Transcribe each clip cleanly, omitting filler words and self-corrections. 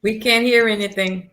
We can't hear anything.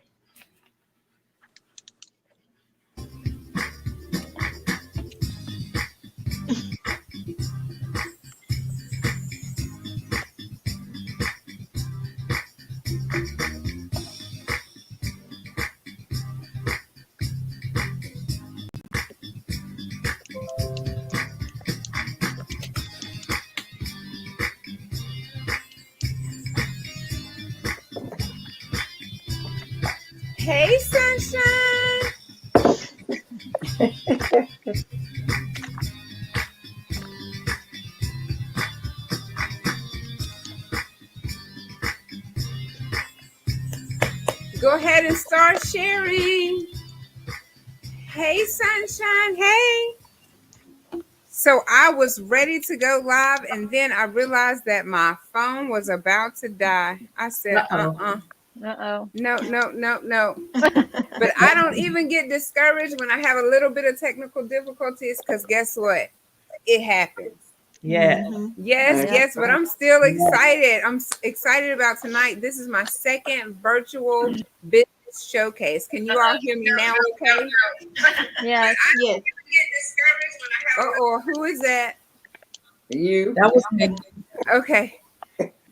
Hey, sunshine. Go ahead and start sharing. Hey, sunshine. Hey. So I was ready to go live, and then I realized that my phone was about to die. I said, Uh-oh. No. But I don't even get discouraged when I have a little bit of technical difficulties, because guess what? It happens. Yeah. Yes, but I'm still excited. I'm excited about tonight. This is my second virtual business showcase. Can you all hear me now? Okay. Yes. Get discouraged when I have. Oh, who is that? You. That was me. Okay.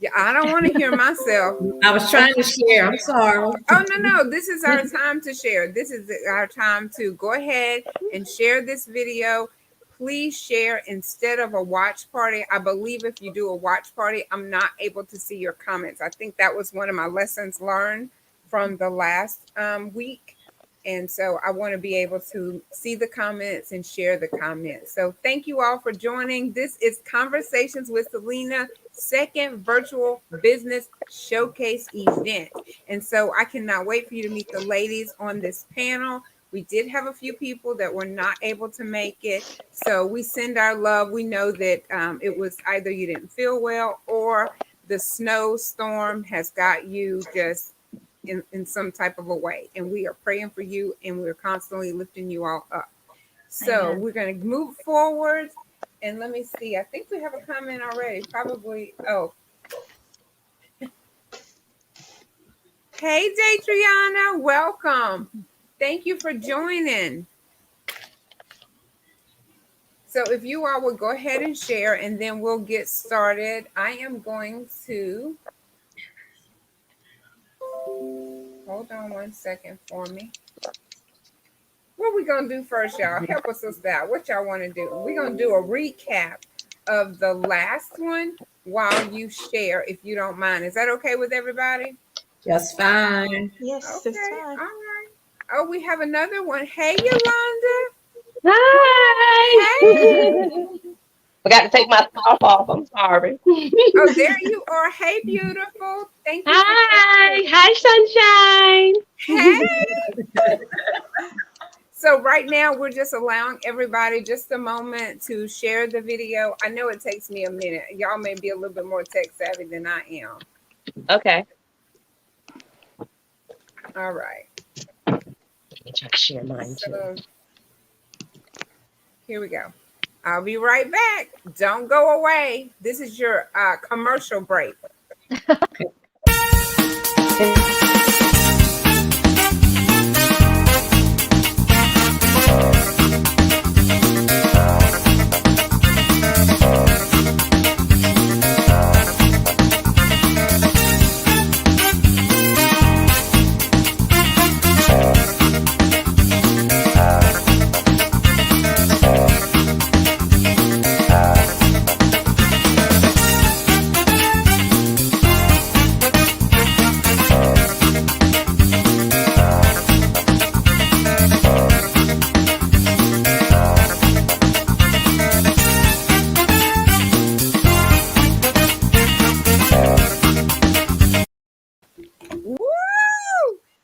Yeah, I don't want to hear myself. I was trying to share. I'm sorry. Oh, no. This is our time to share. This is our time to go ahead and share this video. Please share instead of a watch party. I believe if you do a watch party, I'm not able to see your comments. I think that was one of my lessons learned from the last week. And so I want to be able to see the comments and share the comments. So thank you all for joining. This is Conversations with Selena, second virtual business showcase event. And so I cannot wait for you to meet the ladies on this panel. We did have a few people that were not able to make it. So we send our love. We know that it was either you didn't feel well or the snowstorm has got you just in some type of a way. And we are praying for you, and we're constantly lifting you all up. So we're going to move forward. And let me see. I think we have a comment already. Probably. Oh. Hey, Datriana. Welcome. Thank you for joining. So if you all would go ahead and share, and then we'll get started. I am going to hold on one second for me. What are we going to do first, y'all? Help us with that. What y'all want to do? We're going to do a recap of the last one while you share, if you don't mind. Is that okay with everybody? Just fine. Yes, Okay. it's fine. All right. Oh, we have another one. Hey, Yolanda. Hi. Hey. I got to take my top off. I'm sorry. Oh, there you are. Hey, beautiful. Thank you. Hi. Hi, sunshine. Hey. So right now, we're just allowing everybody just a moment to share the video. I know it takes me a minute. Y'all may be a little bit more tech savvy than I am. Okay. All right. Let me try to share mine too. So here we go. I'll be right back. Don't go away. This is your commercial break.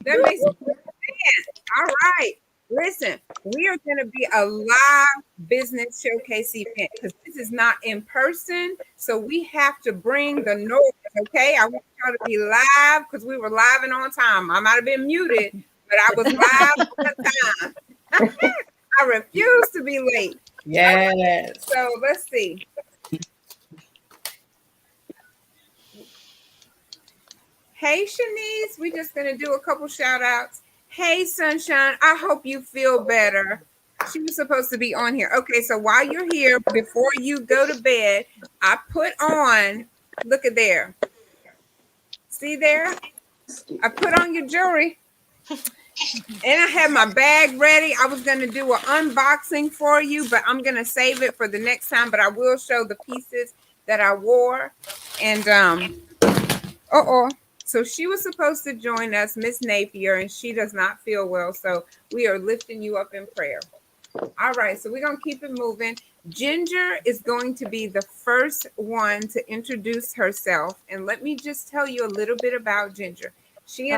That makes sense. All right. Listen, we are going to be a live business showcase event because this is not in person. So we have to bring the noise. Okay. I want y'all to be live because we were live and on time. I might have been muted, but I was live on time. I refuse to be late. Yes. So let's see. Hey, Shanice, we're just going to do a couple shout outs. Hey, Sunshine, I hope you feel better. She was supposed to be on here. Okay, so while you're here, before you go to bed, I put on, look at there. See there? I put on your jewelry. And I had my bag ready. I was going to do an unboxing for you, but I'm going to save it for the next time. But I will show the pieces that I wore. And, so she was supposed to join us, Miss Napier, and she does not feel well. So we are lifting you up in prayer. All right, so we're going to keep it moving. Ginger is going to be the first one to introduce herself. And let me just tell you a little bit about Ginger. She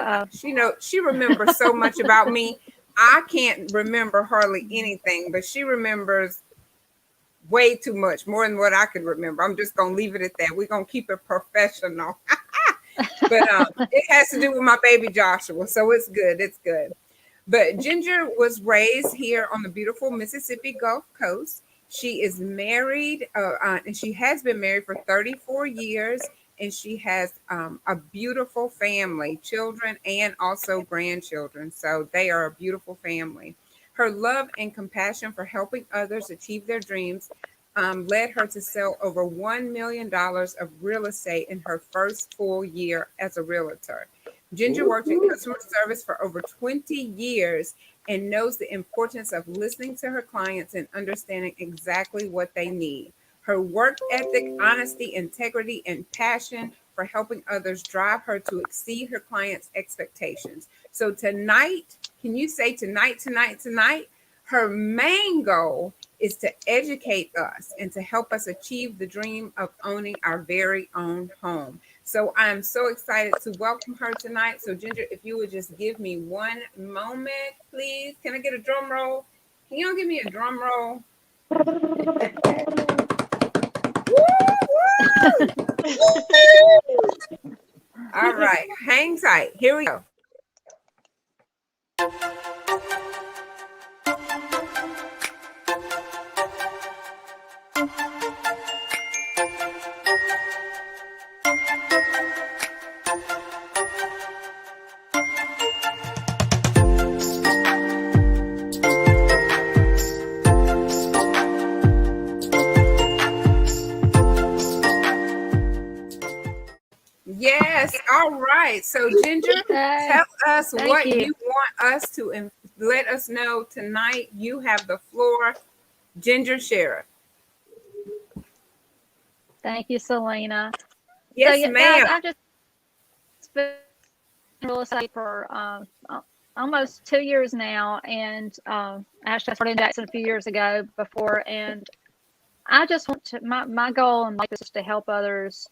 remembers so much about me. I can't remember hardly anything, but she remembers way too much, more than what I could remember. I'm just going to leave it at that. We're going to keep it professional. But it has to do with my baby Joshua, so it's good. It's good. But Ginger was raised here on the beautiful Mississippi Gulf Coast. She is married, and she has been married for 34 years, and she has a beautiful family, children and also grandchildren. So they are a beautiful family. Her love and compassion for helping others achieve their dreams led her to sell over $1 million of real estate in her first full year as a realtor. Ginger worked in customer service for over 20 years and knows the importance of listening to her clients and understanding exactly what they need. Her work ethic, honesty, integrity, and passion for helping others drive her to exceed her clients' expectations. So tonight, can you say tonight? Her main goal is to educate us and to help us achieve the dream of owning our very own home. So I'm so excited to welcome her tonight. So Ginger, if you would just give me one moment, please. Can I get a drum roll? Can you all give me a drum roll? All right, hang tight. Here we go. Yes. All right. So Ginger, tell us what you want us to let us know tonight. You have the floor. Ginger, share it. Thank you, Selena. Yes, so, ma'am. Guys, I've just been in real estate for almost 2 years now, and actually I started in Jackson a few years ago before, and I just want to, my goal in life is just to help others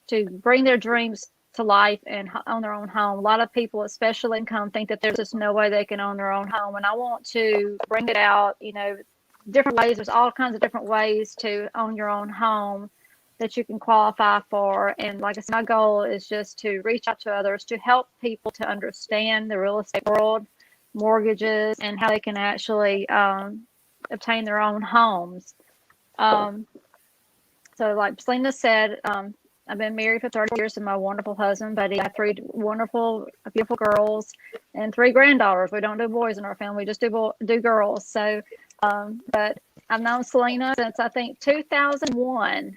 to bring their dreams to life and own their own home. A lot of people, especially income, think that there's just no way they can own their own home, and I want to bring it out, different ways. There's all kinds of different ways to own your own home that you can qualify for. And like I said, my goal is just to reach out to others to help people to understand the real estate world, mortgages, and how they can actually obtain their own homes. So like Selena said, I've been married for 30 years to my wonderful husband, Buddy. I have 3 wonderful, beautiful girls and 3 granddaughters. We don't do boys in our family, we just do girls. So, but I've known Selena since I think 2001.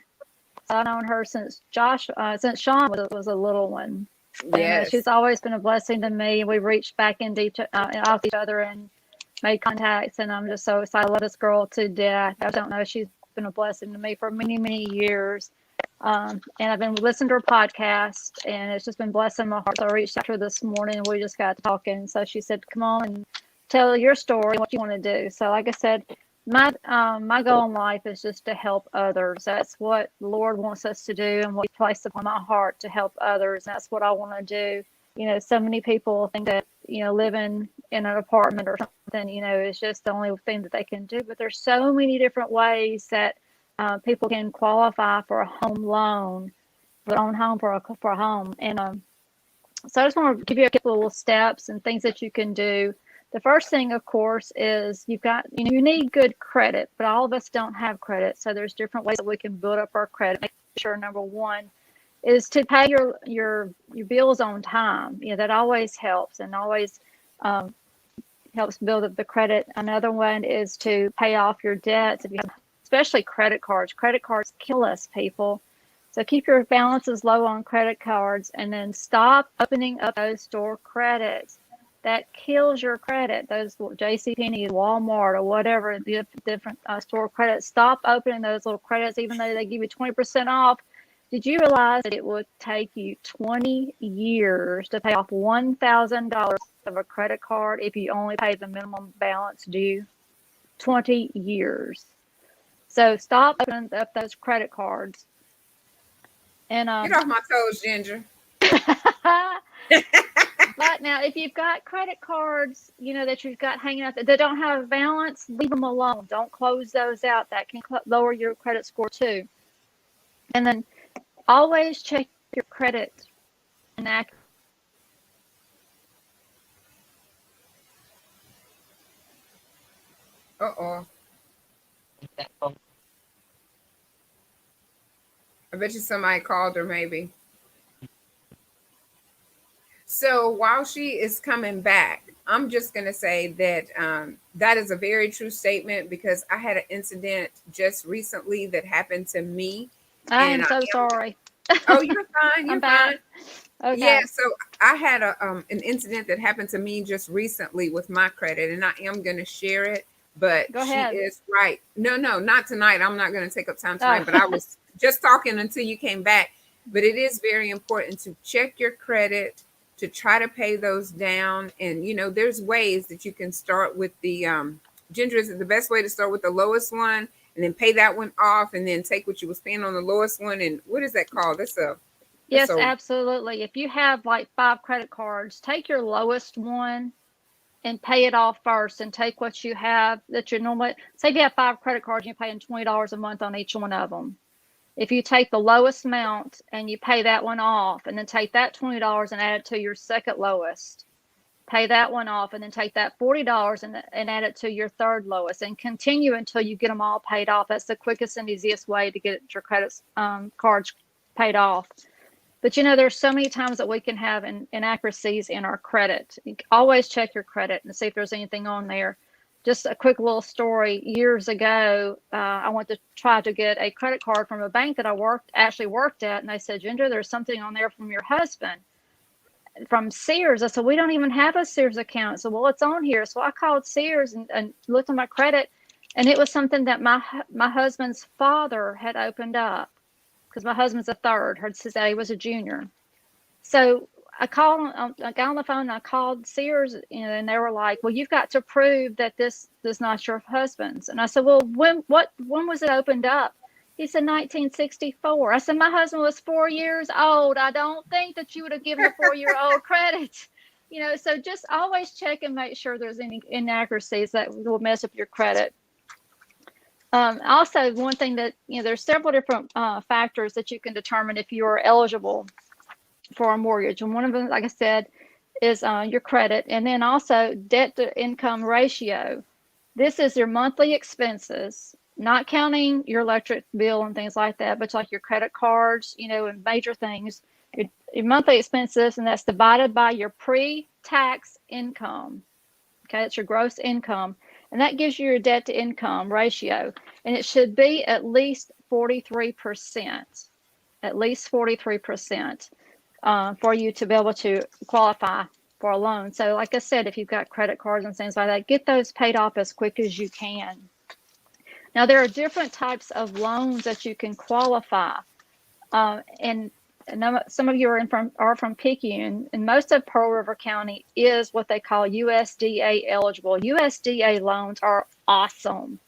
So I've known her since since Sean was a little one. Yes. And she's always been a blessing to me. We reached back into each other and made contacts, and I'm just so excited. I love this girl to death. I don't know, she's been a blessing to me for many, many years. And I've been listening to her podcast, and it's just been blessing my heart. So I reached out to her this morning, and we just got talking. So she said, "Come on and tell your story, what you want to do." So, like I said, my goal in life is just to help others. That's what the Lord wants us to do, and what He placed upon my heart to help others. That's what I want to do. So many people think that living in an apartment or something, is just the only thing that they can do. But there's so many different ways that people can qualify for a home loan, their own home for a home. And so I just want to give you a couple of little steps and things that you can do. The first thing, of course, is you need good credit, but all of us don't have credit. So there's different ways that we can build up our credit. Make sure, number one, is to pay your bills on time. That always helps, and always helps build up the credit. Another one is to pay off your debts, if you have, especially credit cards. Credit cards kill us, people. So keep your balances low on credit cards, and then stop opening up those store credits. That kills your credit. Those JCPenney, Walmart, or whatever, the different store credits. Stop opening those little credits, even though they give you 20% off. Did you realize that it would take you 20 years to pay off $1,000 of a credit card if you only pay the minimum balance due? 20 years. So stop opening up those credit cards. And Get off my toes, Ginger. But now, if you've got credit cards, that you've got hanging out that don't have a balance, leave them alone. Don't close those out. That can lower your credit score too. And then always check your credit and act. Uh-oh. I bet you somebody called her, maybe. So while she is coming back, I'm just going to say that that is a very true statement, because I had an incident just recently that happened to me. I am so sorry. Oh, you're fine. You're fine. Okay. Yeah, so I had an incident that happened to me just recently with my credit, and I am going to share it. But Go ahead. She is right. No, not tonight. I'm not going to take up time tonight, but I was just talking until you came back. But it is very important to check your credit, to try to pay those down. And, there's ways that you can start with the Ginger, is it the best way to start with the lowest one and then pay that one off and then take what you was paying on the lowest one? And what is that called? Yes, absolutely. If you have like 5 credit cards, take your lowest one and pay it off first, and take what you have that you normally, say if you have 5 credit cards, you're paying $20 a month on each one of them. If you take the lowest amount and you pay that one off, and then take that $20 and add it to your second lowest, pay that one off, and then take that $40 and add it to your third lowest, and continue until you get them all paid off. That's the quickest and easiest way to get your credit cards paid off. But there's so many times that we can have inaccuracies in our credit. You always check your credit and see if there's anything on there. Just a quick little story. Years ago, I went to try to get a credit card from a bank that I actually worked at, and they said, Ginger, there's something on there from your husband, from Sears. I said, we don't even have a Sears account. So, well, it's on here. So I called Sears and looked at my credit, and it was something that my husband's father had opened up, because my husband's a third. Her sister was a junior. So I got on the phone and I called Sears, and they were like, well, you've got to prove that this is not your husband's. And I said, well, when was it opened up? He said 1964. I said, my husband was 4 years old. I don't think that you would have given a 4-year-old credit. So just always check and make sure there's any inaccuracies that will mess up your credit. Also, one thing that, there's several different factors that you can determine if you are eligible for a mortgage. And one of them, like I said, is your credit. And then also debt to income ratio. This is your monthly expenses, not counting your electric bill and things like that, but like your credit cards, and major things, your monthly expenses, and that's divided by your pre-tax income. Okay, that's your gross income. And that gives you your debt to income ratio. And it should be at least 43%, at least 43% for you to be able to qualify for a loan. So like I said, if you've got credit cards and things like that, get those paid off as quick as you can. Now, there are different types of loans that you can qualify. And some of you are from Picayune, and most of Pearl River County is what they call USDA eligible. USDA loans are awesome,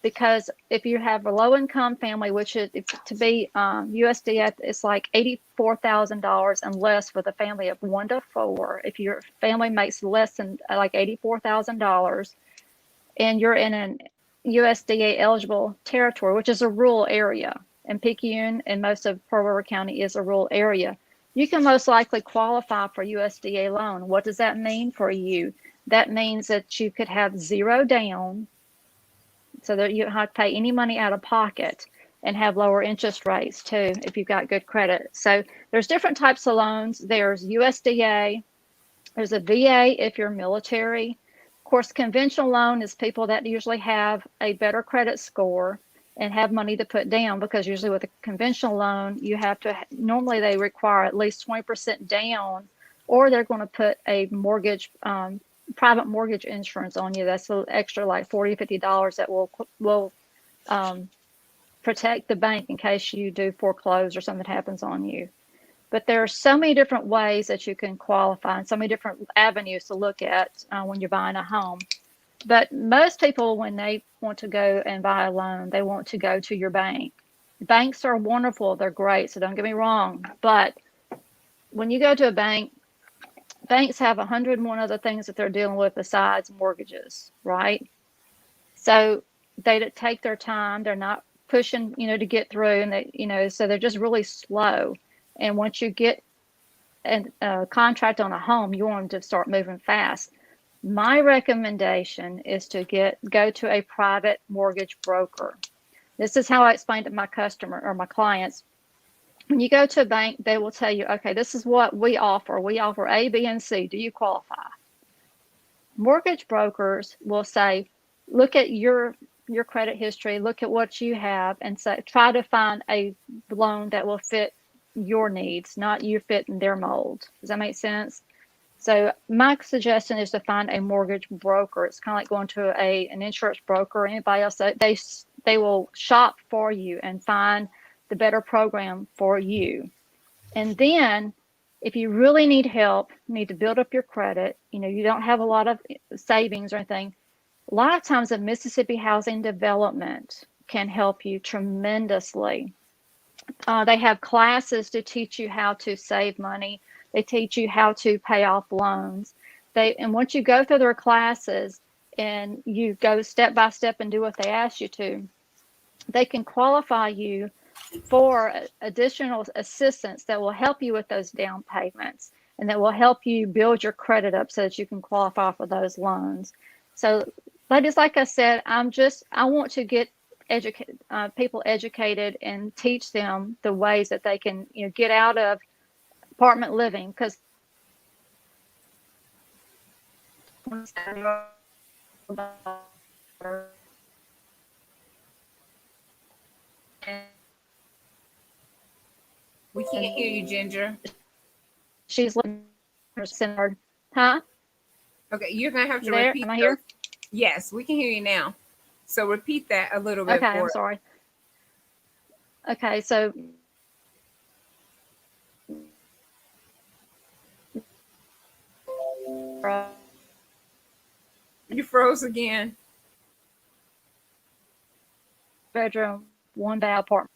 because if you have a low-income family, which is to be USDA, it's like $84,000 and less with a family of 1 to 4. If your family makes less than like $84,000, and you're in an USDA eligible territory, which is a rural area, and Picayune and most of Pearl River County is a rural area, you can most likely qualify for USDA loan. What does that mean for you? That means that you could have 0 down, so that you don't have to pay any money out of pocket. and have lower interest rates too if you've got good credit. So there's different types of loans. There's USDA, there's a VA if you're military. Of course, conventional loan is people that usually have a better credit score and have money to put down, because usually with a conventional loan, you have to, normally they require at least 20% down, or they're going to put a mortgage, private mortgage insurance on you. That's an extra like $40, $50 that will protect the bank in case you do foreclose or something happens on you. But there are so many different ways that you can qualify and so many different avenues to look at when you're buying a home. But most people, when they want to go and buy a loan, they want to go to your bank. Banks are wonderful. They're great. So don't get me wrong. But when you go to a bank, banks have 101 other things that they're dealing with besides mortgages, right? So they take their time. They're not pushing, to get through, and they, so they're just really slow. And once you get a contract on a home, you want them to start moving fast. My recommendation is to go to a private mortgage broker. This is how I explain to my customer or my clients. When you go to a bank, they will tell you, okay, this is what we offer. We offer A, B, and C. Do you qualify? Mortgage brokers will say, look at your credit history, look at what you have, and try to find a loan that will fit your needs, not you fit in their mold. Does that make sense? So my suggestion is to find a mortgage broker. It's kind of like going to an insurance broker or anybody else. They will shop for you and find the better program for you. And then if you really need help, need to build up your credit, you don't have a lot of savings or anything, a lot of times the Mississippi Housing Development can help you tremendously. They have classes to teach you how to save money. They teach you how to pay off loans. And once you go through their classes and you go step by step and do what they ask you to, they can qualify you for additional assistance that will help you with those down payments and that will help you build your credit up so that you can qualify for those loans. So, ladies, like I said, I want to get people educated and teach them the ways that they can, get out of apartment living, because We can't hear you, Ginger. she's looking for center. Huh? Okay, you're gonna have to There? repeat. Am I here? Yes, we can hear you now. So repeat that a little bit. Okay, I'm sorry. Okay, so You froze again. bedroom, one bath apartment.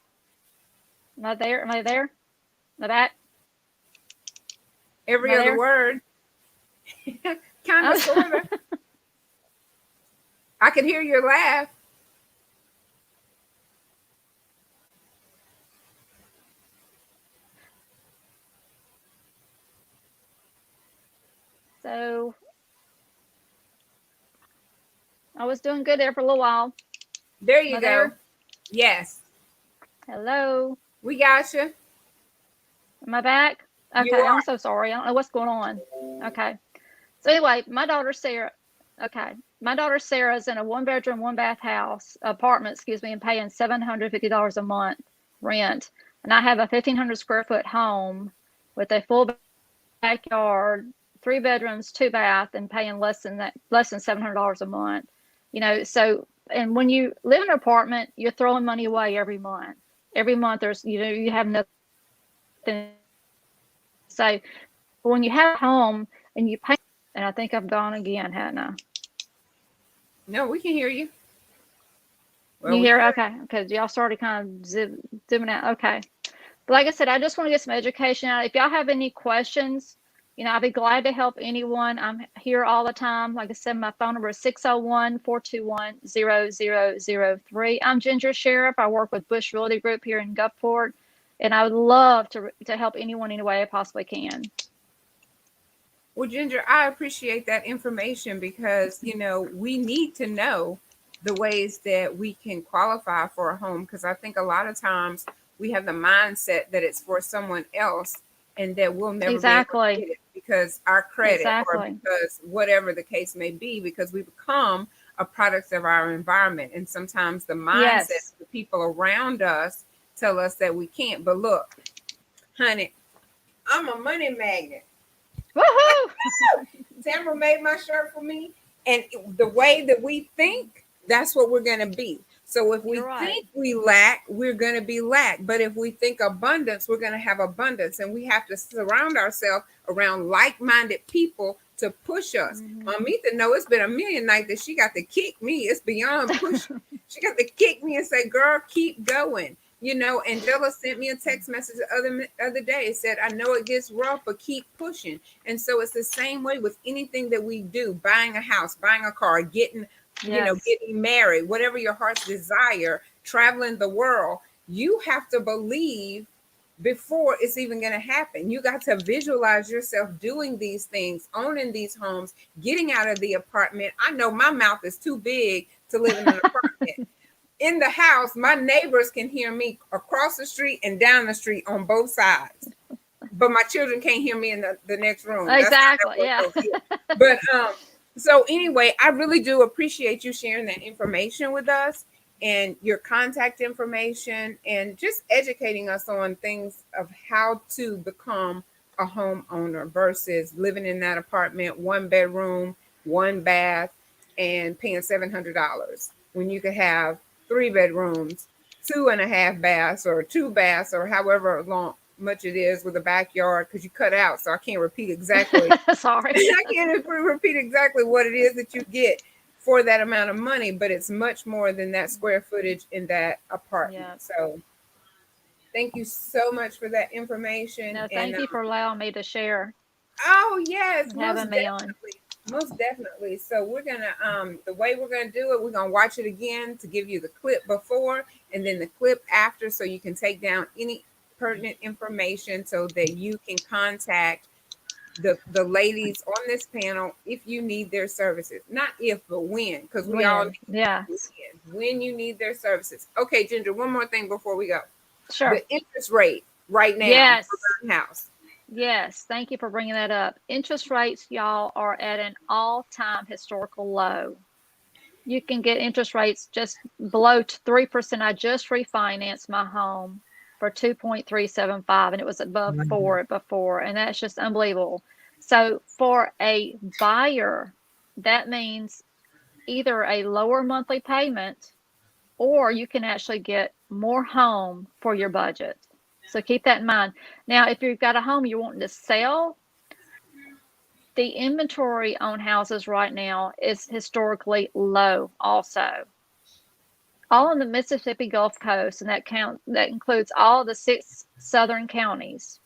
Am I there? Am I there? Am I back? Every Am I other there? word. Kind of, sort of. I could hear your laugh. So I was doing good there for a little while. There you Am I go. there? Yes, Hello? we got you. Am I back? You Okay, are. I'm so sorry. I don't know what's going on. Okay. So anyway, my daughter Sarah is in a one bedroom, one bath apartment, and paying $750 a month rent. And I have a 1,500 square foot home with a full backyard, 3 bedrooms, 2 bath, and paying less than $700 a month. So, and when you live in an apartment, you're throwing money away every month. Every month there's, you have nothing. So when you have a home and you pay, and I think I've gone again, hadn't I? No, we can hear you. Well, You we hear? can. Okay. Because y'all started kind of zooming out. Okay. But like I said, I just want to get some education out. If y'all have any questions, I'd be glad to help anyone. I'm here all the time. Like I said, my phone number is 601-421-0003. I'm Ginger Sheriff. I work with Bush Realty Group here in Gulfport, and I would love to help anyone any way I possibly can. Well, Ginger, I appreciate that information because, we need to know the ways that we can qualify for a home, because I think a lot of times we have the mindset that it's for someone else and that we'll never be able to Exactly. get it because our credit or Exactly. because whatever the case may be, because we become a product of our environment. And sometimes the mindset Yes. of the people around us tell us that we can't. But look, honey, I'm a money magnet. Woohoo! Tamara made my shirt for me. And the way that we think, that's what we're going to be. So if we You're right. think we lack, we're going to be lack. But if we think abundance, we're going to have abundance. And we have to surround ourselves around like-minded people to push us. Mamita, no, it's been a million nights that she got to kick me. It's beyond pushing. She got to kick me and say, girl, keep going. You know, Angela sent me a text message the other day. It said, I know it gets rough, but keep pushing. And so it's the same way with anything that we do, buying a house, buying a car, getting, Yes. getting married, whatever your heart's desire, traveling the world. You have to believe before it's even going to happen. You got to visualize yourself doing these things, owning these homes, getting out of the apartment. I know my mouth is too big to live in an apartment. In the house, my neighbors can hear me across the street and down the street on both sides. But my children can't hear me in the next room. Exactly. Yeah. But so anyway, I really do appreciate you sharing that information with us and your contact information and just educating us on things of how to become a homeowner versus living in that apartment, 1 bedroom, 1 bath, and paying $700 when you could have 3 bedrooms, 2.5 baths, or 2 baths, or however much it is with a backyard, because you cut out, so I can't repeat exactly. Sorry. I can't repeat exactly what it is that you get for that amount of money, but it's much more than that square footage in that apartment. Yeah. So thank you so much for that information. No, thank you for allowing me to share. Oh yes, And having me on. most definitely. So we're gonna the way we're gonna do it, we're gonna watch it again to give you the clip before and then the clip after, so you can take down any pertinent information so that you can contact the ladies on this panel if you need their services. Not if, but when, because we all need Yes. when you need their services. Okay, Ginger, one more thing before we go. Sure. The interest rate right now Yes. for buying a house. Yes, thank you for bringing that up. Interest rates, y'all, are at an all-time historical low. You can get interest rates just below 3%. I just refinanced my home for 2.375, and it was above 4 before, and that's just unbelievable. So for a buyer, that means either a lower monthly payment or you can actually get more home for your budget. So keep that in mind. Now, if you've got a home you're wanting to sell, the inventory on houses right now is historically low also. All on the Mississippi Gulf Coast, and that includes all the 6 southern counties.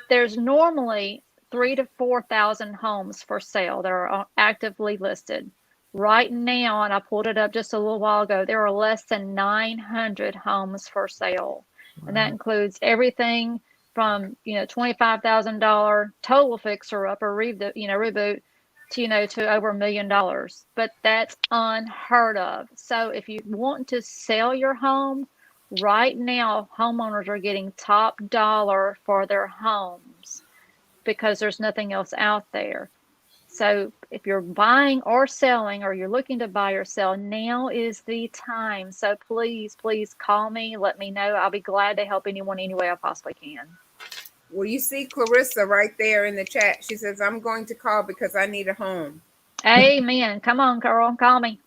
There's normally 3,000 to 4,000 homes for sale that are actively listed. Right now, and I pulled it up just a little while ago, there are less than 900 homes for sale. And that includes everything from, $25,000 total fixer up or reboot to over $1 million. But that's unheard of. So if you want to sell your home, right now homeowners are getting top dollar for their homes because there's nothing else out there. So if you're buying or selling, or you're looking to buy or sell, now is the time. So please, please call me. Let me know. I'll be glad to help anyone any way I possibly can. Well, you see Clarissa right there in the chat. She says, I'm going to call because I need a home. Amen. Come on, girl. Call me.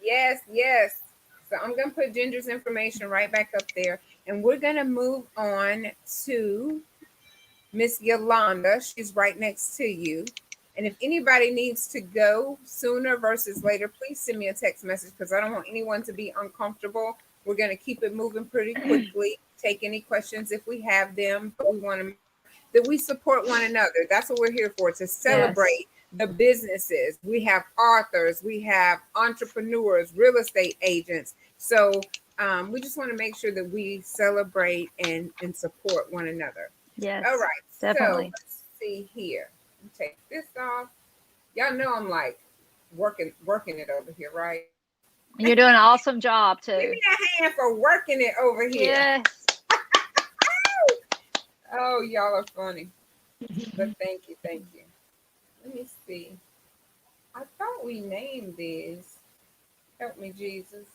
Yes, yes. So I'm going to put Ginger's information right back up there. And we're going to move on to Miss Yolanda. She's right next to you. And if anybody needs to go sooner versus later, please send me a text message because I don't want anyone to be uncomfortable. We're going to keep it moving pretty quickly. Take any questions if we have them, but we want to make sure that we support one another. That's what we're here for, to celebrate the businesses. We have authors, we have entrepreneurs, real estate agents. So we just want to make sure that we celebrate and support one another. Yes. All right. Definitely. So let's see here. Take this off. Y'all know I'm like working it over here, right? You're doing an awesome job Give too. me a hand for working it over here. Yes. Oh, y'all are funny. But thank you, thank you. Let me see. I thought we named these. Help me, Jesus.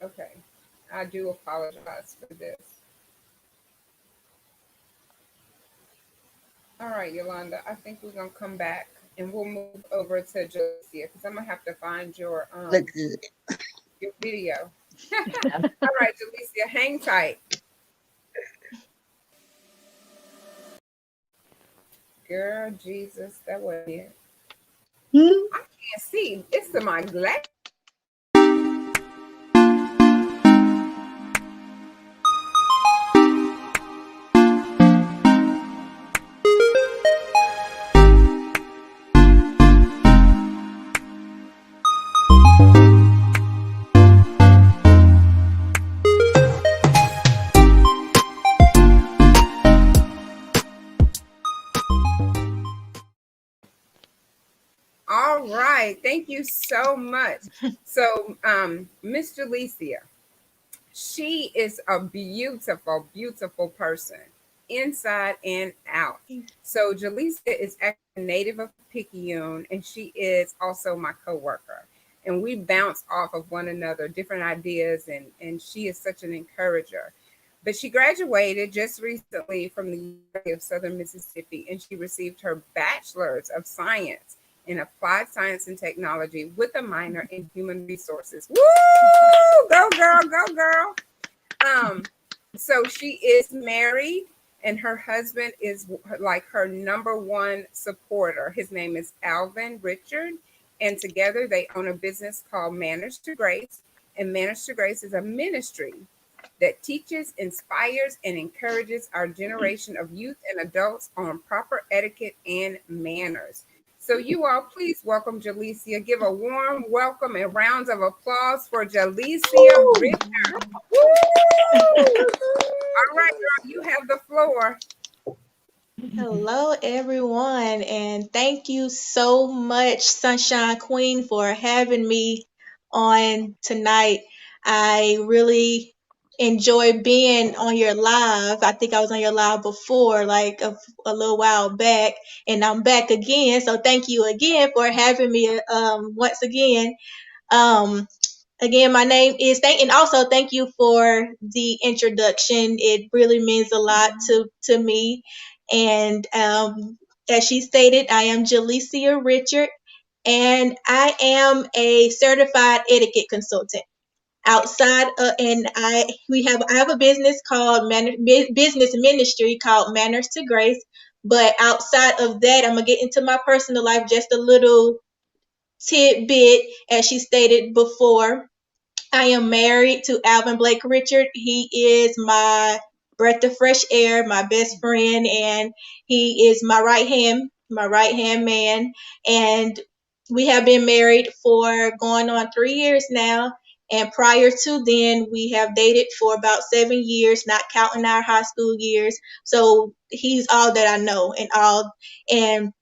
Okay. I do apologize for this. All right, Yolanda, I think we're gonna come back and we'll move over to Jalicia because I'm gonna have to find Look good. your video. All right, Jalicia, hang tight. Girl, Jesus, that wasn't it. Hmm? I can't see. It's to my glass. All right. Thank you so much. So, Miss Jalicia, she is a beautiful, beautiful person, inside and out. So Jaleesa is actually a native of Picayune, and she is also my coworker. And we bounce off of one another, different ideas, and she is such an encourager. But she graduated just recently from the University of Southern Mississippi, and she received her bachelor's of science in applied science and technology with a minor in human resources. Woo! Go girl, go girl. So she is married, and her husband is like her number one supporter. His name is Alvin Richard, and together they own a business called Manners to Grace. And Manners to Grace is a ministry that teaches, inspires, and encourages our generation of youth and adults on proper etiquette and manners. So you all please welcome Jalicia. Give a warm welcome and rounds of applause for Jalicia Richard. Woo! All right, girl, you have the floor. Hello, everyone, and thank you so much, Sunshine Queen, for having me on tonight. I really enjoy being on your live. I think I was on your live before, like a little while back, and I'm back again. So thank you again for having me once again. Um, Again, my name is and also thank you for the introduction. It really means a lot to me. And as she stated, I am Jalicia Richard, and I am a certified etiquette consultant. Outside, and I have a business called business ministry called Manners to Grace. But outside of that, I'm gonna get into my personal life just a little tidbit, as she stated before. I am married to Alvin Blake Richard. He is my breath of fresh air, my best friend, and he is my right hand man. And we have been married for going on 3 years now. And prior to then, we have dated for about 7 years, not counting our high school years. So he's all that I know and all. And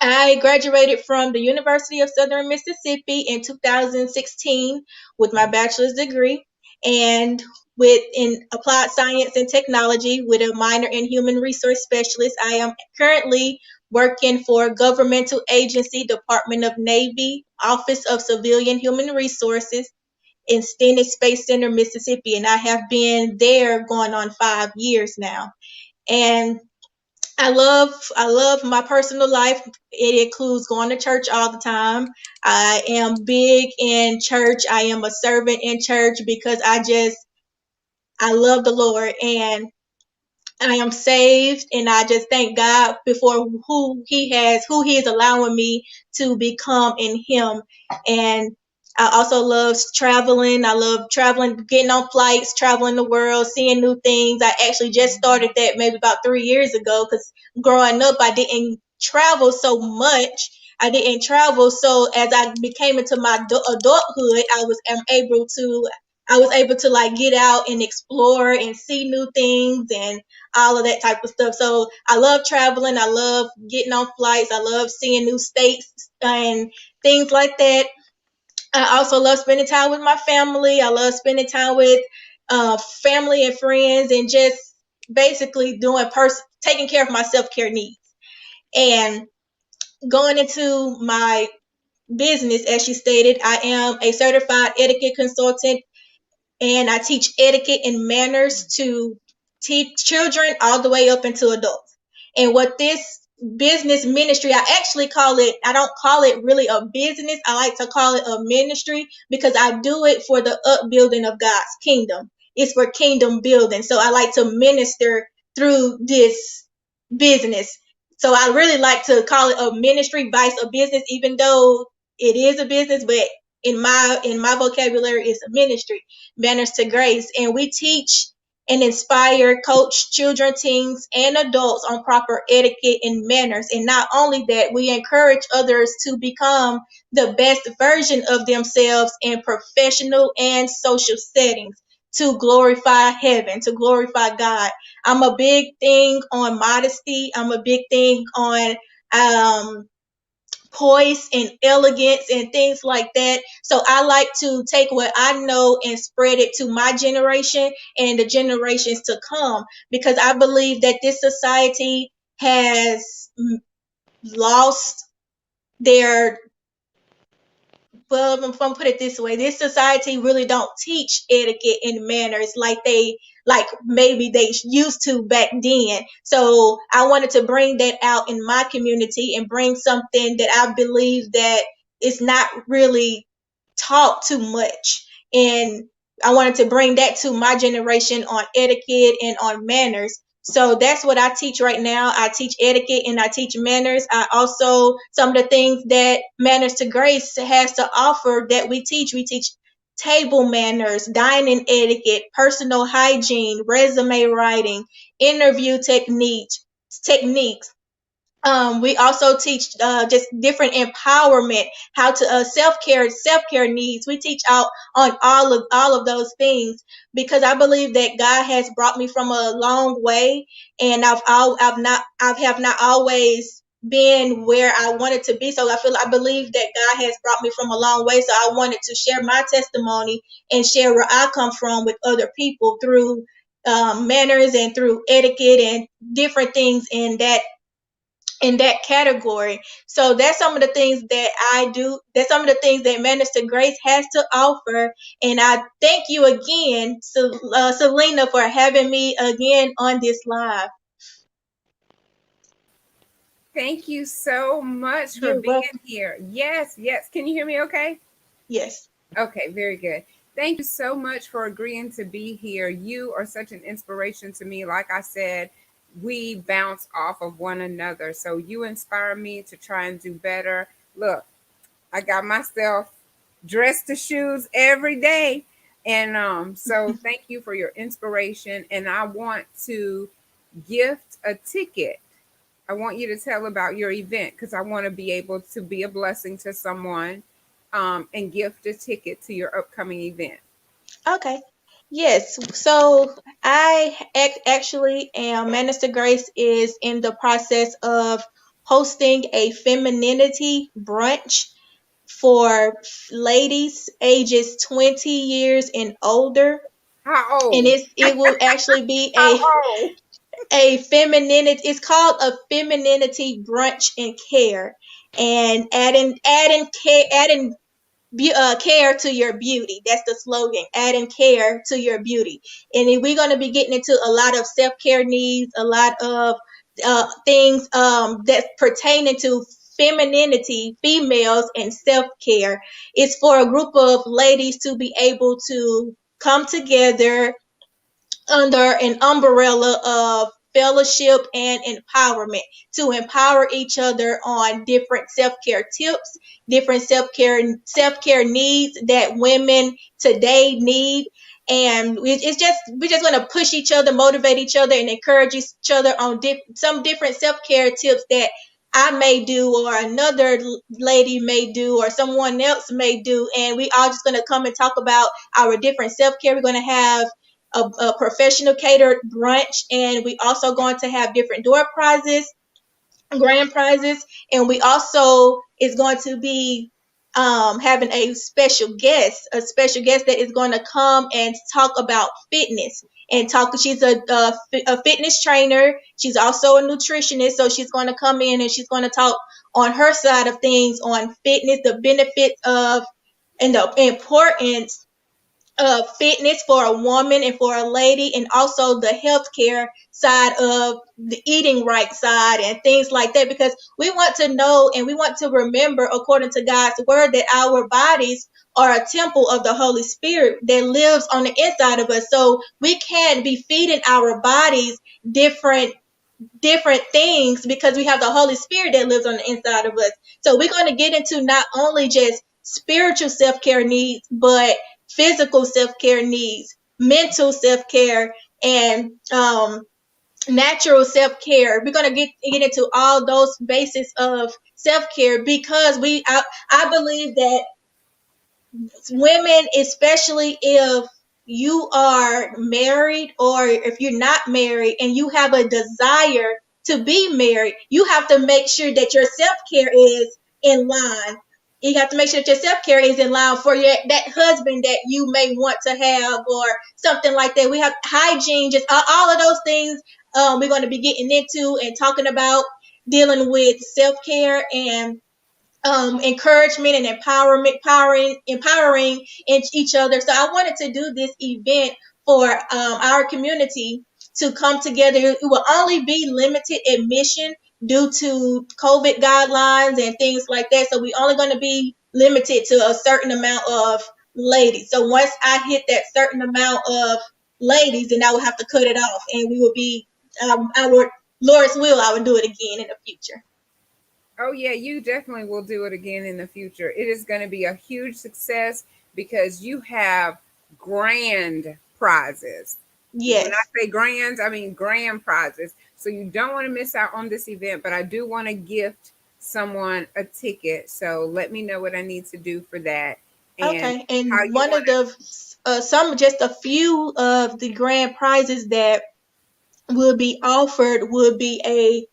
I graduated from the University of Southern Mississippi in 2016 with my bachelor's degree and in applied science and technology with a minor in human resource specialist. I am currently working for governmental agency, Department of Navy, Office of Civilian Human Resources in Stennis Space Center, Mississippi, and I have been there going on 5 years now. And I love my personal life. It includes going to church all the time. I am big in church. I am a servant in church because I love the Lord, and I am saved, and I just thank God before who He is allowing me to become in Him. And I also love traveling. I love traveling, getting on flights, traveling the world, seeing new things. I actually just started that maybe about 3 years ago because growing up, I didn't travel so much. I didn't travel. So as I became into my adulthood, I was able to I was able to like get out and explore and see new things and all of that type of stuff. So I love traveling. I love getting on flights. I love seeing new states and things like that. I also love spending time with my family. I love spending time with family and friends, and just basically taking care of my self-care needs. And going into my business, as you stated, I am a certified etiquette consultant, and I teach etiquette and manners to teach children all the way up into adults. And what this business ministry, I don't call it really a business. I like to call it a ministry because I do it for the upbuilding of God's kingdom. It's for kingdom building. So I like to minister through this business. So I really like to call it a ministry vice a business, even though it is a business, but in my vocabulary, it's a ministry. Manners to Grace. And we teach and inspire, coach children, teens, and adults on proper etiquette and manners. And not only that, we encourage others to become the best version of themselves in professional and social settings to glorify heaven, to glorify God. I'm a big thing on modesty. I'm a big thing on poise and elegance and things like that. So I like to take what I know and spread it to my generation and the generations to come, because I believe that this society has lost their, well, if I'm gonna put it this way, this society really don't teach etiquette and manners like maybe they used to back then. So I wanted to bring that out in my community and bring something that I believe that is not really taught too much. And I wanted to bring that to my generation on etiquette and on manners. So that's what I teach right now. I teach etiquette and I teach manners. I also, some of the things that Manners to Grace has to offer that we teach table manners, dining etiquette, personal hygiene, resume writing, interview techniques. We also teach just different empowerment, how to self care needs. We teach out on all of those things, because I believe that God has brought me from a long way, and I have not always been where I wanted to be. So I believe that God has brought me from a long way. So I wanted to share my testimony and share where I come from with other people through manners and through etiquette and different things in that category. So that's some of the things that I do. That's some of the things that Minister Grace has to offer. And I thank you again, Selena, for having me again on this live. Thank you so much for You're being welcome. here. Yes, yes. Can you hear me okay? Yes. Okay, very good. Thank you so much for agreeing to be here. You are such an inspiration to me. Like I said, we bounce off of one another. So you inspire me to try and do better. Look, I got myself dressed to shoes every day. And so thank you for your inspiration. And I want to gift a ticket. I want you to tell about your event, because I want to be able to be a blessing to someone and gift a ticket to your upcoming event. Okay. Yes. So I actually am, Minister Grace is in the process of hosting a femininity brunch for ladies ages 20 years and older. How And old? it will actually be How old? a femininity, it's called a femininity brunch and care, and adding care to your beauty. That's the slogan, adding care to your beauty. And then we're going to be getting into a lot of self-care needs, a lot of things that's pertaining to femininity, females, and self-care. It's for a group of ladies to be able to come together under an umbrella of fellowship and empowerment, to empower each other on different self-care tips, different self-care needs that women today need. And we just want to push each other, motivate each other, and encourage each other on some different self-care tips that I may do, or another lady may do, or someone else may do, and we all just going to come and talk about our different self-care. We're going to have a professional catered brunch, and we also going to have different door prizes, grand prizes, and we also is going to be having a special guest that is going to come and talk about fitness and talk. She's a fitness trainer. She's also a nutritionist, so she's going to come in and she's going to talk on her side of things on fitness, the benefits of and the importance fitness for a woman and for a lady, and also the healthcare side of the eating right side and things like that, because we want to know and we want to remember, according to God's word, that our bodies are a temple of the Holy Spirit that lives on the inside of us. So we can't be feeding our bodies different things because we have the Holy Spirit that lives on the inside of us. So we're going to get into not only just spiritual self-care needs, but physical self-care needs, mental self-care, and natural self-care. We're going to get into all those bases of self-care because I believe that women, especially if you are married or if you're not married and you have a desire to be married, you have to make sure that your self-care is in line. You have to make sure that your self-care is in line for that husband that you may want to have or something like that. We have hygiene, just all of those things we're going to be getting into and talking about, dealing with self-care and encouragement and empowering each other. So I wanted to do this event for our community to come together. It will only be limited admission due to COVID guidelines and things like that. So we're only going to be limited to a certain amount of ladies. So once I hit that certain amount of ladies, then I will have to cut it off, and we will be, Lord's will, I will do it again in the future. Oh, yeah, you definitely will do it again in the future. It is going to be a huge success because you have grand prizes. Yes. When I say grand, I mean grand prizes. So you don't want to miss out on this event, but I do want to gift someone a ticket. So let me know what I need to do for that. And okay. And one of the, just a few of the grand prizes that will be offered would be a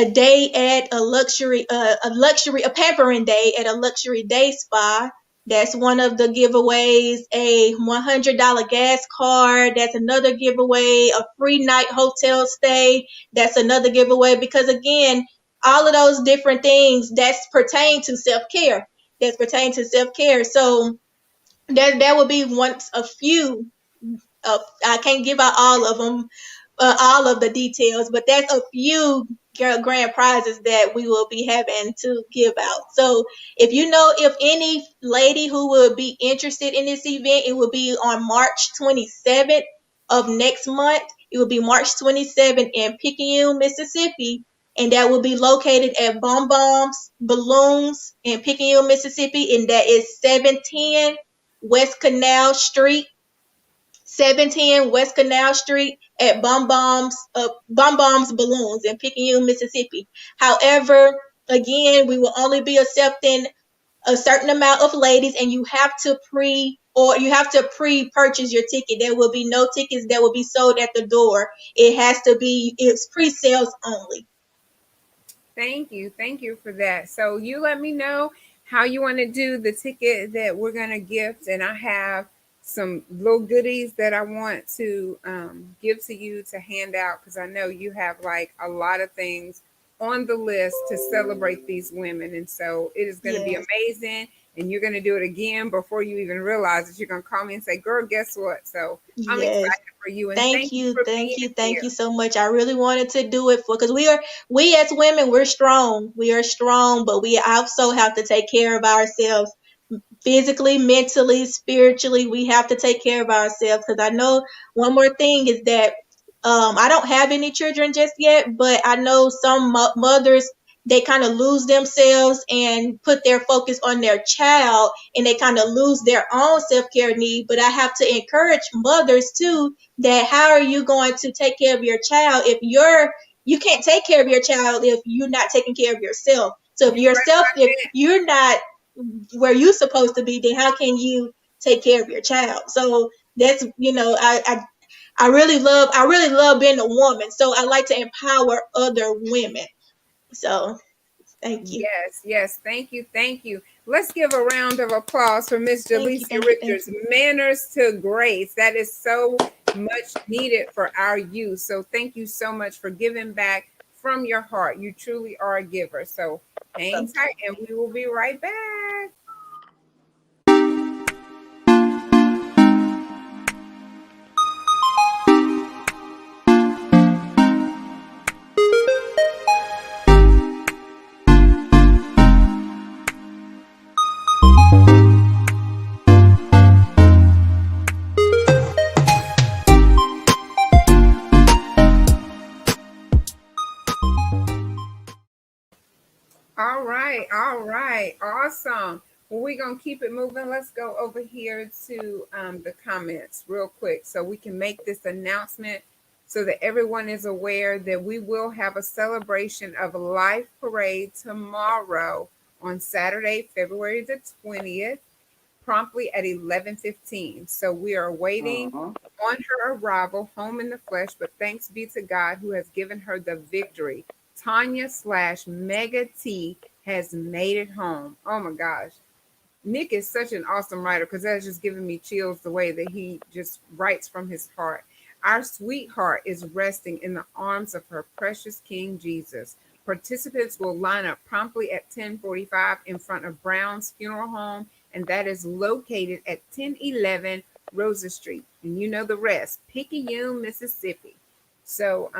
day at a pampering day at a luxury day spa. That's one of the giveaways. A $100 gas card. That's another giveaway. A free night hotel stay. That's another giveaway. Because again, all of those different things that's pertain to self-care. So that would be a few. I can't give out all of them, all of the details, but that's a few grand prizes that we will be having to give out. So if any lady who would be interested in this event, it will be on March 27th of next month. It will be March 27th in Picayune, Mississippi, and that will be located at Bum Bums Balloons in Picayune, Mississippi, and that is 710 West Canal Street. 710 West Canal Street at Bum Bums Balloons in Picayune, Mississippi. However, again, we will only be accepting a certain amount of ladies, and you have to pre-purchase your ticket. There will be no tickets that will be sold at the door. It's pre-sales only. Thank you for that. So you let me know how you want to do the ticket that we're going to gift, and I have some little goodies that I want to give to you to hand out, because I know you have like a lot of things on the list to celebrate these women, and so it is going to be amazing, and you're going to do it again before you even realize it. You're going to call me and say, girl, guess what? So I'm excited for you, and thank you so much. I really wanted to do it because we as women, we're strong, but we also have to take care of ourselves. Physically, mentally, spiritually, we have to take care of ourselves. Because I know one more thing is that I don't have any children just yet, but I know some mothers, they kind of lose themselves and put their focus on their child, and they kind of lose their own self-care need. But I have to encourage mothers too, that how are you going to take care of your child if your you can't take care of your child if you're not taking care of yourself. So if you're not where you're supposed to be, then how can you take care of your child? So that's, I really love being a woman. So I like to empower other women. So thank you. Yes. Thank you. Let's give a round of applause for Miss Jaleesa Richards. Manners to grace. That is so much needed for our youth. So thank you so much for giving back from your heart. You truly are a giver. So hang tight, and we will be right back. All right, awesome. Well, we're gonna keep it moving. Let's go over here to the comments real quick so we can make this announcement so that everyone is aware that we will have a celebration of Life Parade tomorrow on Saturday, February the 20th, promptly at 11:15. So we are waiting on her arrival home in the flesh, but thanks be to God who has given her the victory. Tanya/Mega T has made it home. Oh my gosh. Nick is such an awesome writer because that's just giving me chills the way that he just writes from his heart. Our sweetheart is resting in the arms of her precious King Jesus. Participants will line up promptly at 10:45 in front of Brown's Funeral Home, and that is located at 1011 Rosa Street. And you know the rest, Picayune, Mississippi. So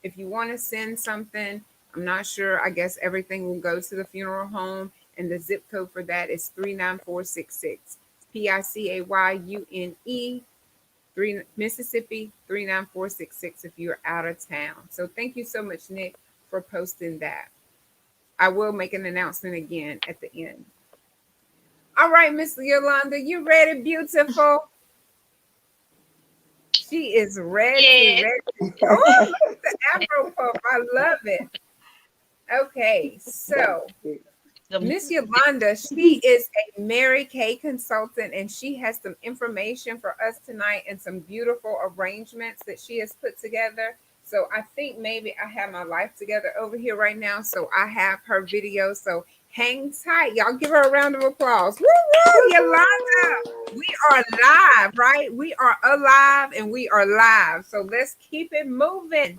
if you want to send something, I'm not sure. I guess everything will go to the funeral home, and the zip code for that is 39466. PICAYUNE, Mississippi 39466 if you're out of town. So thank you so much, Nick, for posting that. I will make an announcement again at the end. All right, Miss Yolanda, you ready, beautiful? She is ready. Oh, look at the Afro puff. I love it. Okay, so Miss Yolanda, she is a Mary Kay consultant, and she has some information for us tonight and some beautiful arrangements that she has put together. So I think maybe I have my life together over here right now. So I have her video. So hang tight. Y'all give her a round of applause. Woo, woo, Yolanda. We are live, right? We are alive and we are live. So let's keep it moving.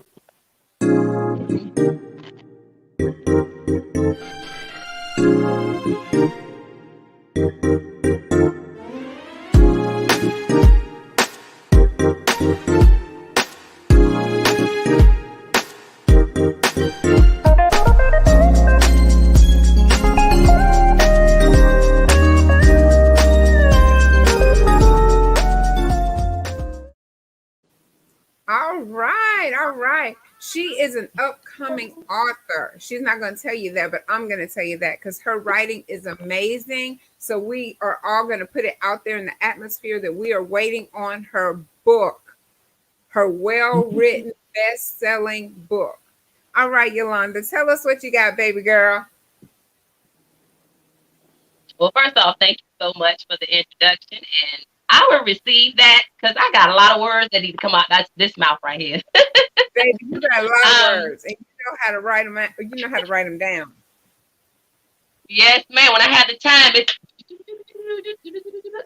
All right. She is an upcoming author. She's not going to tell you that, but I'm going to tell you that because her writing is amazing. So we are all going to put it out there in the atmosphere that we are waiting on her book, her well-written, best-selling book. All right, Yolanda, tell us what you got, baby girl. Well, first off, thank you so much for the introduction, and I will receive that because I got a lot of words that need to come out. That's this mouth right here. Baby, you got a lot of words, and you know how to write them. You know how to write them down. Yes, man. When I have the time,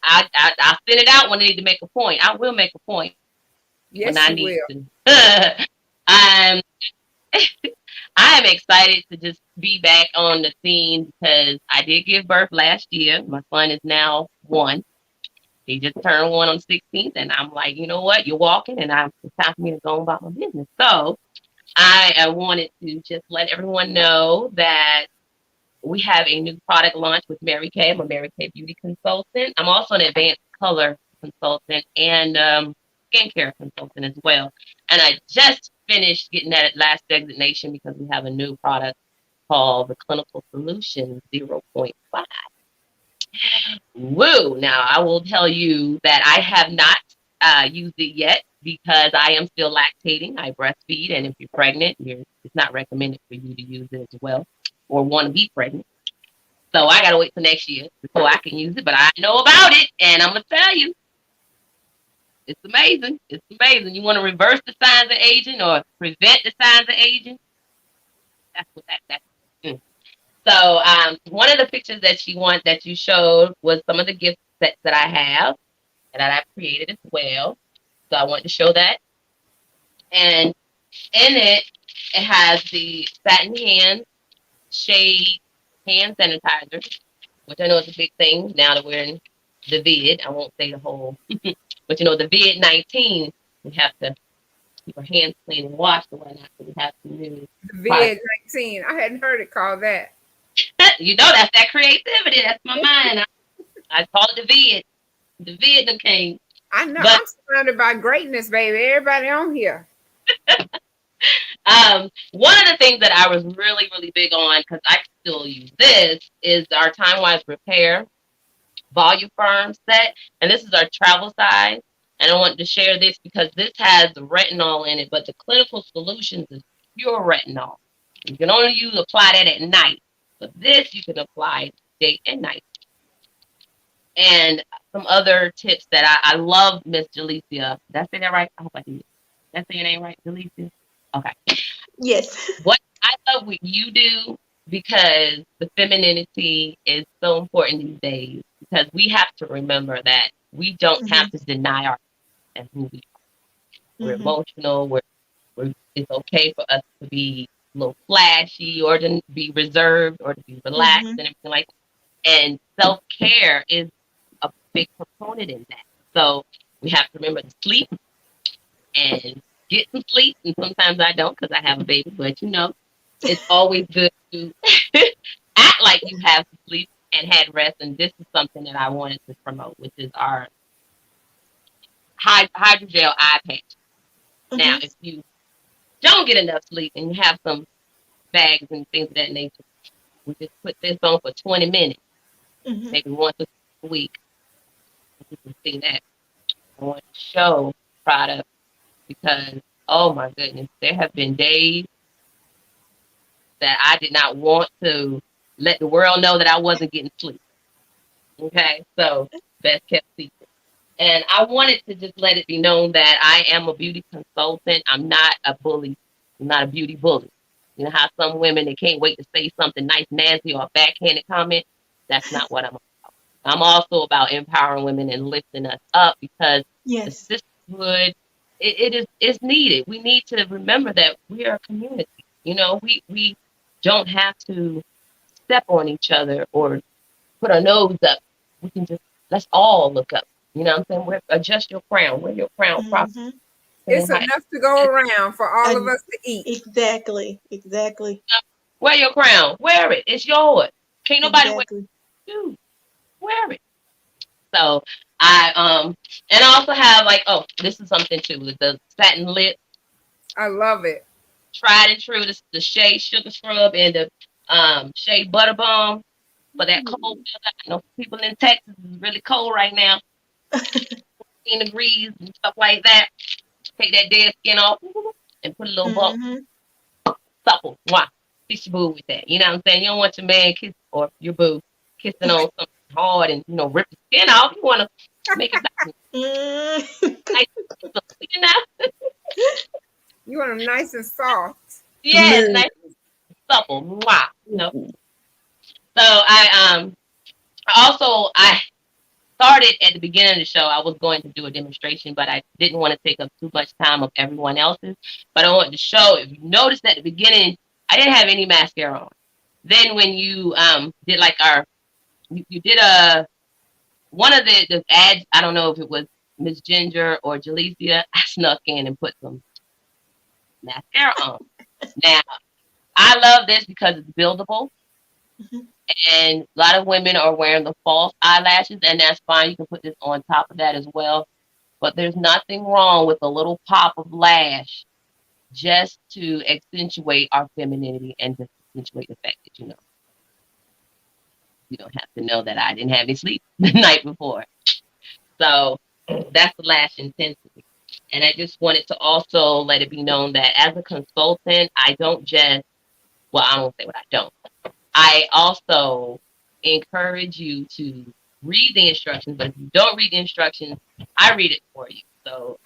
I'll send it out when I need to make a point. I will make a point. Yes, when I you need will. to. I am excited to just be back on the scene because I did give birth last year. My son is now 1. He just turned 1 on the 16th, and I'm like, you know what? You're walking, and it's time for me to go about my business. So I wanted to just let everyone know that we have a new product launch with Mary Kay. I'm a Mary Kay beauty consultant. I'm also an advanced color consultant and skincare consultant as well. And I just finished getting that last designation because we have a new product called the Clinical Solution 0.5. Woo! Now, I will tell you that I have not used it yet because I am still lactating. I breastfeed, and if you're pregnant, it's not recommended for you to use it as well, or want to be pregnant. So I gotta wait till next year before I can use it. But I know about it, and I'm gonna tell you, it's amazing. It's amazing. You want to reverse the signs of aging or prevent the signs of aging? That's what that's. Mm. So one of the pictures that you showed was some of the gift sets that I have and that I've created as well. So I want to show that. And in it, it has the satin hand shade hand sanitizer, which I know is a big thing now that we're in the vid. I won't say the whole, but the vid-19, we have to keep our hands clean and washed and whatnot. So we have to use The vid-19. I hadn't heard it called that. that's that creativity. That's my mind. I call it the vid. The vid them came. I know. I'm surrounded by greatness, baby. Everybody on here. One of the things that I was really, really big on, because I still use this, is our Time Wise Repair Volume Firm set. And this is our travel size. And I wanted to share this because this has retinol in it, but the Clinical Solutions is pure retinol. You can only apply that at night. But this you can apply day and night. And some other tips that I love, Miss Jalecia. Did I say that right? I hope I did. Did I say your name right, Jalecia? Okay. Yes. What I love what you do, because the femininity is so important these days, because we have to remember that we don't have to deny ourselves and who we are. We're emotional. It's okay for us to be a little flashy or to be reserved or to be relaxed and everything like that. And self-care is a big proponent in that. So we have to remember to sleep and get some sleep. And sometimes I don't because I have a baby, but it's always good to act like you have some sleep and had rest. And this is something that I wanted to promote, which is our Hydrogel Eye Patch. Now, if you don't get enough sleep and you have some bags and things of that nature, we just put this on for 20 minutes, maybe once a week. You can see that. I want to show product because, oh my goodness, there have been days that I did not want to let the world know that I wasn't getting sleep. Okay, so best kept secret. And I wanted to just let it be known that I am a beauty consultant. I'm not a bully. I'm not a beauty bully. You know how some women, they can't wait to say something nice, nasty, or a backhanded comment? That's not what I'm about. I'm also about empowering women and lifting us up because the sisterhood, it's needed. We need to remember that we are a community. We don't have to step on each other or put our nose up. We can just, let's all look up. You know what I'm saying? Adjust your crown. Wear your crown properly. It's enough to go around for all of us to eat. Exactly. Wear your crown. Wear it. It's yours. Can't nobody wear it. Dude, wear it. So I and I also have this is something too, the satin lip. I love it. Tried and true. This is the Shea Sugar Scrub and the Shea Butter Balm for that cold weather. I know people in Texas is really cold right now. 14 degrees and stuff like that. Take that dead skin off and put a little bump. Supple. Wow. Kiss your boo with that. You know what I'm saying? You don't want your man kiss or your boo kissing on something hard and rip the skin off. You want to make it nice. You want them nice and soft. Yes, nice and supple. Wow. So I started at the beginning of the show. I was going to do a demonstration, but I didn't want to take up too much time of everyone else's. But I wanted to show, if you noticed at the beginning, I didn't have any mascara on. Then when you did you did one of the ads, I don't know if it was Miss Ginger or Jalecia, I snuck in and put some mascara on. Now, I love this because it's buildable. And a lot of women are wearing the false eyelashes, and that's fine. You can put this on top of that as well. But there's nothing wrong with a little pop of lash just to accentuate our femininity and to accentuate the fact that, you don't have to know that I didn't have any sleep the night before. So that's the lash intensity. And I just wanted to also let it be known that as a consultant, I don't just, well, I won't say what I don't. I also encourage you to read the instructions, but if you don't read the instructions, I read it for you. So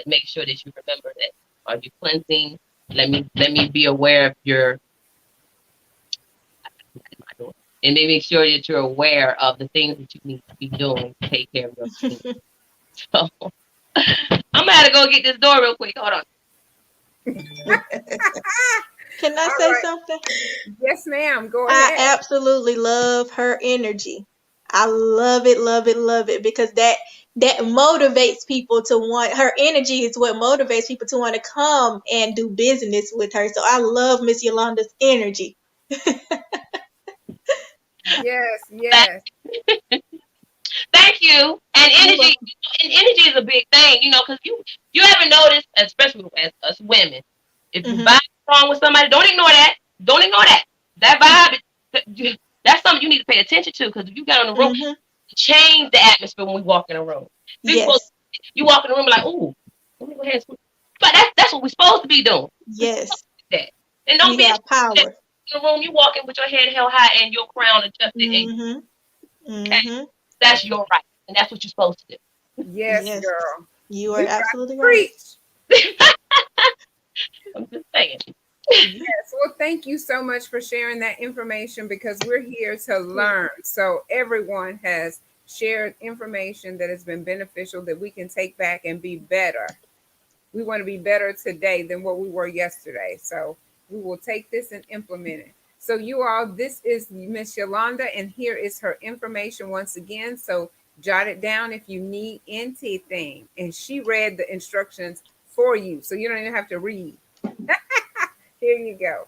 make sure that you remember that. Are you cleansing? Let me be aware of your, and make sure that you're aware of the things that you need to be doing to take care of your skin. So I'm gonna have to go get this door real quick. Hold on. Can I All say right. something? Yes, ma'am. Go I ahead. absolutely love her energy. I love it, love it, love it, because that motivates people to want, her energy is what motivates people to want to come and do business with her. So I love Miss Yolanda's energy. Yes, yes. Thank you. And You're energy, welcome. and energy is a big thing, because you ever notice, especially as us women, if you Mhm. vibe wrong with somebody, don't ignore that. Don't ignore that. That vibe, that's something you need to pay attention to, because if you got in the room, Mhm. change the atmosphere when we walk in a room. People, Yes. you walk in the room like, ooh, let me go ahead and swoop. But that's what we're supposed to be doing. We're supposed Yes. to do that. And don't We be have ashamed that power. in the room you walk in with your head held high and your crown adjusted, and Mhm. okay, Mhm. that's your right, and that's what you're supposed to Yes, Yes. girl. You are We got to absolutely right. preach. do. I'm just saying. Yes. Well, thank you so much for sharing that information because we're here to learn. So everyone has shared information that has been beneficial that we can take back and be better. We want to be better today than what we were yesterday. So we will take this and implement it. So you all, this is Miss Yolanda, and here is her information once again. So jot it down if you need anything. And she read the instructions for you, so you don't even have to read. Here you go.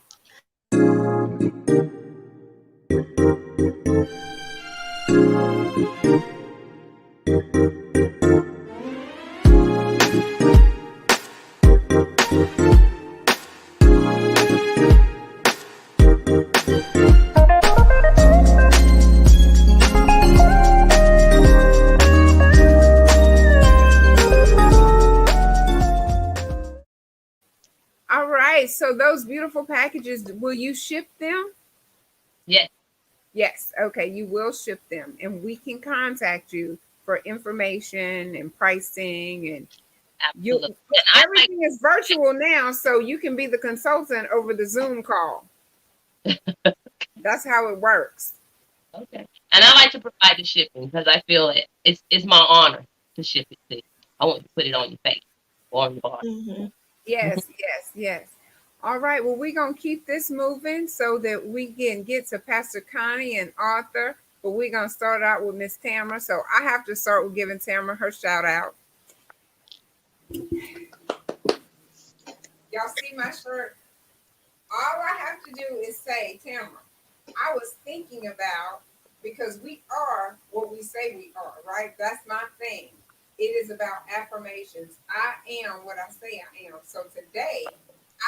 All right. So those beautiful packages, will you ship them? Yes, Yes. Okay. You will ship them, and we can contact you for information and pricing and you. absolutely. And I like, Everything is virtual now, so you can be the consultant over the Zoom call. That's how it works. okay. And I like to provide the shipping because I feel it's my honor to ship it to you. I want to put it on your face or on your body. Mhm. Yes. Yes. Yes. All right. Well, we're gonna keep this moving so that we can get to Pastor Connie and Arthur. But we're gonna start out with Miss Tamara. So I have to start with giving Tamara her shout out. Y'all see my shirt? All I have to do is say, Tamara, I was thinking about, because we are what we say we are, right? That's my thing. It is about affirmations. I am what I say I am. So today,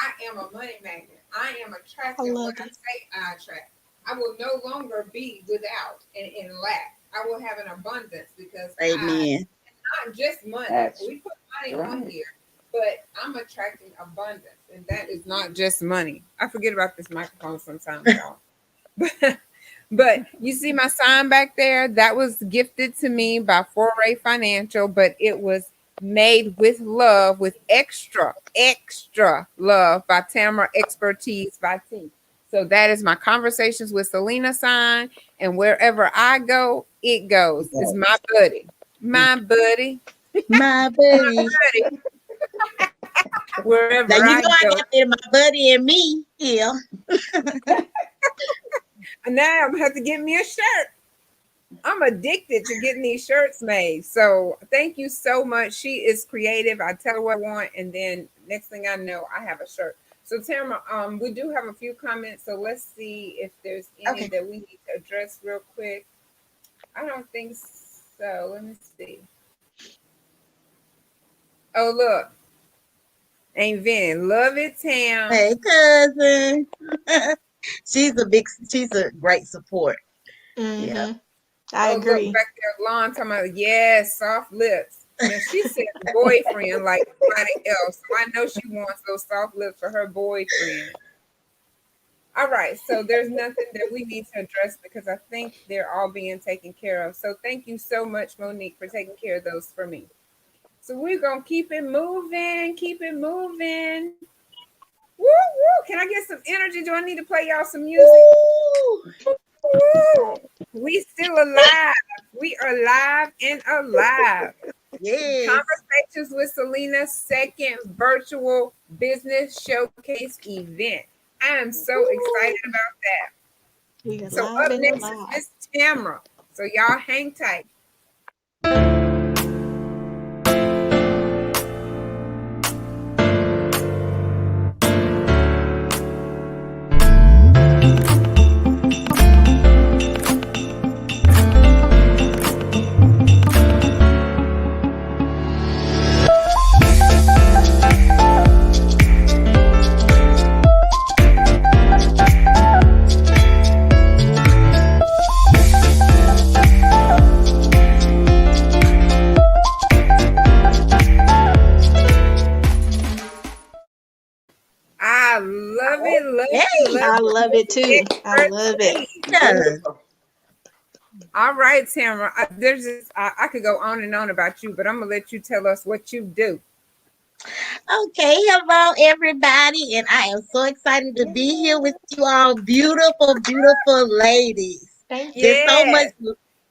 I am a money magnet. I am I attracting what love I it. say I attract. I will no longer be without and in lack. I will have an abundance because Amen. not just money. That's We put money on right. here, but I'm attracting abundance, and that is not just money. I forget about this microphone sometimes, y'all. But you see my sign back there? That was gifted to me by Foray Financial, but it was made with love, with extra love by Tamara Expertise by T. So that is my Conversations with Selena sign. And wherever I go, it goes. It's my buddy. My buddy. My buddy. Buddy. Now Wherever you I know I go. got that my buddy and me here. And now I'm gonna have to get me a shirt. I'm addicted to getting these shirts made. So thank you so much. She is creative. I tell her what I want, and then next thing I know, I have a shirt. So Tamara, we do have a few comments. So let's see if there's any Okay. that we need to address real quick. I don't think so. Let me see. Oh look, Ain't Vinny. Love it, Tam. Hey cousin. She's a great support. Yeah. Mhm. I Oh look, agree. back there, Lon talking about yes, soft lips. Now she said boyfriend like somebody else, so I know she wants those soft lips for her boyfriend. All right, so there's nothing that we need to address because I think they're all being taken care of. So thank you so much, Monique, for taking care of those for me. So we're gonna keep it moving, keep it moving. Woo woo! Can I get some energy? Do I need to play y'all some music? Woo! Woo! We still alive. We are live and alive. Yes. Conversations with Selena's second virtual business showcase event. I am so excited about that. We So alive up and next is alive. Miss Tamara. So y'all hang tight. I love it, love it, Hey. love I it. love it too. I love it. Yeah. All right, Tamara. I could go on and on about you, but I'm gonna let you tell us what you do. Okay, hello everybody, and I am so excited to be here with you all, beautiful, beautiful ladies. Thank you. There's Yes.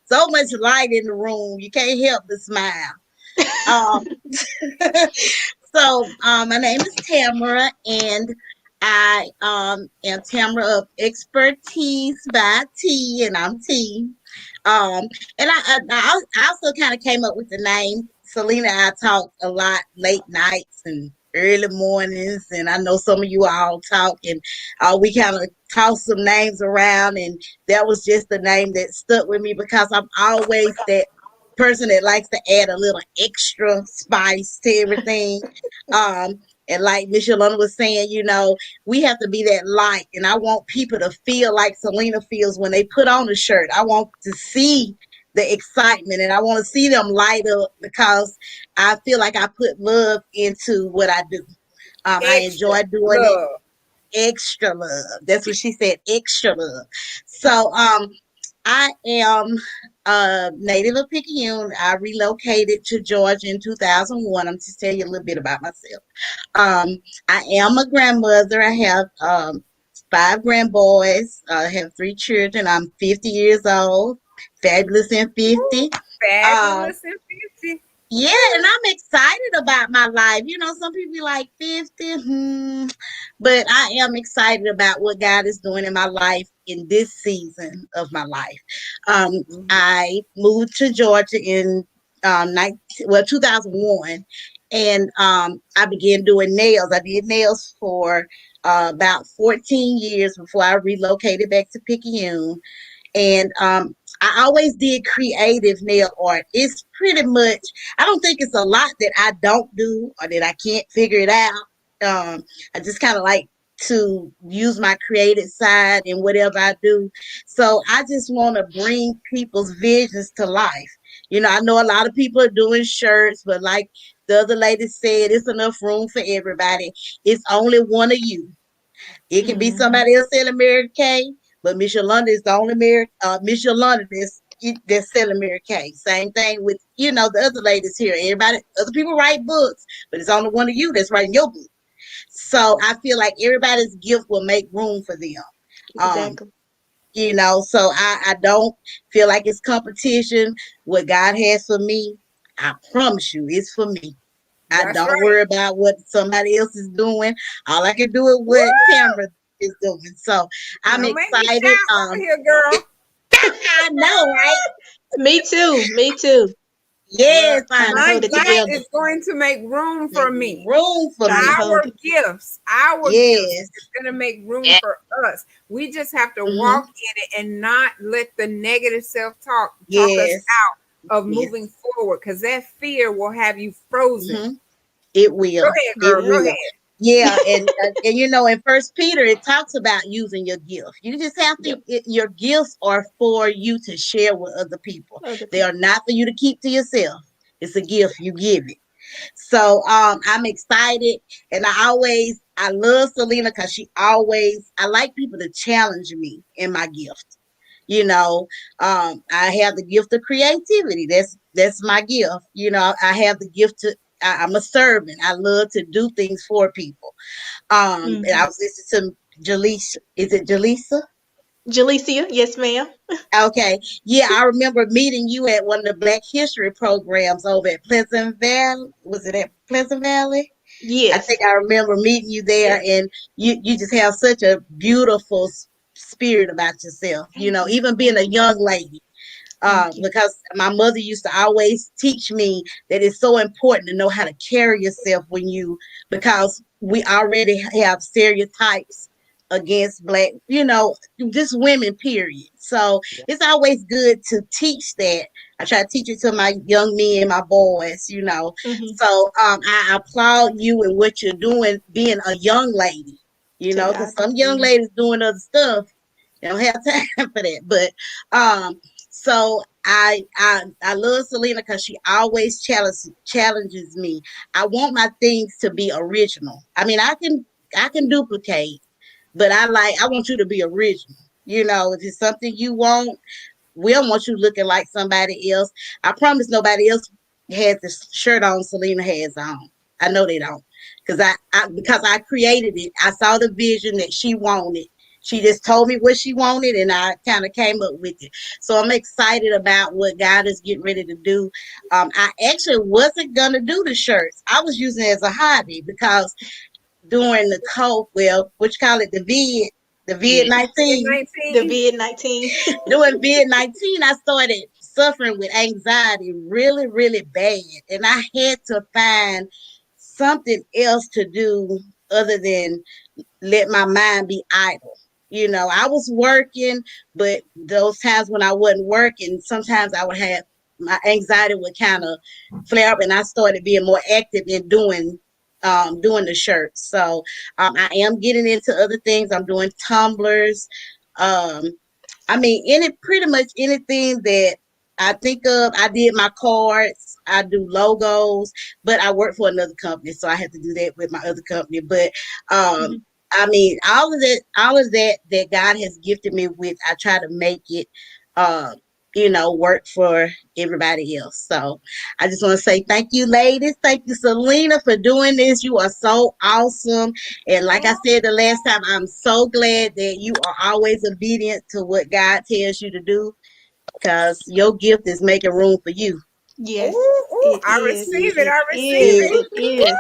so much light in the room. You can't help but smile. Um, my name is Tamara, and I am Tamara of Expertise by T, and I'm T. Um, and I also kind of came up with the name. Selena and I talk a lot late nights and early mornings, and I know some of you all talk, and we kind of toss some names around, and that was just the name that stuck with me because I'm always that person that likes to add a little extra spice to everything. Um, and like Miss Yolanda was saying, we have to be that light. And I want people to feel like Selena feels when they put on a shirt. I want to see the excitement and I want to see them light up because I feel like I put love into what I do. I Extra enjoy doing it. love. Extra love. That's what she said. Extra love. So I am a native of Picayune. I relocated to Georgia in 2001. I'm just telling you a little bit about myself. I am a grandmother. I have 5 grandboys. I have 3 children. I'm 50 years old. Fabulous in 50. Um, Fabulous and 50. yeah, and I'm excited about my life. Some people be like 50, but I am excited about what God is doing in my life in this season of my life. I moved to Georgia in 2001, and I began doing nails. I did nails for about 14 years before I relocated back to Picayune. And I always did creative nail art. It's pretty much, I don't think it's a lot that I don't do or that I can't figure it out. I just kind of like to use my creative side in whatever I do. So I just want to bring people's visions to life. I know a lot of people are doing shirts, but like the other lady said, it's enough room for everybody. It's only one of you. It can be somebody else selling Mary Kay, but Miss Yolanda is the only Miss Yolanda that's selling Mary Kay. Same thing with the other ladies here. Everybody, other people write books, but it's only one of you that's writing your book. So I feel like everybody's gift will make room for them. Um, Exactly. so I don't feel like it's competition. What God has for me, I promise you, it's for me. I That's don't right. worry about what somebody else is doing. All I can do is Woo! what Tamara is doing. So I'm Don't make me excited. shout over here, girl. I know, right? Me too. Me too. Yes, Look, Trying to my hold it light together. is going to make room for make me. room for Trying to me. hold Our it. gifts Yes. is going to make room Yeah. for us. We just have to Hmm. walk in it and not let the negative self-talk talk us Yes. out of Yes. moving forward because that fear will have you frozen. Hmm. It Go will. ahead, It girl. Go Yep. will. ahead. Yeah, and in First Peter it talks about using your gift. You just have to. Yep. Your gifts are for you to share with other people. Other They are people. not for you to keep to yourself. It's a gift. You give it. So I'm excited, and I love Selena because I like people to challenge me in my gift. You know, I have the gift of creativity. That's my gift. You know, I have the gift to. I'm a servant. I love to do things for people. And I Mm-hmm. was listening to Jaleesa. Is it Jaleesa? Jalecia, yes, ma'am. Okay. Yeah, I remember meeting you at one of the Black History programs over at Pleasant Valley. Was it at Pleasant Valley? I Yes. think I remember meeting you there, Yes. and you just have such a beautiful spirit about yourself. You Thank know, you. even being Thank a you. young lady, Thank you. because my mother used to always teach me that it's so important to know how to carry yourself because we already have stereotypes against black, just women, period. So it's always good to teach that. I try to teach it to my young men, my boys. Hmm. So I applaud you and what you're doing, being a young lady, To because God be some the young glory. ladies doing other stuff. They don't have time for that. But so I love Selena because she always challenges me. I want my things to be original. I mean, I can duplicate, but I want you to be original. If it's something you want, we don't want you looking like somebody else. I promise nobody else has the shirt on Selena has on. I know they don't. Because I created it. I saw the vision that she wanted. She just told me what she wanted, and I kind of came up with it. So I'm excited about what God is getting ready to do. I actually wasn't gonna do the shirts. I was using it as a hobby because during the what you call it, the vid Yeah. 19. The 19. vid 19. During vid 19, I started suffering with anxiety really, really bad. And I had to find something else to do other than let my mind be idle. I was working, but those times when I wasn't working, sometimes I would have my anxiety would kind of flare up, and I started being more active in doing the shirts. So I am getting into other things. I'm doing tumblers. Um, I mean, pretty much anything that I think of. I did my cards. I do logos, but I work for another company, so I have to do that with my other company. But um, Mhm. I mean, all of that God has gifted me with, I try to make it, uh, work for everybody else. So I just want to say thank you, ladies. Thank you, Selena, for doing this. You are so awesome. And like I said the last time, I'm so glad that you are always obedient to what God tells you to do because your gift is making room for you. Yes, Ooh, it I is. receive it. It I receive is. Yes, it. It is.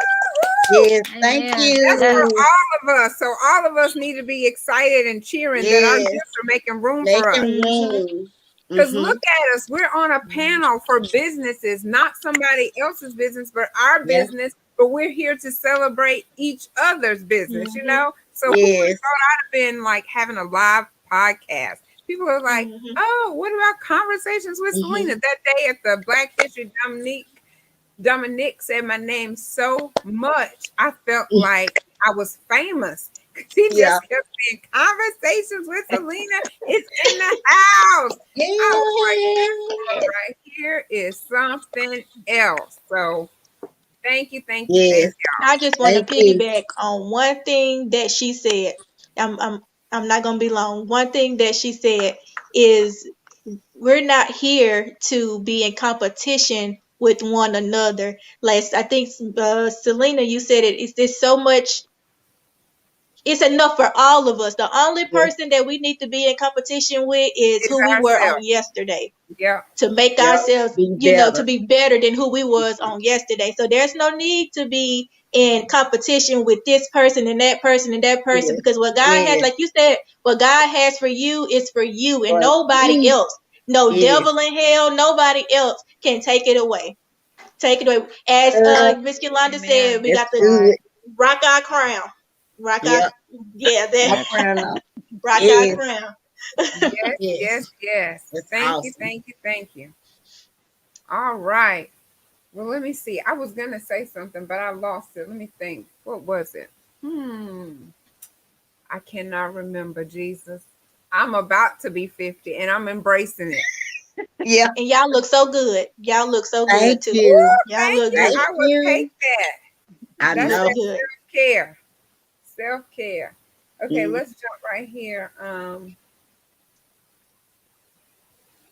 yes, thank Amen. That's for you. Yes. all of us. So all of us need to be excited and cheering that our Yes, gifts are making room for us. making Hmm. room. Because Mm-hmm. look at us. We're on a panel for businesses, not somebody else's business, but our Yeah, business. But we're here to celebrate each other's business, you Hmm. know? So who would have yes, thought I'd have been like having a live podcast? People are like, Hmm. oh, what about conversations with mm-hmm. Selena? That day at the Black History, Dominique said my name so much. I felt like I was famous. He Yeah, just kept saying conversations with Selena is in the house. I was like, yeah, right here is something else. So thank you, thank yes, I just want to thank you. piggyback on one thing that she said. I'm I'm I'm not gonna be long. One thing that she said is we're not here to be in competition with one another. Like I think Selena, you said it. It's just so much. It's enough for all of us. The only Yes, person that we need to be in competition with is you. It's who we were on ourselves. yesterday, Yeah. to make yeah, ourselves, be to better. be better than who we was on yesterday. So there's no need to be in competition with this person and that person and that person, Yes, because what God has, yes, like you said, what God has for you is for you and for nobody you. else. No Yes, devil in hell, nobody else can take it away. Take it away. As Miss Yolanda said, Amen. we that's got to good. rock our crown. Rock our, Yep, yeah, I that crown up. rock our Yes, crown. Yes, yes, yes, yes. that's Thank you, awesome. thank you, thank you. All right. Well, let me see. I was gonna say something, but I lost it. Let me think. What was it? I cannot remember, Jesus. I'm about to be 50 and I'm embracing it. Yeah. And y'all look so good. Y'all look so good Thank too. you. Y'all Thank look you. Thank good. I will you. take that. I You That's know. look that good. self-care. Self-care. Okay, Mm, let's jump right here.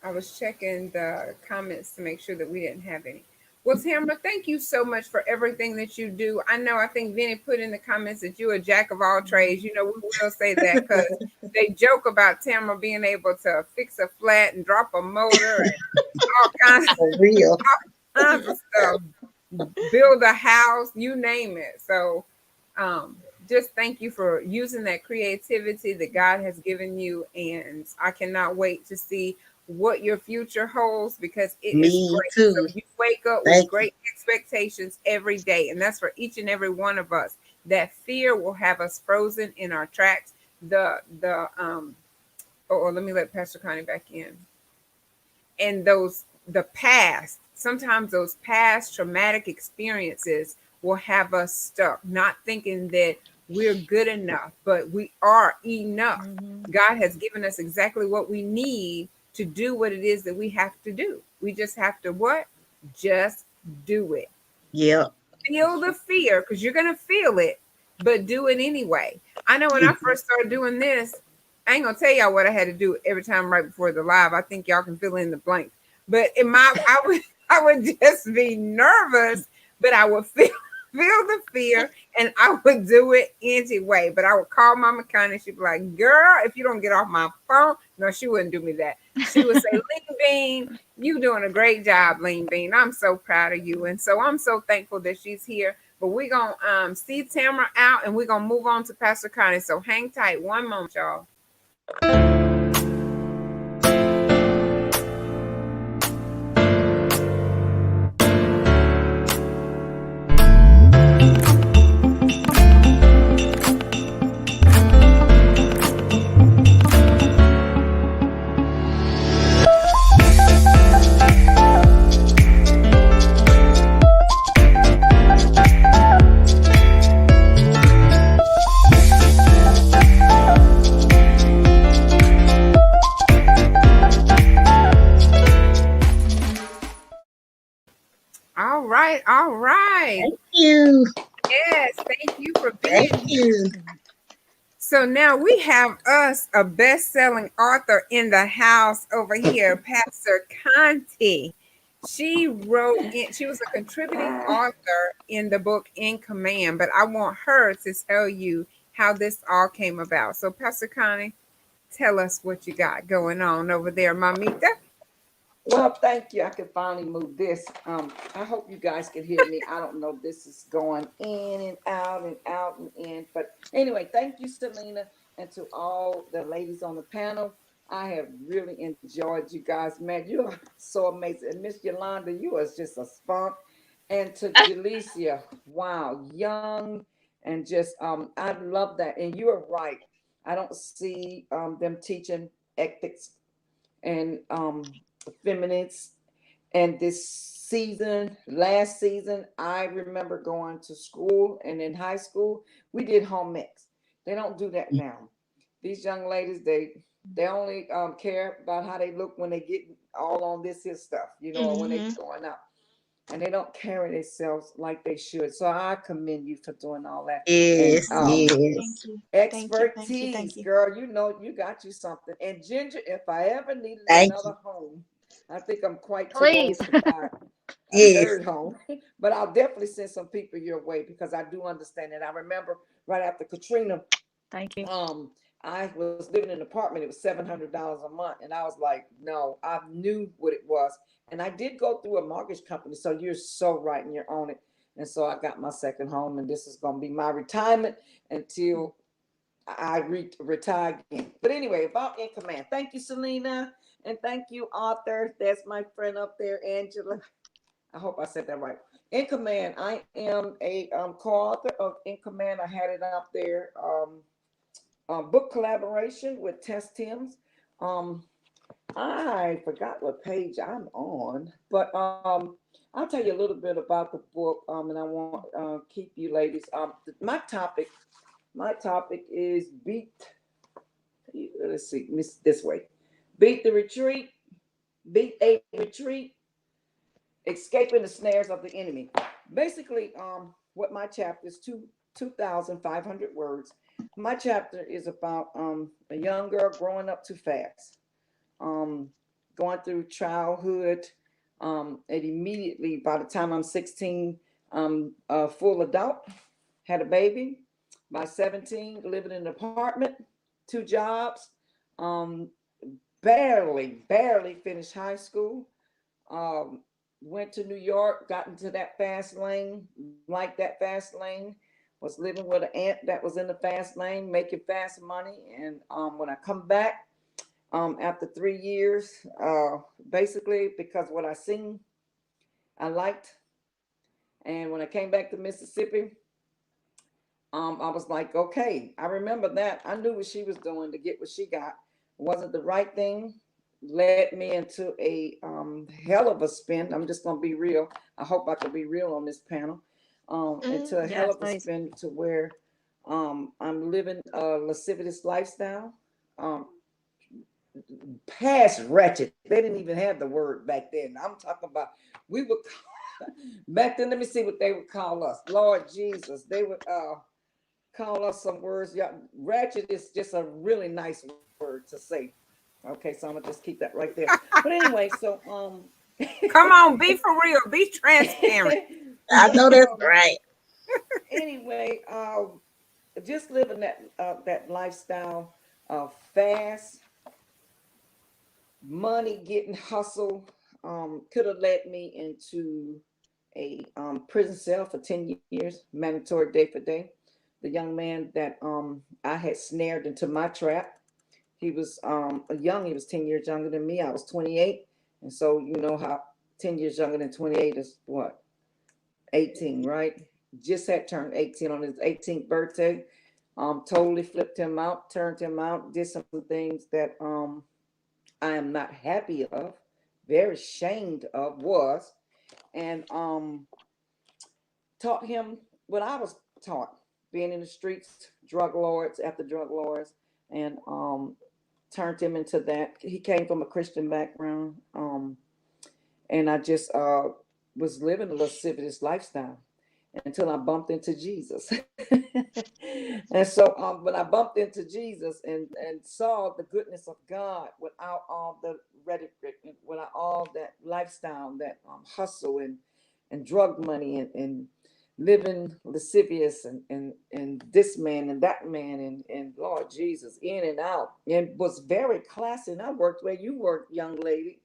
I was checking the comments to make sure that we didn't have any. Well, Tamara, thank you so much for everything that you do. I think Vinny put in the comments that you're a jack of all trades. You know, we will say that because they joke about Tamara being able to fix a flat and drop a motor and all kinds, for real. kinds of stuff, build a house, you name it. So um, just thank you for using that creativity that God has given you. And I cannot wait to see what your future holds because it is Me great. So too. you wake up with Thank you. great expectations every day. And that's for each and every one of us. That fear will have us frozen in our tracks. Or let me let Pastor Connie back in. And the past, sometimes those past traumatic experiences will have us stuck, not thinking that we're good enough, but we are enough. Mhm. God has given us exactly what we need to do what it is that we have to do. We just have to what? Just do it. Yeah. Feel the fear because you're going to feel it, but do it anyway. I know when I Mhm. first started doing this, I ain't gonna tell y'all what I had to do every time right before the live. I think y'all can fill in the blank. But I would just be nervous, but I would feel the fear and I would do it anyway. But I would call Mama Connie. She'd be like, "Girl, if you don't get off my phone," no, she wouldn't do me that. She would say, "Lean Bean, you doing a great job, Lean Bean. I'm so proud of you." And so I'm so thankful that she's here. But we're gonna see Tamara out and we're gonna move on to Pastor Connie. So hang tight one moment, y'all. All right, all right. Thank you. Yes, thank you for Thank being here. you. So now we have us a best-selling author in the house over here, Pastor Conti. She was a contributing author in the book In Command, but I want her to tell you how this all came about. So Pastor Connie, tell us what you got going on over there, Mamita. Well, thank you. I could finally move this. I hope you guys can hear me. I don't know. This is going in and out and out and in. But anyway, thank you, Selena, and to all the ladies on the panel. I have really enjoyed you guys, man. You are so amazing. And Miss Yolanda, you are just a spunk. And to Jalecia, wow, young and just I love that. And you are right. I don't see them teaching ethics and feminists. And this season, last season, I remember going to school and in high school, we did home ec. They don't do that now. These young ladies, they only care about how they look when they get all on this here stuff, or when they Mm-hmm. going out. And they don't carry themselves like they should. So I commend you for doing all that. And Yes. Thank Yes. you. Thank you. Thank you. Thank expertise, you. girl, you got you something. And Ginger, if I ever needed Thank you. another home, I think I'm quite too Please. old to buy a Yes. third home. But I'll definitely send some people your way because I do understand it. I remember right after Katrina, Thank you. um, I was living in an apartment. It was $700 a month, and I was like, no, I knew what it was. And I did go through a mortgage company, so you're so right, and you're on it. And so I got my second home, and this is going to be my retirement until I retire again. But anyway, about In Command. Thank you, Selena, and thank you, author. That's my friend up there, Angela. I hope I said that right. In Command. I am a co-author of In Command. I had it up there. Book collaboration with Tess Timms. Um, I forgot what page I'm on, but I'll tell you a little bit about the book. And I want keep you ladies. My topic is beat. Let's see, this way, beat the retreat, Be a retreat, escaping the snares of the enemy. Basically, what my chapter is 2,500 words. My chapter is about a young girl growing up too fast, um, going through childhood, and immediately by the time I'm 16, a full adult, had a baby. By 17, living in an apartment, 2 jobs, um, barely finished high school. Um, Went to New York, got into that fast lane, like that fast lane. Was living with an aunt that was in the fast lane, making fast money. And when I come back, after 3 years, basically because what I seen, I liked. And when I came back to Mississippi, I was like, okay, I remember that. I knew what she was doing to get what she got. Wasn't the right thing. Led me into a hell of a spin. I'm just gonna be real. I hope I can be real on this panel. Into a hell Yes, of a please. spin to where I'm living a lascivious lifestyle. Um, Past wretched. They didn't even have the word back then. I'm talking about we would back then. Let me see what they would call us. Lord Jesus, they would call us some words. Yeah, ratchet is just a really nice word to say. Okay, so I'm gonna just keep that right there. But anyway, so Come on, be for real, be transparent. I so know that's right. anyway, just living that lifestyle of fast money, getting hustle, could have led me into a prison cell for 10 years, mandatory day for day. The young man that I had snared into my trap. He was young. He was 10 years younger than me. I was 28, and so you know how 10 years younger than 28 is what 18, right? Just had turned 18 on his 18th birthday. Totally flipped him out, turned him out, did some things that I am not happy of, very ashamed of was, and taught him what I was taught, being in the streets, drug lords after drug lords, and turned him into that. He came from a Christian background, and I just was living a lascivious lifestyle until I bumped into Jesus. And so when I bumped into Jesus and saw the goodness of God without all the rhetoric, without all that lifestyle, that hustle and drug money and living lascivious and this man and that man and Lord Jesus in and out, and was very classy. And I worked where you worked, young lady,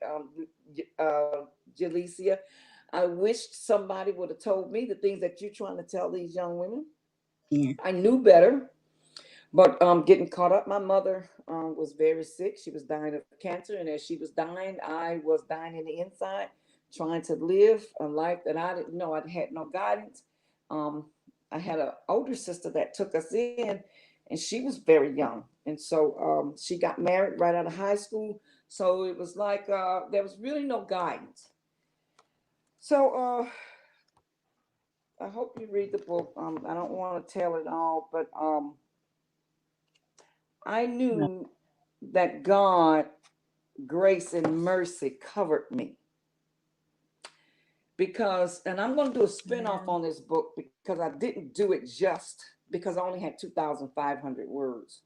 uh, Jalecia. I wished somebody would have told me the things that you're trying to tell these young women. Yeah. I knew better, but getting caught up. My mother was very sick. She was dying of cancer, and as she was dying, I was dying in the inside, trying to live a life that I didn't know. I had no guidance. Um, I had an older sister that took us in, and she was very young, and so she got married right out of high school. So it was like there was really no guidance. So I hope you read the book. I don't want to tell it all, but I No. knew that God, grace and mercy covered me because, and I'm going to do a spinoff Amen. on this book because I didn't do it just because I only had 2,500 words.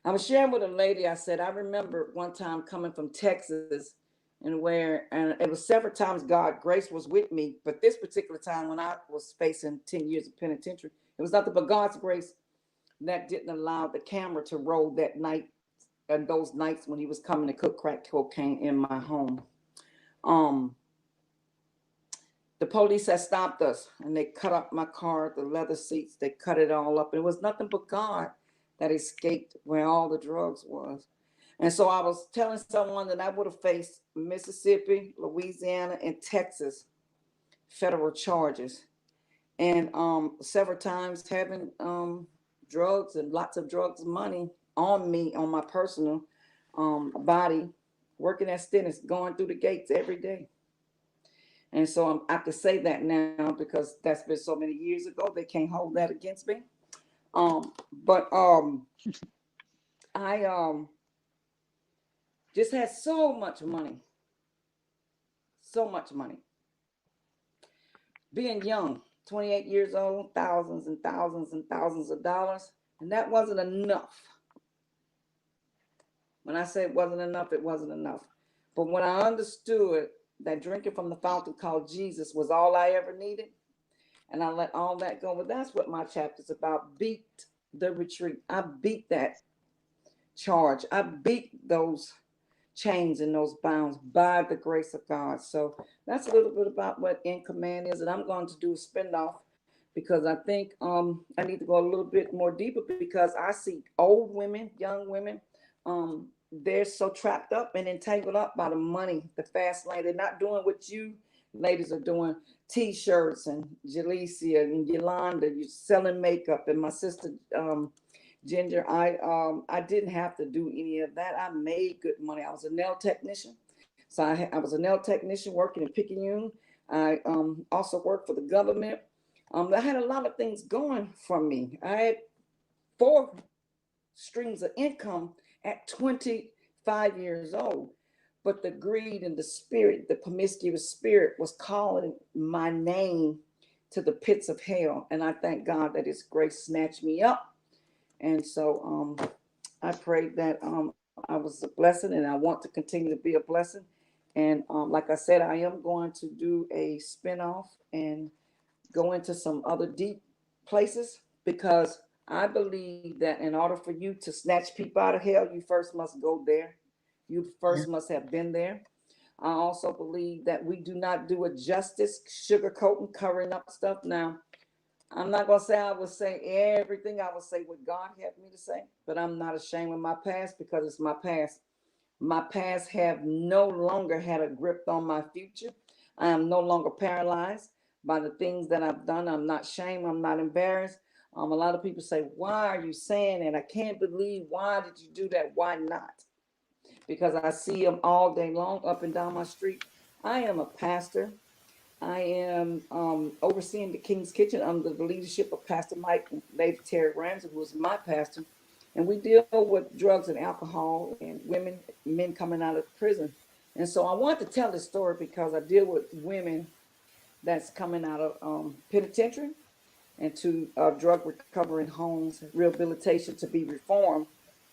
I was sharing with a lady. I said, I remember one time coming from Texas and it was several times God grace was with me, but this particular time when I was facing 10 years of penitentiary, it was nothing but God's grace that didn't allow the camera to roll that night and those nights when he was coming to cook crack cocaine in my home. Um, the police had stopped us and they cut up my car, the leather seats, they cut it all up. It was nothing but God that escaped where all the drugs was. And so I was telling someone that I would have faced Mississippi, Louisiana, and Texas federal charges. And several times having drugs and lots of drugs money on me, on my personal body, working at Stennis, going through the gates every day. And so I can say that now because that's been so many years ago. They can't hold that against me. But I just had so much money. So much money. Being young, 28 years old, thousands and thousands and thousands of dollars, and that wasn't enough. When I say it wasn't enough, it wasn't enough. But when I understood that drinking from the fountain called Jesus was all I ever needed, and I let all that go, well, that's what my chapter's about. Beat the retreat. I beat that charge. I beat those chains and those bounds by the grace of God. So that's a little bit about what In Command is, and I'm going to do a spinoff because I think I need to go a little bit more deeper because I see old women, young women, they're so trapped up and entangled up by the money, the fast lane. They're not doing what you ladies are doing. T-shirts and Jalecia and Yolanda, you're selling makeup, and my sister Ginger, I didn't have to do any of that. I made good money. I was a nail technician. So I was a nail technician working in Picayune. I also worked for the government. I had a lot of things going for me. I had 4 streams of income at 25 years old. But the greed and the spirit, the promiscuous spirit, was calling my name to the pits of hell. And I thank God that His grace snatched me up. And so I prayed that I was a blessing, and I want to continue to be a blessing. And like I said, I am going to do a spinoff and go into some other deep places because I believe that in order for you to snatch people out of hell, you first must go there. You first must have been there. I also believe that we do not do it justice, sugarcoating, covering up stuff. Now, I'm not going to say I would say everything. I would say what God had me to say, but I'm not ashamed of my past because it's my past. My past have no longer had a grip on my future. I am no longer paralyzed by the things that I've done. I'm not ashamed. I'm not embarrassed. A lot of people say, why are you saying that? I can't believe, why did you do that? Why not? Because I see them all day long up and down my street. I am a pastor. I am overseeing the King's Kitchen under the leadership of Pastor Mike and Lady Terry Ramsey, who is my pastor. And we deal with drugs and alcohol and men coming out of prison. And so I want to tell this story because I deal with women that's coming out of penitentiary and to drug recovery homes, rehabilitation to be reformed.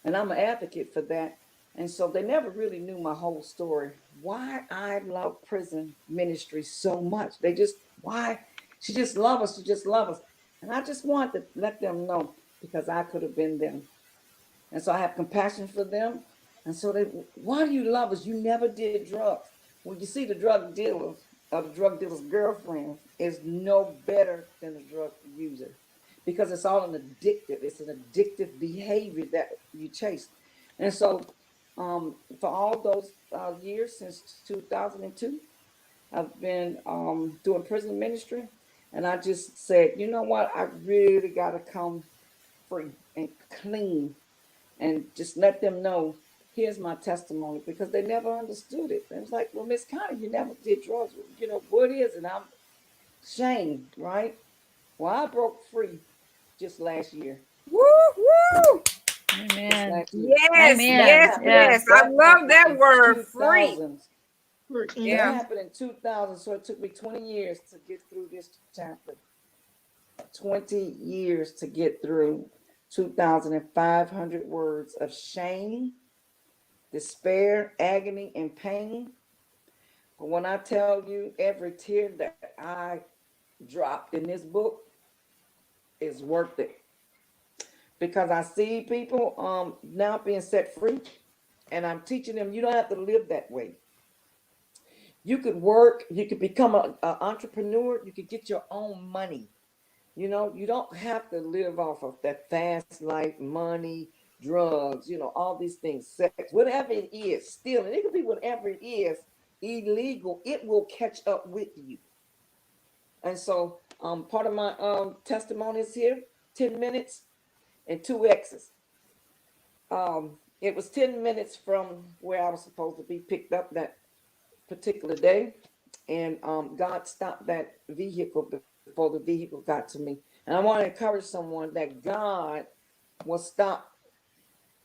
And I'm an advocate for that. And so they never really knew my whole story. Why I love prison ministry so much. Why? She just loves us. She just loves us. And I just want to let them know because I could have been them. And so I have compassion for them. And so why do you love us? You never did drugs. When you see the drug dealers, or the drug dealer's girlfriend is no better than the drug user because it's all an addictive. It's an addictive behavior that you chase. And so for all those years since 2002, I've been doing prison ministry. And I just said, you know what? I really got to come free and clean and just let them know here's my testimony because they never understood it. It was like, well, Miss Connie, you never did drugs. You know, what is it? And I'm ashamed, right? Well, I broke free just last year. Woo, woo. Amen. Yes, Amen. yes, yes. I love that word, free. That happened in 2000, so it took me 20 years to get through this chapter. 20 years to get through 2,500 words of shame, despair, agony, and pain. But when I tell you every tear that I dropped in this book is worth it. Because I see people now being set free, and I'm teaching them you don't have to live that way. You could work, you could become an entrepreneur, you could get your own money. You know, you don't have to live off of that fast life, money, drugs, you know, all these things, sex, whatever it is, stealing. It could be whatever it is, illegal. It will catch up with you. And so part of my testimony is here, 10 minutes and 2 X's. It was 10 minutes from where I was supposed to be picked up that particular day. And God stopped that vehicle before the vehicle got to me. And I want to encourage someone that God will stop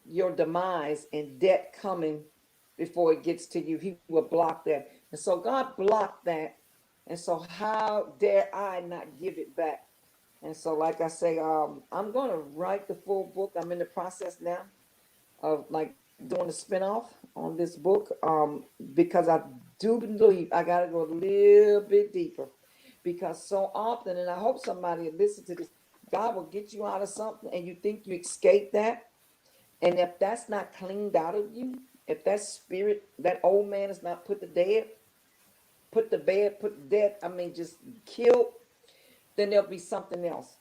your demise and debt coming before it gets to you. He will block that. And so God blocked that. And so how dare I not give it back? And so, like I say, I'm going to write the full book. I'm in the process now of like doing a spinoff on this book, because I do believe I got to go a little bit deeper, because so often, and I hope somebody will listen to this, God will get you out of something and you think you escaped that. And if that's not cleaned out of you, if that spirit, that old man is not put to death, I mean, just killed, then there'll be something else.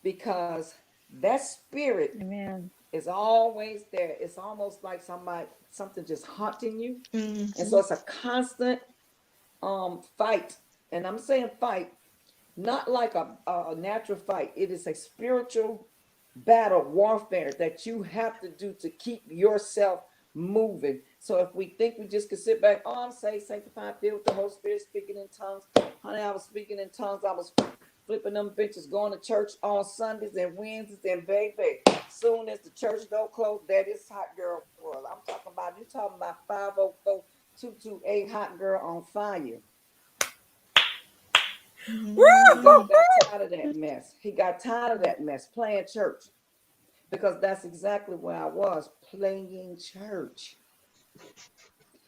Because that spirit Amen. is always there. It's almost like something just haunting you. And Mm-hmm. so it's a constant fight. And I'm saying fight, not like a natural fight. It is a spiritual battle warfare that you have to do to keep yourself moving. So if we think we just could sit back, oh, I'm saved, sanctified, filled with the Holy Spirit, speaking in tongues. Honey, I was speaking in tongues. I was flipping them bitches, going to church on Sundays and Wednesdays, and baby, soon as the church door closed, that is hot girl world. I'm talking about, you talking about 504-228 hot girl on fire. And Mm-hmm. God got tired of that mess. He got tired of that mess, playing church, because that's exactly where I was, playing church.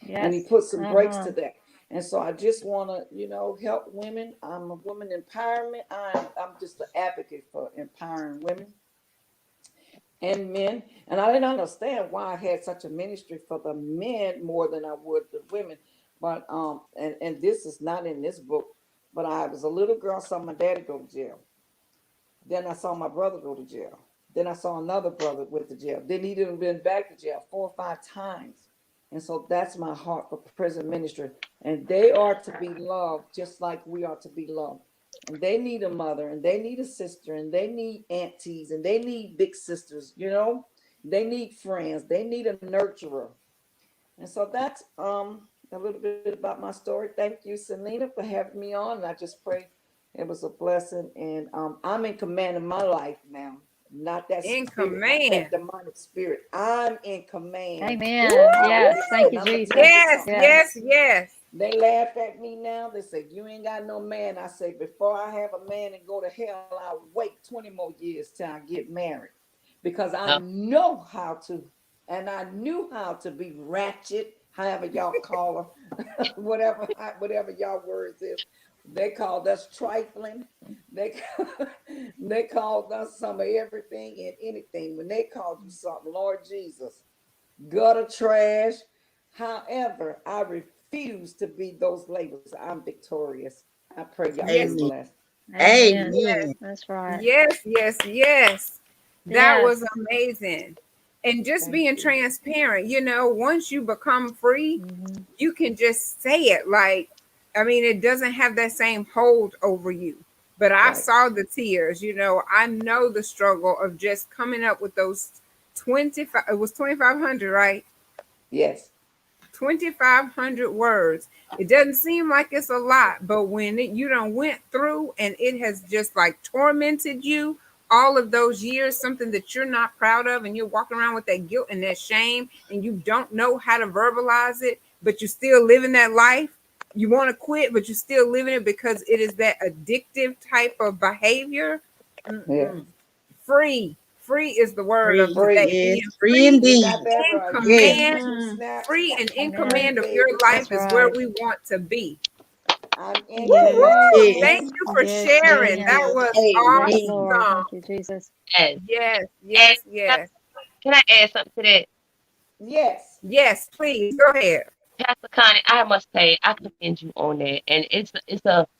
And he Yes. put some brakes Uh-huh. to that. And so I just want to, help women. I'm a woman empowerment. I'm just an advocate for empowering women and men. And I didn't understand why I had such a ministry for the men more than I would the women. But and this is not in this book, but I was a little girl, saw my daddy go to jail. Then I saw my brother go to jail. Then I saw another brother went to jail. Then he didn't been back to jail 4 or 5 times. And so that's my heart for prison ministry. And they are to be loved just like we are to be loved. And they need a mother, and they need a sister, and they need aunties, and they need big sisters, They need friends. They need a nurturer. And so that's a little bit about my story. Thank you, Selena, for having me on. And I just pray it was a blessing. And I'm in command of my life now. Not that In spirit, not that command. demonic spirit. I'm in command Amen. of Yes. this. Thank And you, I'm gonna tell you Jesus. Yes, something. Yes. yes, yes. They laugh at me now. They say, you ain't got no man. I say, before I have a man and go to hell, I'll wait 20 more years till I get married. Because I No. know how to, and I knew how to be ratchet, however y'all call her, whatever y'all words is. They called us trifling. They they called us some of everything and anything. When they called you something, Lord Jesus, gutter trash. However, I refuse to be those labels. I'm victorious. I pray y'all be Yes, Amen. blessed. Amen. Amen. That's right. yes, yes, yes. That was Yes. amazing. And just Thank being you. transparent, once you become free, Hmm. you can just say it. Like, I mean, it doesn't have that same hold over you. But I Right. saw the tears, I know the struggle of just coming up with those 25, it was 2,500, right? Yes. 2,500 words. It doesn't seem like it's a lot, but when you done went through and it has just like tormented you all of those years, something that you're not proud of, and you're walking around with that guilt and that shame, and you don't know how to verbalize it, but you're still living that life. You want to quit, but you're still living it because it is that addictive type of behavior. Yeah. Mm-mm. Free is the word of the Free. day. Free. Yes. Being Free free, You indeed. got that in right. Yes. Free. command, Two Mm-hmm. snaps. free and in Amen. Free, command of your baby. life That's is where right. we want to be. I'm in Woo Yes. woo! command. Yes. Thank Yes. you for Yes. sharing. Yes. Amen. That Yes. was Yes, Amen. Lord. awesome. Thank you, Jesus. Yes. Yes, And yes, yes. can I add something to that? Yes. Yes, please go ahead. Pastor Connie, I must say, I commend you on that. And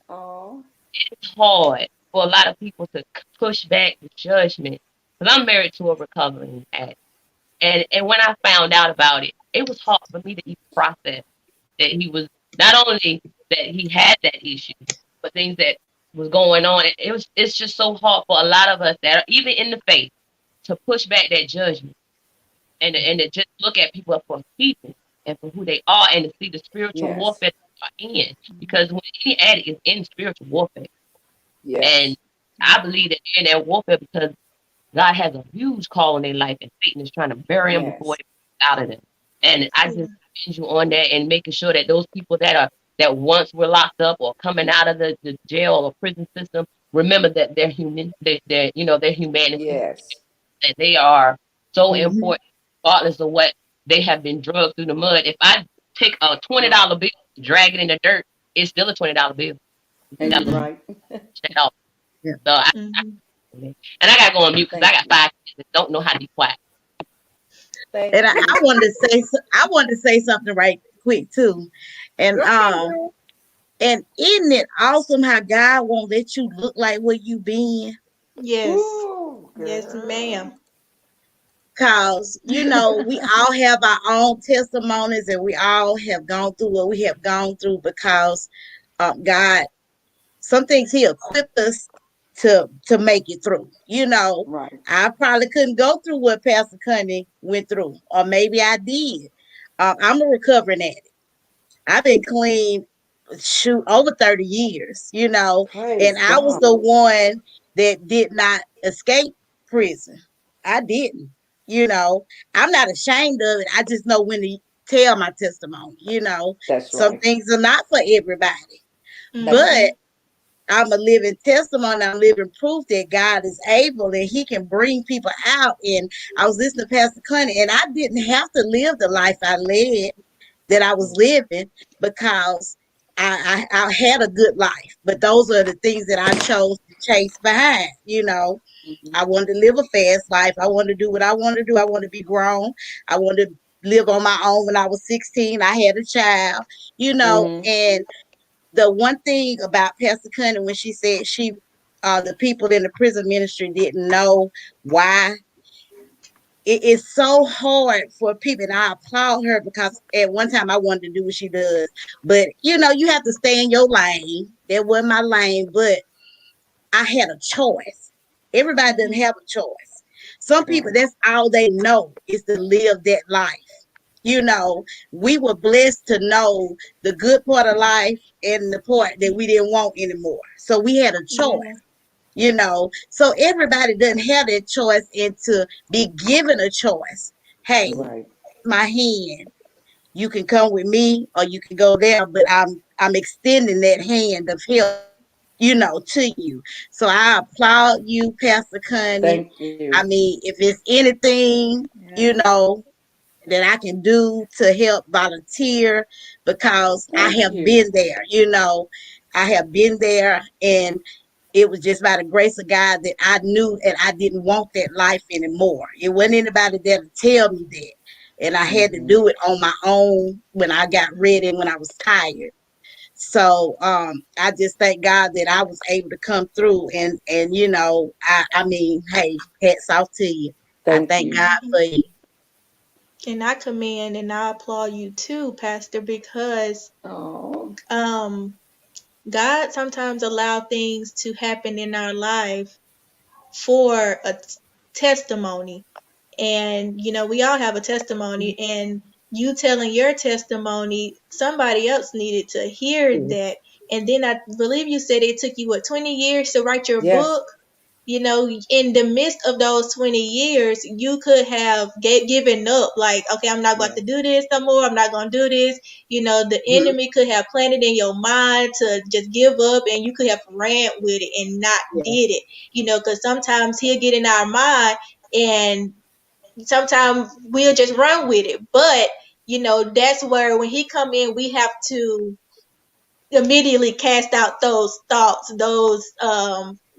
Oh. it's hard for a lot of people to push back the judgment. Because I'm married to a recovering addict. And when I found out about it, it was hard for me to even process that he was not only that he had that issue, but things that was going on. It's just so hard for a lot of us that are even in the faith to push back that judgment and to just look at people for people and for who they are and to see the spiritual Yes. warfare they are in. Because when any addict is in spiritual warfare, and Yes. I believe that they're in that warfare because God has a huge call in their life, and Satan is trying to bury them before Yes. they get out of them. And I just Yeah. commend you on that and making sure that those people that are that once were locked up or coming out of the jail or prison system, remember that they're human, they're you know, their humanity, Yes. that they are so Mhm. important, regardless of what they have been drugged through the mud. If I take a $20 bill, drag it in the dirt, it's still a $20 bill. You And gotta you're look Mhm. right. at it out. Yeah. So Mhm. and I gotta go on mute because I Thank got you. 5 kids that don't know how to be quiet. And Thank I, you. I wanted to say I wanted to say something right quick too, and Go ahead, girl. and isn't it awesome how God won't let you look like where you been? Yes. Ooh, Yes, ma'am. girl. Cause we all have our own testimonies, and we all have gone through what we have gone through because God, some things He equipped us to make it through. Right. I probably couldn't go through what Pastor Connie went through, or maybe I did. I'm a recovering addict. I've been clean, shoot, over 30 years, and Praise I was the God. one that did not escape prison. I didn't, you know. I'm not ashamed of it. I just know when to tell my testimony. That's Some right. things are not for everybody, That's but right. Mhm. I'm a living testimony. I'm living proof that God is able and He can bring people out. And I was listening to Pastor Connie, and I didn't have to live the life I led that I was living because I had a good life. But those are the things that I chose to chase behind. Mm-hmm. I wanted to live a fast life. I wanted to do what I wanted to do. I wanted to be grown. I wanted to live on my own when I was 16. I had a child, Mm-hmm. and the one thing about Pastor Connie when she said the people in the prison ministry didn't know why. It is so hard for people, and I applaud her because at one time I wanted to do what she does, but you have to stay in your lane. That wasn't my lane, but I had a choice. Everybody doesn't Mhm. have a choice. Some people, Right. that's all they know is to live that life. We were blessed to know the good part of life and the part that we didn't want anymore. So we had a Yeah. choice. So everybody doesn't have that choice and to be given a choice. Hey, Right. my hand. You can come with me or you can go there, but I'm extending that hand of help, to you. So I applaud you, Pastor Connie. Thank you. I mean, if it's anything, Yeah. that I can do to help volunteer because I Thank have you. been there. I have been there, and it was just by the grace of God that I knew and I didn't want that life anymore. It wasn't anybody there to tell me that. And I had to Mm-hmm. do it on my own when I got ready and when I was tired. So I just thank God that I was able to come through and I mean, hey, hats off to you. I Thank thank you. God Mhm. for you. And I commend and I applaud you too, Pastor, because Oh. um God sometimes allow things to happen in our life for a testimony. And we all have a testimony, and you telling your testimony, somebody else needed to hear that. And then I believe you said it took you 20 years to write your Yes. book. In the midst of those 20 years, you could have given up, like, okay, I'm not about Yes. to do this no more. I'm not going to do this. The Mhm. enemy could have planted in your mind to just give up, and you could have ran with it and not Yeah. did it, because sometimes he'll get in our mind, and sometimes we'll just run with it. But, that's where when he come in, we have to immediately cast out those thoughts,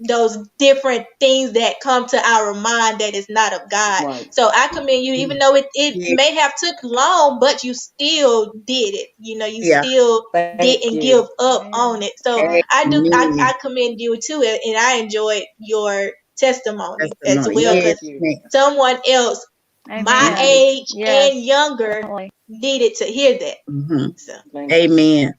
those different things that come to our mind that is not of God. Right. So I commend you, even though it Yeah. may have took long, but you still did it. You Yeah. still Thank didn't you. give up on Amen. it. So Amen. I Amen. commend you too, and I enjoyed your testimony as Testimony. well, Yes, Thank because you. ma'am. someone else my Mhm. Amen. age and Yes, younger definitely. needed to hear that. Mhm. So Thank you. Amen.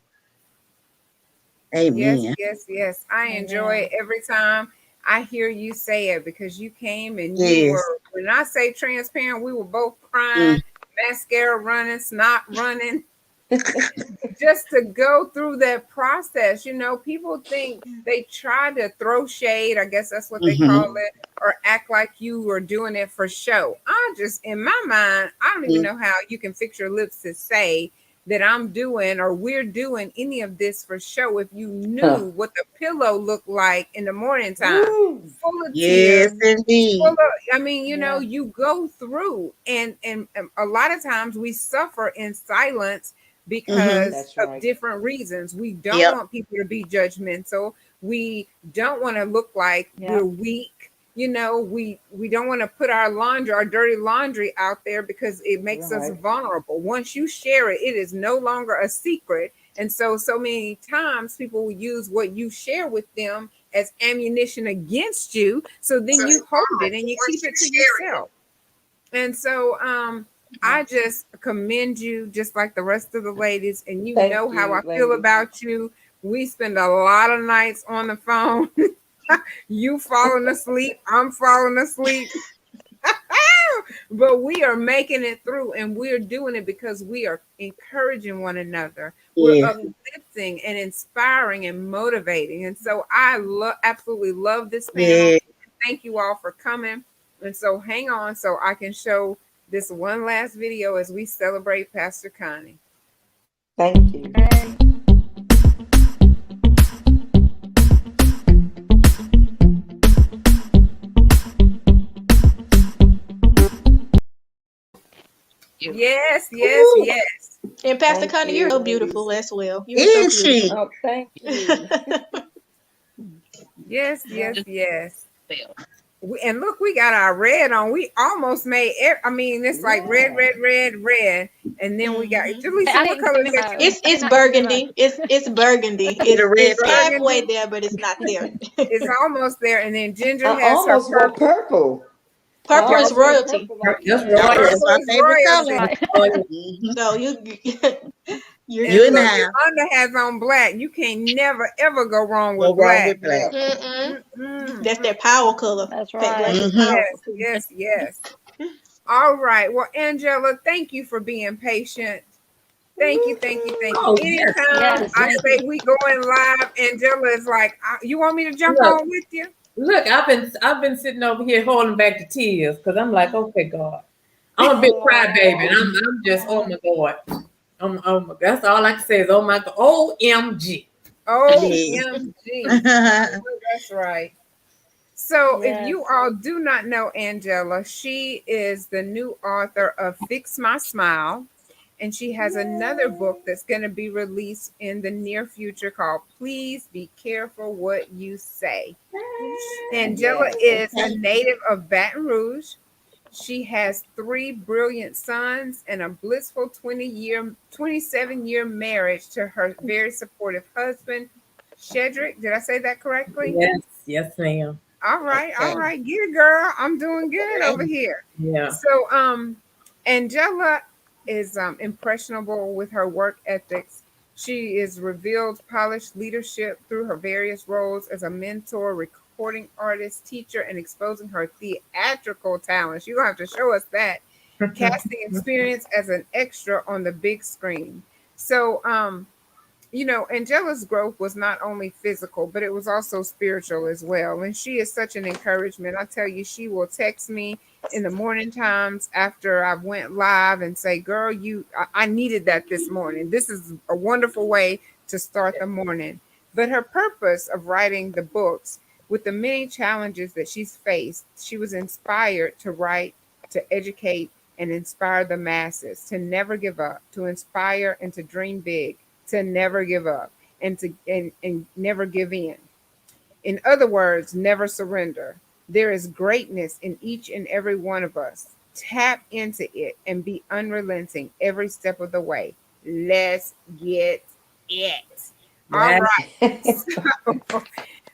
Yes, Amen. yes, yes. I enjoy amen. it every time I hear you say it because you came and you Yes. were, when I say transparent, we were both crying, Mm. mascara running, snot running, just to go through that process. People think they try to throw shade, I guess that's what they call Mhm. it, or act like you were doing it for show. I just, in my mind, I don't even Mm. know how you can fix your lips to say that I'm doing or we're doing any of this for show if you knew what the pillow looked like in the morning time. Woo. Full of Yes, tears. indeed. Full of, I mean, you know, Yeah. you go through and a lot of times we suffer in silence Mm-hmm. because That's of right. different reasons. We don't Yep. want people to be judgmental. We don't want to look like Yeah. we're weak. You know, we don't want to put our laundry, our dirty laundry out there because it makes us Right. vulnerable. Once you share it, it is no longer a secret. And so many times people will use what you share with them as ammunition against you. So then you hold it and you keep it to yourself. And so I just commend you just like the rest of the ladies. And you Thank know how you, I feel ladies. about you. We spend a lot of nights on the phone. You falling asleep, I'm falling asleep. But we are making it through and we're doing it because we are encouraging one another. We're Yes. uplifting and inspiring and motivating. And so I absolutely love this panel. Yes. Thank you all for coming. And so hang on so I can show this one last video as we celebrate Pastor Connie. Thank you. Okay. Yes, Ooh. yes. And Pastor Thank Connie, you, you're so ladies. beautiful as well. You're so Is she? Oh, thank you. Yes, Just yes. fell. And look, we got our red on. We almost made. I mean, it's like red, and then we got. Mhm. Jaleesa, I what didn't color get is the that? memo. It's I did it's not get the burgundy. memo. It's burgundy. Get a red It's button. halfway Burgundy. there, but it's not there. It's almost there, and then Ginger I has her almost wore purple. purple. I Purple is almost wore royalty. purple like That's you. Yep, royal. that's my Purple is favorite That's color. royalty. right. Mhm. So you're And You and look, good. I Yolanda has on black. You can never ever go wrong go with wrong black. with black. Yeah. Mm-mm. Mm-mm. That's their power color. That's Black right. is Mm-hmm. powerful too. Yes. All right. Well, Angela, thank you for being patient. Thank you. Oh, yes. Anytime Yes, I thank say you. we going live, Angela is like, you want me to jump Look, on with you? look, I've been sitting over here holding back the tears because I'm like, okay, God. I'm a big crybaby, and I'm just, oh my God. Oh my God. That's all I can say is, oh my God. OMG. Yes. OMG. That's right. So, if Yes. you all do not know Angela, she is the new author of Fix My Smile. And she has another book that's going to be released in the near future called Please Be Careful What You Say. Angela Yes. is a Okay. native of Baton Rouge. She has 3 brilliant sons and a blissful 27-year marriage to her very supportive husband, Shedrick. Did I say that correctly? Yes, ma'am. All Okay. right. Get it, girl. I'm doing good Okay. over here. Yeah. So, Angela is impressionable with her work ethics. She is revealed polished leadership through her various roles as a mentor, recording artist, teacher, and exposing her theatrical talents. You're going to have to show us that. Casting experience as an extra on the big screen. So, you know, Angela's growth was not only physical, but it was also spiritual as well. And she is such an encouragement. I tell you, she will text me in the morning times after I went live and say, girl, I needed that this morning. This is a wonderful way to start the morning. But her purpose of writing the books, with the many challenges that she's faced, she was inspired to write, to educate, and inspire the masses, to never give up, to inspire and to dream big, to never give up, and and never give in. In other words, never surrender. There is greatness in each and every one of us. Tap into it and be unrelenting every step of the way. Let's get it. All Yeah. right. So,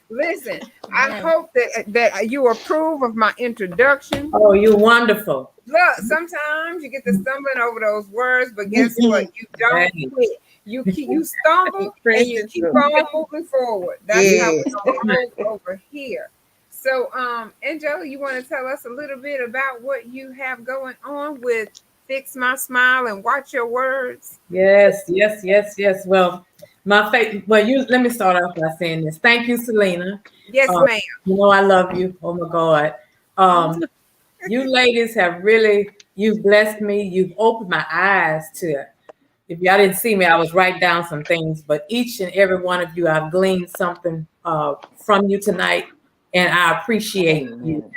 listen, I Yeah. hope that you approve of my introduction. Oh, you're wonderful. Look, sometimes you get to stumbling over those words, but guess what? You don't Right. quit. You stumble and you keep on moving forward. That's how Yes. we're gonna roll over here. So, Angela, you want to tell us a little bit about what you have going on with Fix My Smile and Watch Your Words? Yes. Well, you let me start off by saying this. Thank you, Selena. Yes, Um, ma'am. you know I love you. Oh my God. You ladies have really, you've blessed me. You've opened my eyes to, if y'all didn't see me, I was writing down some things, but each and every one of you, I've gleaned something from you tonight, and I appreciate you.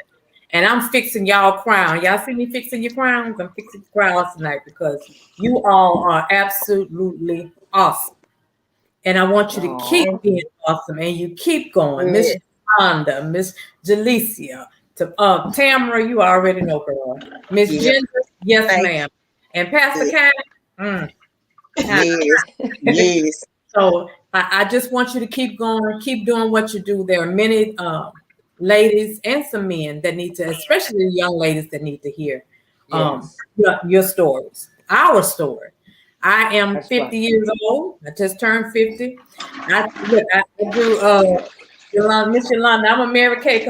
And I'm fixing y'all crown. Y'all see me fixing your crowns? I'm fixing crowns tonight because you all are absolutely awesome. And I want you to keep being awesome, and you keep going. Miss Yolanda, Miss Jalicia, Tamara, you already know, girl. Miss Ginger, yes, ma'am. And Pastor Cat, Yes. So I just want you to keep going, keep doing what you do. There are many ladies and some men that need to, especially the young ladies that need to hear your stories, our story. I am 50 years old. I just turned 50. I do Miss Yolanda, I'm a Mary Kay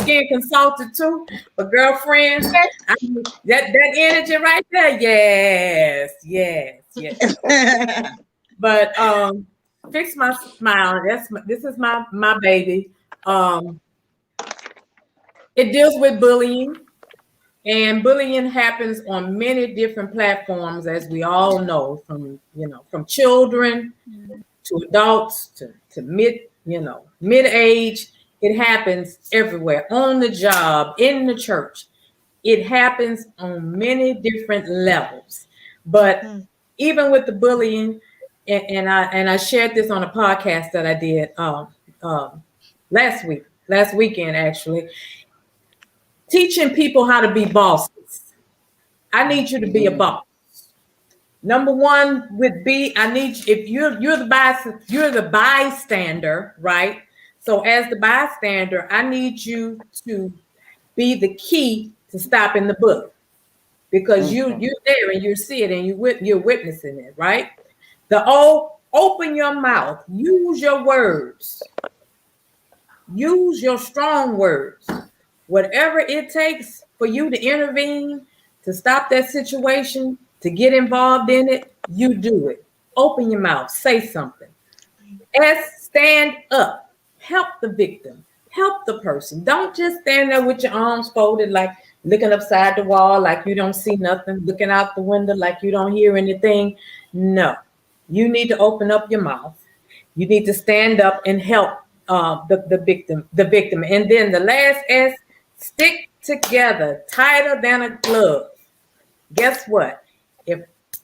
skin consultant too. But girlfriend, that energy right there, yes. But fix my smile. This is my baby. It deals with bullying. And bullying happens on many different platforms, as we all know, from children to adults to mid-age. It happens everywhere, on the job, in the church. It happens on many different levels. But even with the bullying, and I shared this on a podcast that I did last weekend actually, teaching people how to be bosses. I need you to be a boss. Number one would be, I need you, if you're the bystander, right? So as the bystander, I need you to be the key to stopping the bully, because you're there and you see it and you're witnessing it, right? Open your mouth, use your words, use your strong words, whatever it takes for you to intervene, to stop that situation, to get involved in it, you do it. Open your mouth, say something. Stand up, help the victim, help the person. Don't just stand there with your arms folded, like looking upside the wall, like you don't see nothing, looking out the window like you don't hear anything. No, you need to open up your mouth. You need to stand up and help the victim. And then the last S, stick together, tighter than a glove. Guess what? If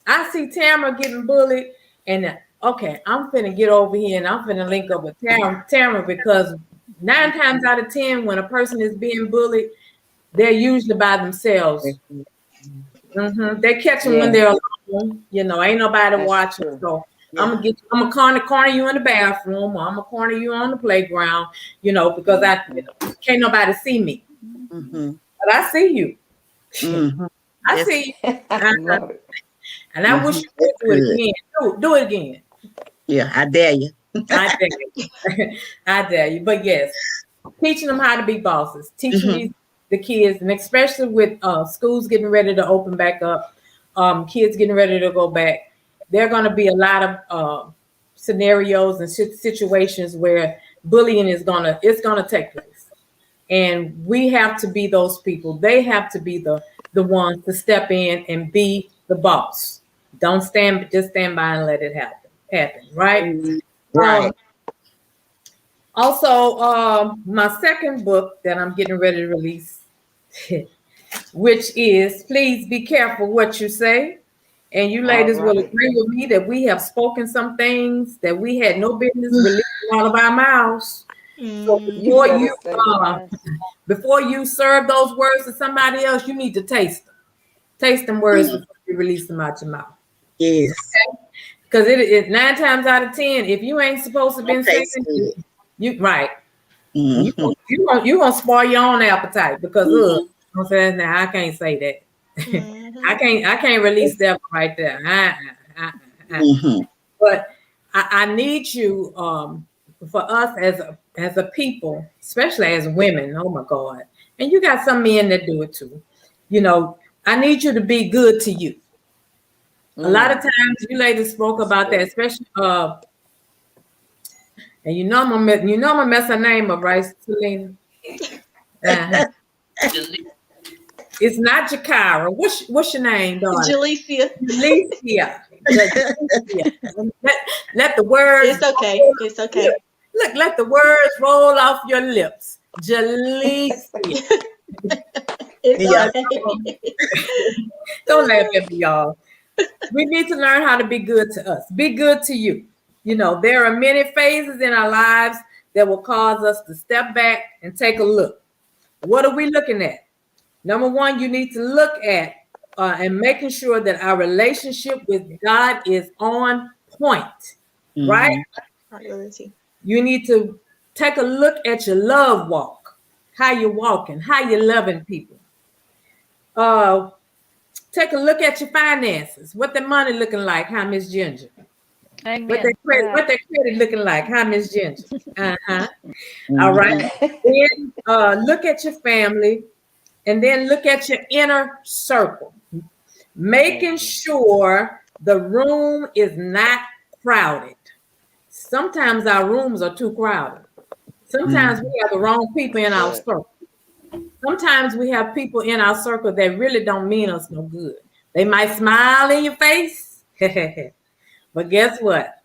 I see Tamara getting bullied, and okay, I'm finna get over here and I'm finna link up with Tamara, because 9 times out of 10, when a person is being bullied, they're usually by themselves. They catch them when they're alone. Ain't nobody watching. So I'm gonna corner you in the bathroom, or I'm gonna corner you on the playground. Because can't nobody see me, but I see you. I see you. And I wish you could do it again. Do it again. Yeah, I dare you. I dare you. I dare you. But yes, teaching them how to be bosses, teaching the kids, and especially with schools getting ready to open back up, kids getting ready to go back, there are going to be a lot of scenarios and situations where bullying is gonna take place, and we have to be those people. They have to be the ones to step in and be the boss. Don't just stand by and let it happen, right? Right. Also, my second book that I'm getting ready to release, which is Please Be Careful What You Say. And you ladies will agree with me that we have spoken some things that we had no business releasing out of our mouths. So before you serve those words to somebody else, you need to taste them. Taste them words before you release them out your mouth. Yes. Because it is 9 times out of 10, if you ain't supposed to be saying you right. You're gonna spoil your own appetite, because I can't say that. I can't release that right there. But I need you, for us as a people, especially as women. Oh my God! And you got some men that do it too. I need you to be good to you. A lot of times, you ladies spoke about that, especially and I'm gonna mess her name up, right, Selena? It's not Jakara. What's your name, darling? Jalecia. Jalecia. Let the words. It's okay. It's okay. Look, let the words roll off your lips. Jalecia. It's Yeah. okay. Don't laugh at me, y'all. We need to learn how to be good to us. Be good to you. You know, there are many phases in our lives that will cause us to step back and take a look. What are we looking at? Number one, you need to look at and making sure that our relationship with God is on point, right? Priority. You need to take a look at your love walk, how you're walking, how you're loving people. Take a look at your finances. What the money looking like, huh, Miss Ginger? Amen. What that credit looking like, huh, Miss Ginger? Uh-huh. All right. Then look at your family, and then look at your inner circle. Making sure the room is not crowded. Sometimes our rooms are too crowded. Sometimes we have the wrong people in our circle. Sometimes we have people in our circle that really don't mean us no good. They might smile in your face, but guess what?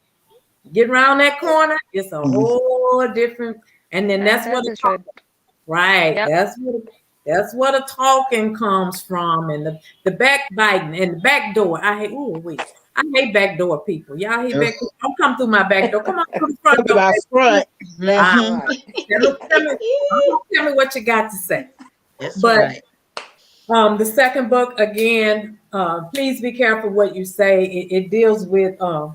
Get around that corner, it's a whole different. And then that's what is true. right. Yep. That's what a talking comes from, and the backbiting and the back door. I hate backdoor people. Y'all hate back. Don't come through my back door. Come on through the front door. Front. Tell me what you got to say. That's But right. the second book again. Please be careful what you say. It deals with the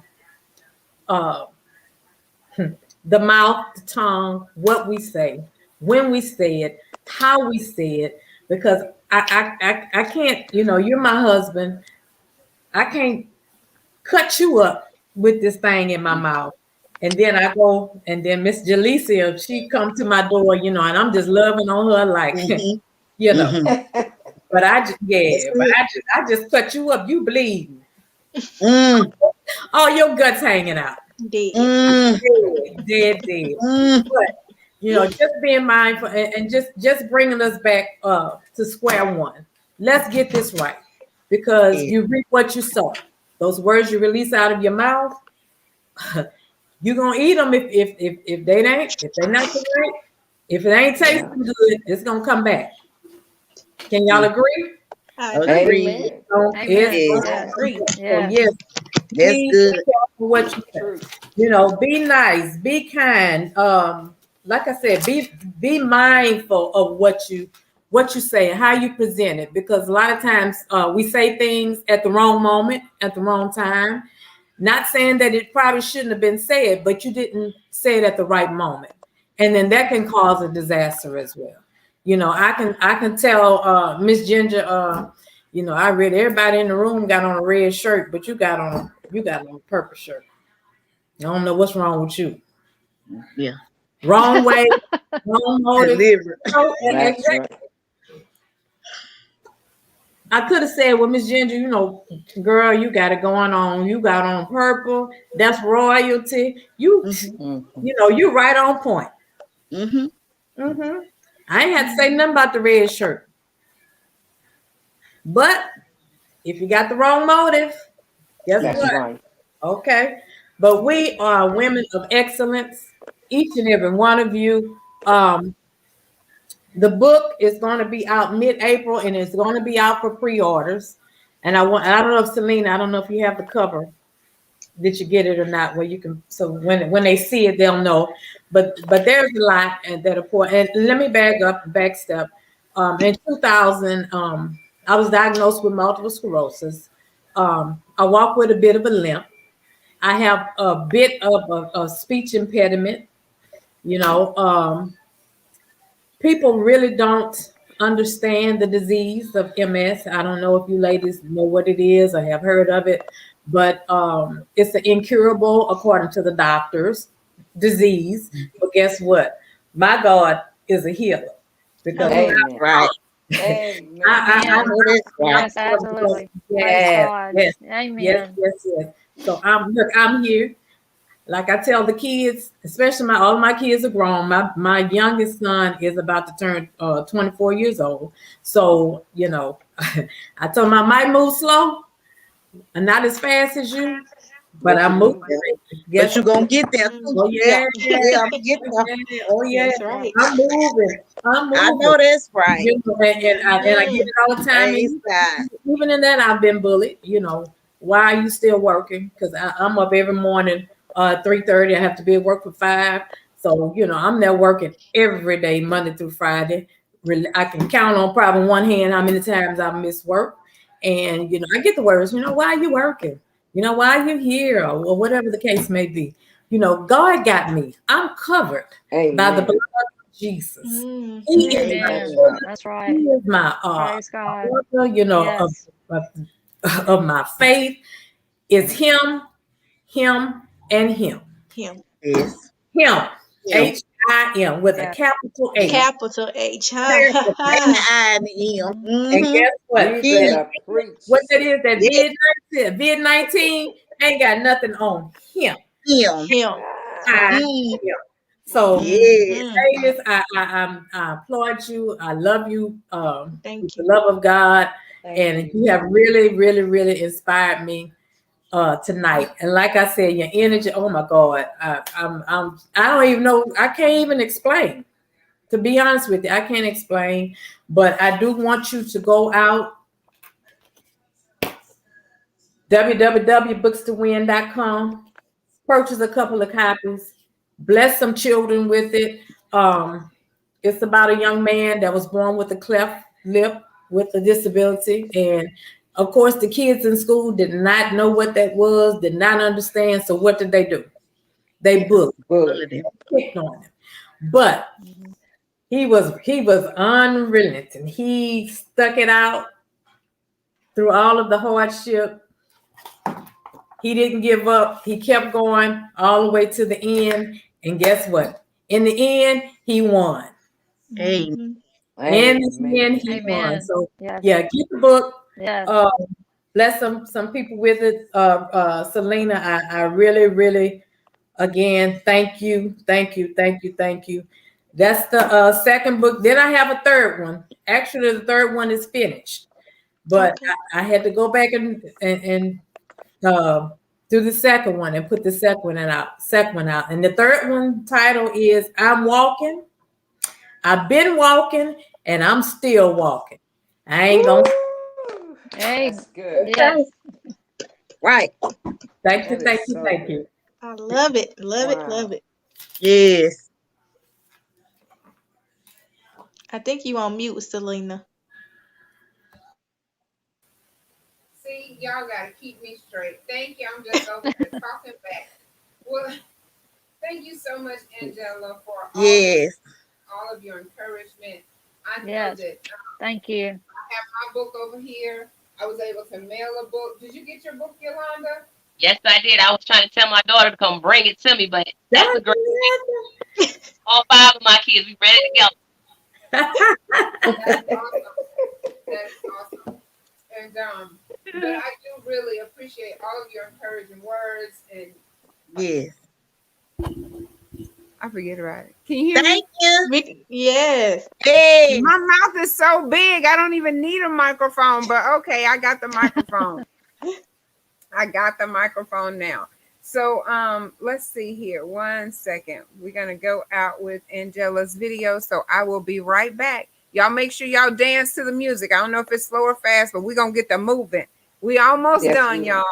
mouth, the tongue, what we say, when we say it, how we say it. Because I can't. You know, you're my husband. I can't cut you up with this thing in my mouth. And then I go, and then Miss Jalecia, she come to my door, you know, and I'm just loving on her like, you know. But I just cut you up. You bleeding. All your guts hanging out. Dead. Dead. But you know, just being mindful and just bringing us back to square one. Let's get this right, because you reap what you sow. Those words you release out of your mouth, you're gonna eat them if they're not right. If it ain't tasting good, it's gonna come back. Can y'all agree? I Agree. Amen. agree. Yeah. Yes. That's good. What you say. You know, be nice, be kind. Like I said, be mindful of what you say and how you present it, because a lot of times we say things at the wrong moment, at the wrong time. Not saying that it probably shouldn't have been said, but you didn't say it at the right moment, and then that can cause a disaster as well. You know, I can tell Miss Ginger. You know, I read everybody in the room got on a red shirt, but you got on a purple shirt. I don't know what's wrong with you. Yeah. Wrong way, wrong motive. Exactly. I could have said, well, Miss Ginger, you know, girl, you got it going on. You got on purple. That's royalty. You know, you right on point. I ain't had to say nothing about the red shirt. But if you got the wrong motive, guess what? Right. Okay. But we are women of excellence, each and every one of you. The book is going to be out mid-April, and it's going to be out for pre-orders. And I don't know if Selena, I don't know if you have the cover. Did you get it or not? Where you can, so when they see it, they'll know. But there's a lot that are poor. And let me back step. In 2000, I was diagnosed with multiple sclerosis. I walk with a bit of a limp. I have a bit of a speech impediment. You know, people really don't understand the disease of MS. I don't know if you ladies know what it is or have heard of it, but it's an incurable, according to the doctors, disease. But guess what? My God is a healer, because Amen. Right. Amen. Yes, absolutely. Praise God. Amen. Yes. So I'm here. like I tell the kids, especially all of my kids are grown. My youngest son is about to turn 24 years old. So, you know, I told him I might move slow and not as fast as you, but But I'm you moving. move it. But Guess you're what? gonna get there Mhm. too. Oh Yeah. yeah, Yeah, I'm gonna get oh there. yeah, oh yeah. That's right. I'm moving. I'm I moving. know that's right. You know, and I get Mhm. it all the time. Praise And God. even in that, I've been bullied. You know, why are you still working? Because I'm up every morning, 3:30. I have to be at work for 5. So you know, I'm there working every day, Monday through Friday. I can count on probably one hand how many times I miss work. And you know, I get the words. You know, why are you working? You know, why are you here, or whatever the case may be. You know, God got me. I'm covered by the Amen. blood of Jesus. He is Mhm. my Amen. Amen. shield. That's He right. is my Praise God. author, you know, Yes. of, of my faith. Is him, and him. Him. Yes. Him. Him. H-I-M with a Yeah. capital H. Capital H. Ha ha Period. And the ha. I and the M. Mhm. And Mm-hmm. guess what? You He. better preach. What that is, that Yes. vid-19 ain't got nothing on him. Him. Him. I Mm. him. So Yes. Mhm. ladies, I applaud you. I love you with Thank the you. love of God. Thank And you. you have really, really, really inspired me tonight. And like I said, your energy, oh my God, I don't even know, I can't even explain. To be honest with you, I can't explain, but I do want you to go out, www.bookstowin.com, purchase a couple of copies, bless some children with it. It's about a young man that was born with a cleft lip with a disability. And of course, the kids in school did not know what that was, did not understand. So what did they do? They Yes. bullied, Bullet. Bulletin. picked on him. But Mhm. he was unrelenting. He stuck it out through all of the hardship. He didn't give up. He kept going all the way to the end. And guess what? In the end, he won. Amen. Mhm. In the end, Amen. he won. Amen. So Yes. yeah, get the book. Yes. Uh, bless some people with it. Selena, I really, really, again, thank you, thank you, thank you, thank you. That's the second book. Then I have a third one. Actually, the third one is finished, but Okay. I had to go back and uh, do the second one and put the second one out. Second one out, and the third one title is "I'm Walking." I've been walking, and I'm still walking. I ain't gonna. Woo! Hey. That's good. Yes. Okay. Right. Thank you, That is thank you, so thank good. you. I love it. Love it. Wow. Love it. Yes. I think you on mute, Selena. See, y'all gotta keep me straight. Thank you. I'm just over here talking back. Well, thank you so much, Angela, for Yes. all of your encouragement. I know Yes. that Thank you. I have my book over here. I was able to mail a book. Did you get your book, Yolanda? Yes, I did. I was trying to tell my daughter to come bring it to me, but that's a great. All 5 of my kids, we read it together. That's awesome. That's awesome. And but I do really appreciate all of your encouraging words. And Yes. I forget about it. Can you hear me? Thank you. Yes. Hey. My mouth is so big, I don't even need a microphone. But okay, I got the microphone. I got the microphone now. So let's see here. 1 second. We're gonna go out with Angela's video. So I will be right back. Y'all make sure y'all dance to the music. I don't know if it's slow or fast, but we're gonna get the moving. We almost Yes, done, we y'all.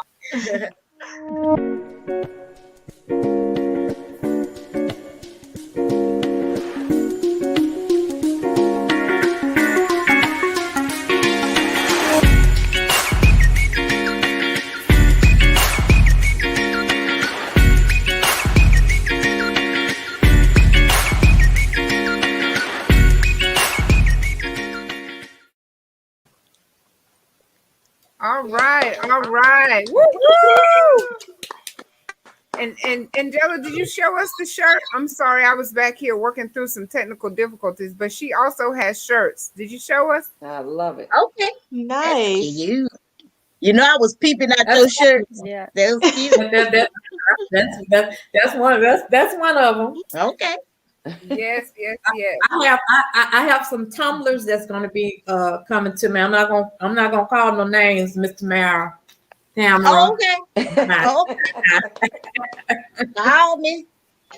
All right, all right. Woo-hoo! And Angela, did you show us the shirt? I'm sorry, I was back here working through some technical difficulties, but she also has shirts. Did you show us? I love it. Okay. That's Nice. cute. You know, I was peeping out That's those shirts. Yeah. That was cute. that, That's one of them. Okay. Yes, yes, yes. I have some tumblers that's going to be coming to me. I'm not gonna call no names, Mr. Mara, Tamara. Okay. Oh, call me.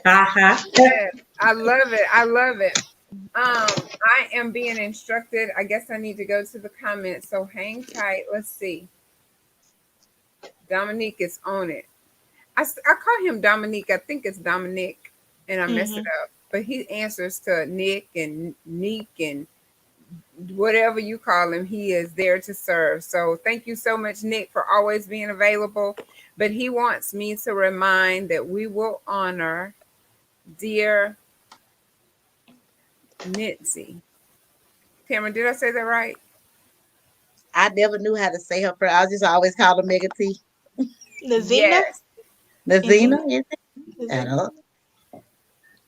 Ha. Yes, I love it. I love it. I am being instructed. I guess I need to go to the comments. So hang tight. Let's see. Dominique is on it. I call him Dominique. I think it's Dominic, and I mess it up. But he answers to Nick and Neek and whatever you call him. He is there to serve. So thank you so much, Nick, for always being available. But he wants me to remind that we will honor dear Mitzi. Cameron, did I say that right? I never knew how to say her prayer. I just always called her Mega T. Nazina? Yes. Nazina, is it? I Nazina? don't.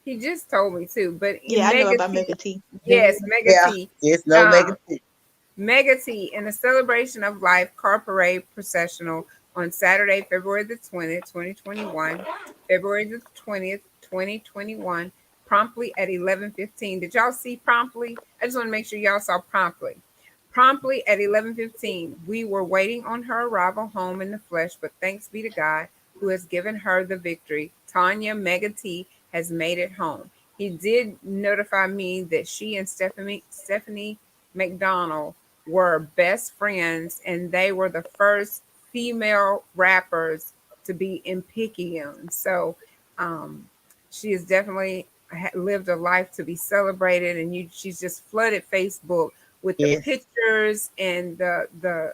He just told me too. But in Yeah, I know Mega about T, Mega T. yes, Mega Yeah, T. it's no Mega T. Mega T in the Celebration of Life Car Parade Processional on Saturday, February the 20th, 2021, February the 20th, 2021, promptly at 11:15. Did y'all see promptly? I just want to make sure y'all saw promptly. Promptly at 11:15, we were waiting on her arrival home in the flesh, but thanks be to God who has given her the victory. Tanya Mega T has made it home. He did notify me that she and Stephanie McDonald were best friends, and they were the first female rappers to be in Picayune. So um, she has definitely lived a life to be celebrated, and she's just flooded Facebook with the Yes, pictures and the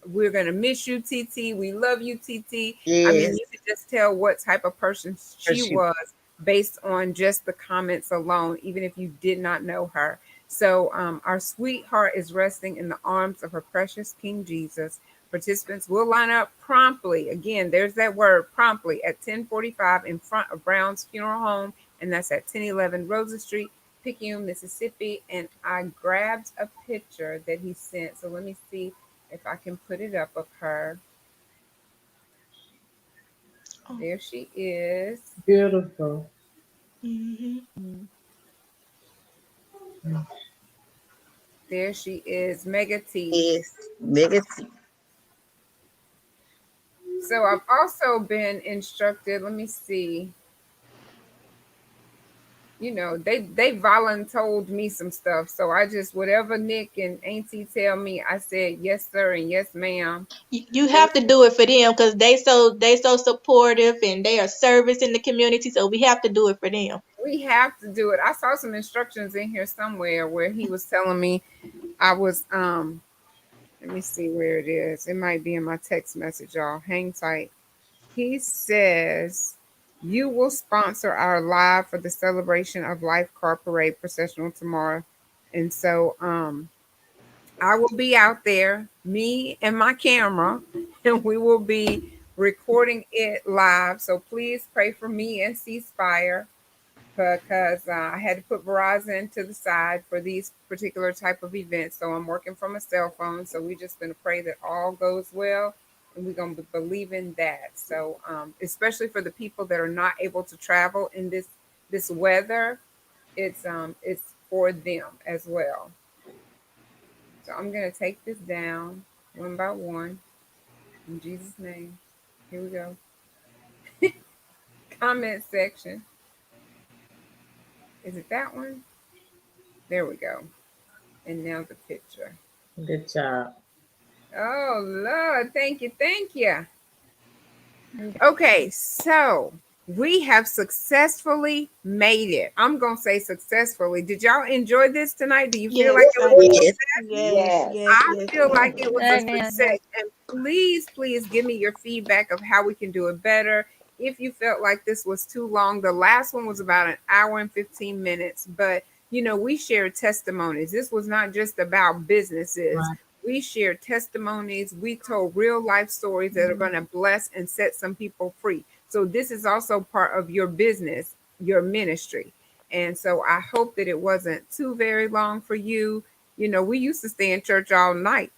we're gonna miss you, TT. We love you, TT. I mean, yes. you could just tell what type of person Her she shoe. was based on just the comments alone, even if you did not know her. So our sweetheart is resting in the arms of her precious King Jesus. Participants will line up promptly. Again, there's that word promptly at 10:45 in front of Brown's Funeral Home, and that's at 1011 Rosa Street, Picayune, Mississippi. And I grabbed a picture that he sent. So let me see if I can put it up of her. Oh. There she is. Beautiful. There she is, Mega T. Yes, Mega T. So I've also been instructed. Let me see. You know, they voluntold me some stuff. So I just whatever Nick and Auntie tell me, I said yes, sir, and yes, ma'am. You have to do it for them because they so supportive and they are service in the community. So we have to do it for them. We have to do it. I saw some instructions in here somewhere where he was telling me I was let me see where it is. It might be in my text message, y'all. Hang tight. He says, you will sponsor our live for the Celebration of Life Car Parade processional tomorrow. And so I will be out there, me and my camera, and we will be recording it live. So please pray for me and Ceasefire because I had to put Verizon to the side for these particular type of events. So I'm working from a cell phone. So we're just going to pray that all goes well, and we're going to believe in that. So especially for the people that are not able to travel in this weather, it's for them as well. So I'm going to take this down one by one in Jesus' name. Here we go. Comment section. Is it that one? There we go. And now the picture. Good job. Oh, Lord. Thank you. Thank you. Okay. So we have successfully made it. I'm going to say successfully. Did y'all enjoy this tonight? Do you feel like Yes, it I was a did. Yes, success? Yes, Yes. yes, I yes, feel yes. like it was a Amen. success. And please give me your feedback of how we can do it better. If you felt like this was too long, the last one was about an hour and 15 minutes. But, you know, we shared testimonies. This was not just about businesses. Right. We shared testimonies. We told real life stories that are going to bless and set some people free. So this is also part of your business, your ministry. And so I hope that it wasn't too very long for you. You know, we used to stay in church all night.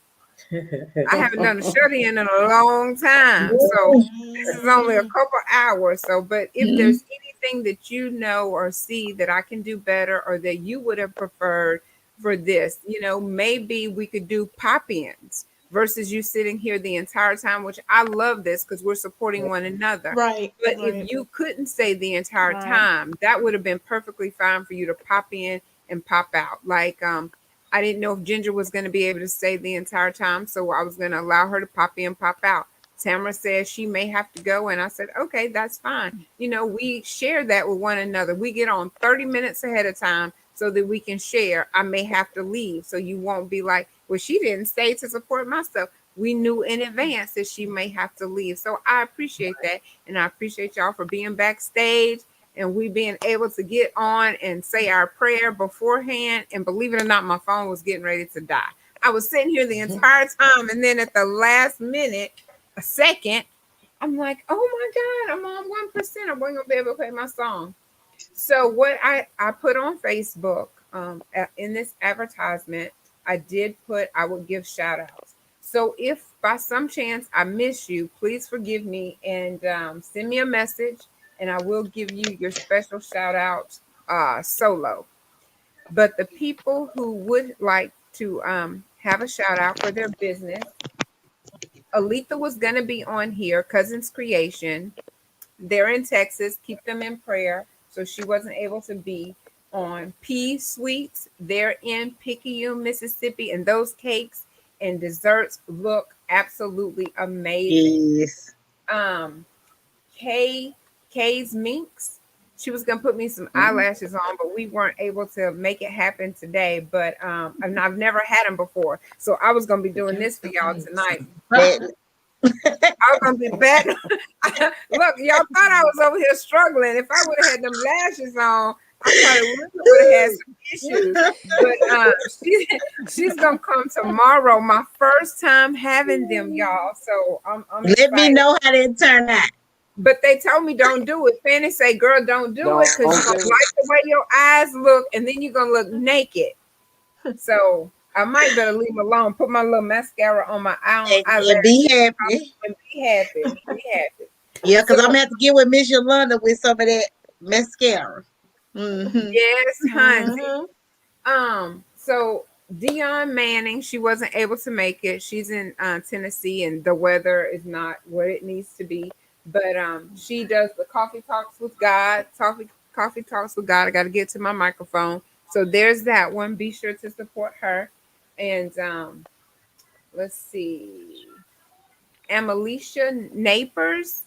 I haven't done a shut-in in a long time. So this is only a couple hours. So, but if there's anything that you know or see that I can do better or that you would have preferred for this, maybe we could do pop-ins versus you sitting here the entire time, which I love this because we're supporting one another. Right. But Right. if you couldn't stay the entire Right. time, that would have been perfectly fine for you to pop in and pop out. Like, I didn't know if Ginger was going to be able to stay the entire time, so I was going to allow her to pop in, pop out. Tamara said she may have to go, and I said, okay, that's fine. We share that with one another. We get on 30 minutes ahead of time so that we can share. I may have to leave, so you won't be like, well, she didn't stay to support my stuff. We knew in advance that she may have to leave. So I appreciate that, and I appreciate y'all for being backstage and we being able to get on and say our prayer beforehand. And believe it or not, my phone was getting ready to die. I was sitting here the entire time, and then at the last minute, a second, I'm like, oh my God, I'm on 1%. I wasn't gonna be able to play my song. So what I put on Facebook in this advertisement, I did put I would give shout outs. So if by some chance I miss you, please forgive me and send me a message and I will give you your special shout out solo. But the people who would like to have a shout out for their business, Aletha was going to be on here, Cousins Creation. They're in Texas. Keep them in prayer. So she wasn't able to be on. P Sweets. They're in Picayune, Mississippi, and those cakes and desserts look absolutely amazing. Yes. Kay's Minks. She was gonna put me some eyelashes on, but we weren't able to make it happen today. But and I've never had them before, so I was gonna be doing this for y'all tonight. That- I was gonna be better. Look, y'all thought I was over here struggling. If I would have had them lashes on, I probably would have had some issues. But she's gonna come tomorrow. My first time having them, y'all. So I'm Let excited. me know how they turn out. But they told me don't do it. Fanny say, girl, don't do it because you're gonna Don't do like the way your eyes look, and then you're gonna look naked. So I might better leave them alone. Put my little mascara on my eyelash And be happy. and be happy. Be happy. Yeah, because So- I'm gonna have to get with Miss Yolanda with some of that mascara. Mm-hmm. Yes, honey. Mhm. So Dion Manning, she wasn't able to make it. She's in Tennessee, and the weather is not what it needs to be. But she does the coffee talks with God. Coffee talks with God. I got to get to my microphone. So there's that one. Be sure to support her. And let's see. Amalicia Napers.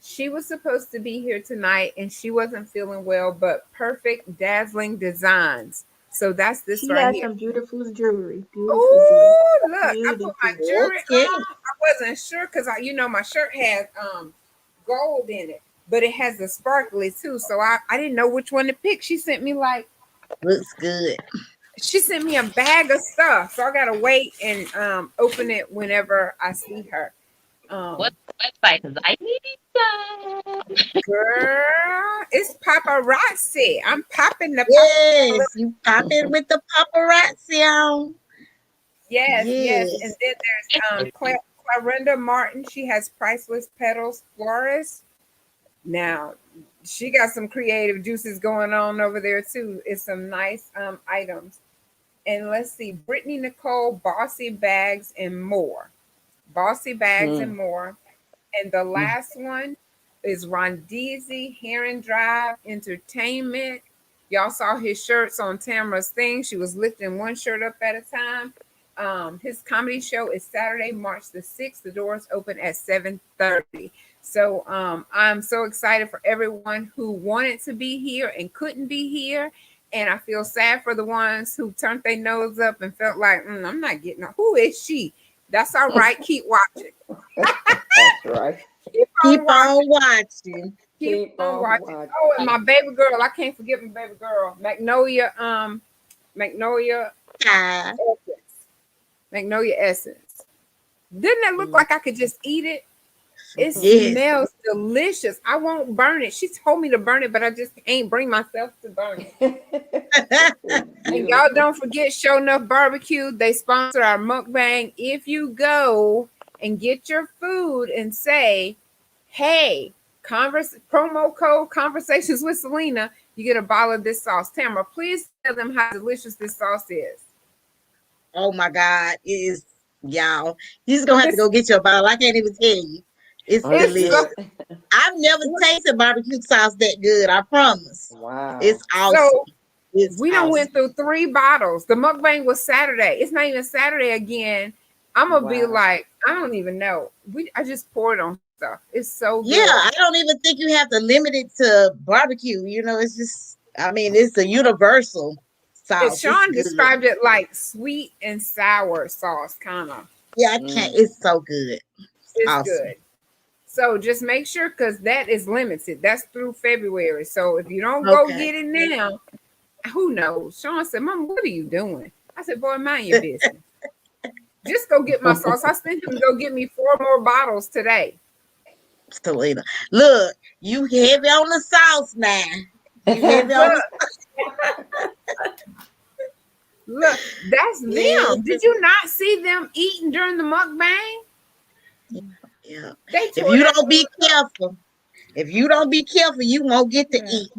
She was supposed to be here tonight and she wasn't feeling well, but Perfect Dazzling Designs. So that's this She right has here. some beautiful jewelry. Beautiful Oh, look, I put Beautiful. my jewelry Okay. on. I wasn't sure because my shirt has gold in it, but it has the sparkly too. So I didn't know which one to pick. She sent me Looks good. a bag of stuff. So I gotta wait and open it whenever I see her. What's the website? Because I need some. Girl, it's paparazzi. I'm popping the Yes, you pop in with the paparazzi on. Yes. Yes. And then there's Clarenda Martin. She has Priceless Petals Florist. Now, she got some creative juices going on over there too. It's some nice items. And let's see, Brittany Nicole, Bossy Bags and More. Bossy Bags and More. And the last one is Rondeezy Heron Drive Entertainment. Y'all saw his shirts on Tamara's thing. She was lifting one shirt up at a time. His comedy show is Saturday, March the 6th. The doors open at 7:30. So I'm so excited for everyone who wanted to be here and couldn't be here. And I feel sad for the ones who turned their nose up and felt like, I'm not getting her. Who is she? That's all right. Keep watching. That's right. Keep on watching. Keep on watching. Oh, and my baby girl. I can't forget my baby girl. Magnolia Hi. Essence. Magnolia Essence. Didn't that look like I could just eat it? It Yes. smells delicious. I won't burn it. She told me to burn it, but I just can't bring myself to burn it. And y'all don't forget Show Enough Barbecue. They sponsor our mukbang. If you go and get your food and say, hey, promo code Conversations with Selena, you get a bottle of this sauce. Tamara, please tell them how delicious this sauce is. Oh my God. It is, y'all. You're just gonna have to go get your bottle. I can't even tell you. It's It's delicious. good. I've never tasted barbecue sauce that good, I promise. Wow. It's awesome. So It's we done awesome. went through 3 bottles. The mukbang was Saturday. It's not even Saturday again. I'm gonna be Wow. like, I don't even know. I just poured on stuff. It's so good. Yeah, I don't even think you have to limit it to barbecue. You know, it's just, I mean, it's a universal sauce. Sean It's good. described it like sweet and sour sauce, kind of. Yeah, I can't. It's so good. It's Awesome. good. So just make sure, because that is limited. That's through February. So if you don't go Okay. get it now, who knows? Sean said, Mom, what are you doing? I said, boy, mind your business. Just go get my sauce. I sent him to go get me 4 more bottles today. Selena, look, you heavy on the sauce now. You heavy on the Look, that's them. Yes. Did you not see them eating during the mukbang? Yeah. They If tore you that don't be food up. careful, you won't get to eat.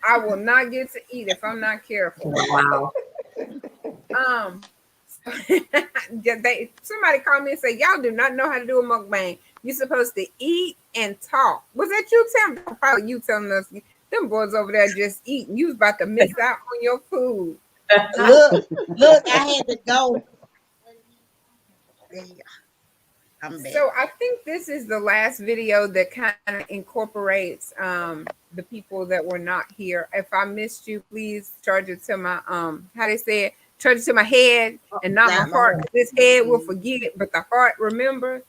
I will not get to eat if I'm not careful. Wow. Somebody called me and said, y'all do not know how to do a mukbang. You're supposed to eat and talk. Was that you, Tim? Probably you telling us. Them boys over there just eating. You was about to miss out on your food. Look, I had to go. There you go. I'm back. So I think this is the last video that kind of incorporates the people that were not here. If I missed you, please charge it to my how they say it, charge it to my head and not my heart. This head will forget, but the heart remembers.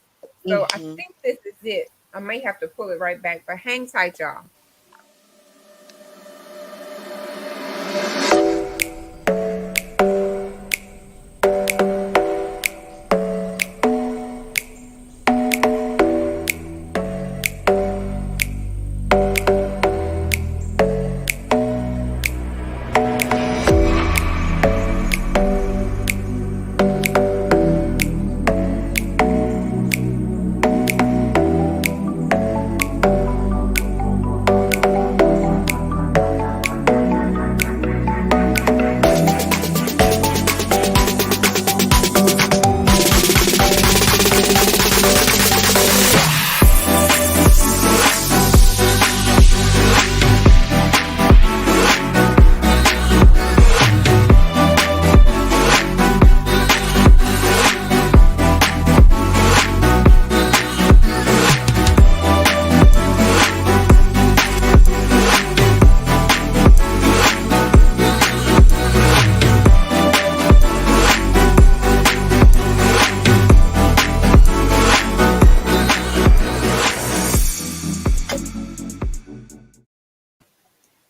So I think this is it. I may have to pull it right back, but hang tight, y'all.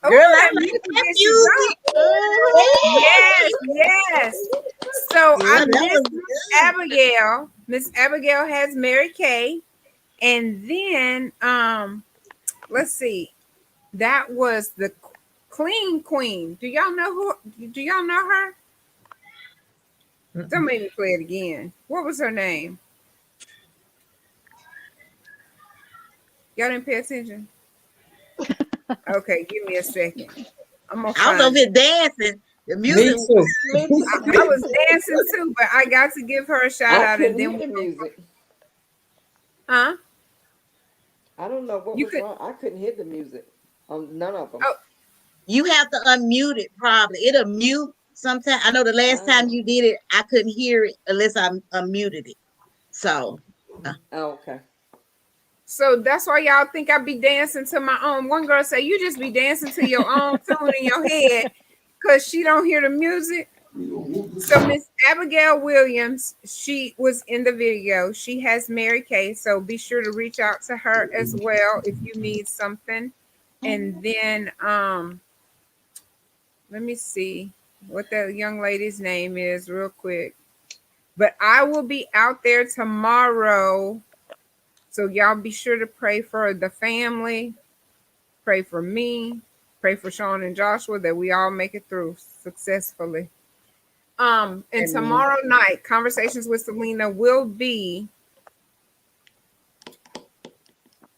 Girl, I like that music. Yes. So Yeah, I that missed was Miss good. Abigail. Miss Abigail has Mary Kay. And then let's see. That was the Clean Queen. Do y'all know her? Don't make me play it again. What was her name? Y'all didn't pay attention? Okay, give me a second. I'm gonna I don't know find if it. it's dancing. The Me music. too. I was dancing too, but I got to give her a shout I out and couldn't then hear the music. huh? I don't know what You was could wrong. I couldn't hear the music on none of them. oh You have to unmute it probably. It'll mute sometimes. I know the last time you did it, I couldn't hear it unless I unmuted it. So Okay. so that's why y'all think I be dancing to my own. One girl said you just be dancing to your own tune in your head because she don't hear the music. So Miss Abigail Williams, she was in the video. She has Mary Kay, so be sure to reach out to her as well if you need something. And then let me see what that young lady's name is real quick. But I will be out there tomorrow So y'all be sure to pray for the family, pray for me, pray for Sean and Joshua that we all make it through successfully. And tomorrow night, Conversations with Selena will be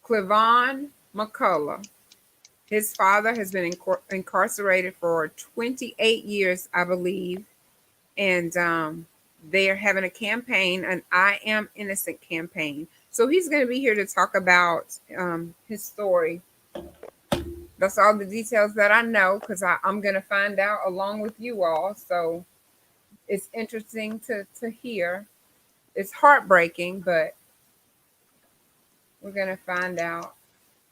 Clevon McCullough. His father has been incarcerated for 28 years, I believe. And they are having a campaign, an I Am Innocent campaign. So he's going to be here to talk about his story. That's all the details that I know, because I'm going to find out along with you all. So it's interesting to hear. It's heartbreaking, but we're going to find out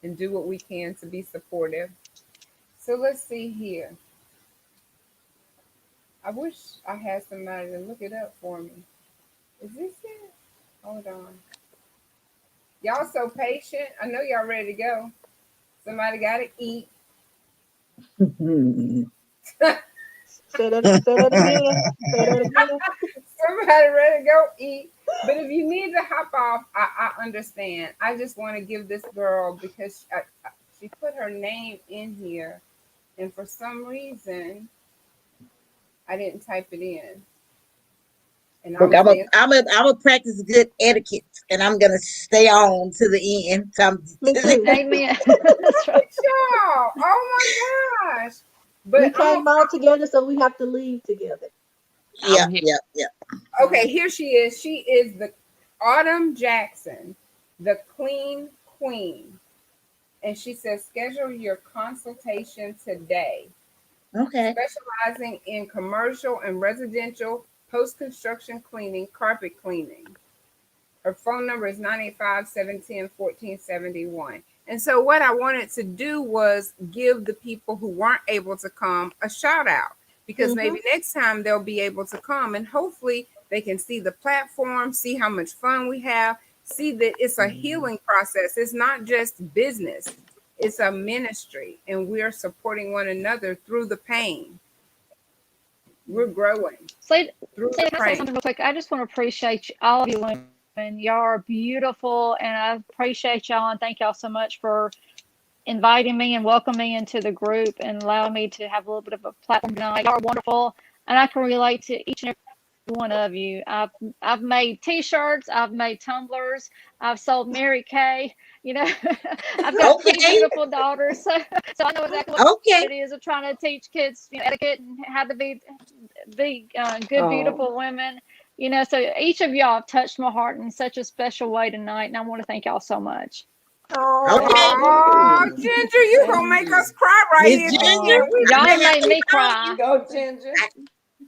and do what we can to be supportive. So let's see here. I wish I had somebody to look it up for me. Is this it? Hold on. Y'all so patient. I know y'all ready to go. Somebody got to eat. Say that again. Say that again. Somebody ready to go eat. But if you need to hop off, I understand. I just want to give this girl, because she put her name in here, and for some reason, I didn't type it in. And Look, I'm a practice good etiquette, and I'm gonna stay on to the end. Me too. Amen. That's right. Y'all, oh my gosh! But We came all together, so we have to leave together. Yeah. Okay, here she is. She is the Autumn Jackson, the Clean Queen. And she says, schedule your consultation today. Okay. Specializing in commercial and residential post-construction cleaning, carpet cleaning. Her phone number is 985-710-1471. And so what I wanted to do was give the people who weren't able to come a shout out, because maybe next time they'll be able to come, and hopefully they can see the platform, see how much fun we have, see that it's a healing process. It's not just business. It's a ministry, and we're supporting one another through the pain. We're growing. Can I say something real quick? I just want to appreciate all of you women. Y'all are beautiful, and I appreciate y'all, and thank y'all so much for inviting me and welcoming me into the group and allowing me to have a little bit of a platform tonight. Y'all are wonderful, and I can relate to each and every one of you. I've made T-shirts, I've made tumblers, I've sold Mary Kay. You know, I've got three beautiful daughters, so I know exactly what it is of trying to teach kids, etiquette and how to be good, beautiful women. So each of y'all have touched my heart in such a special way tonight, and I want to thank y'all so much. Oh, Ginger, you gonna make us cry right here. Ginger, y'all made me cry. Go, Ginger.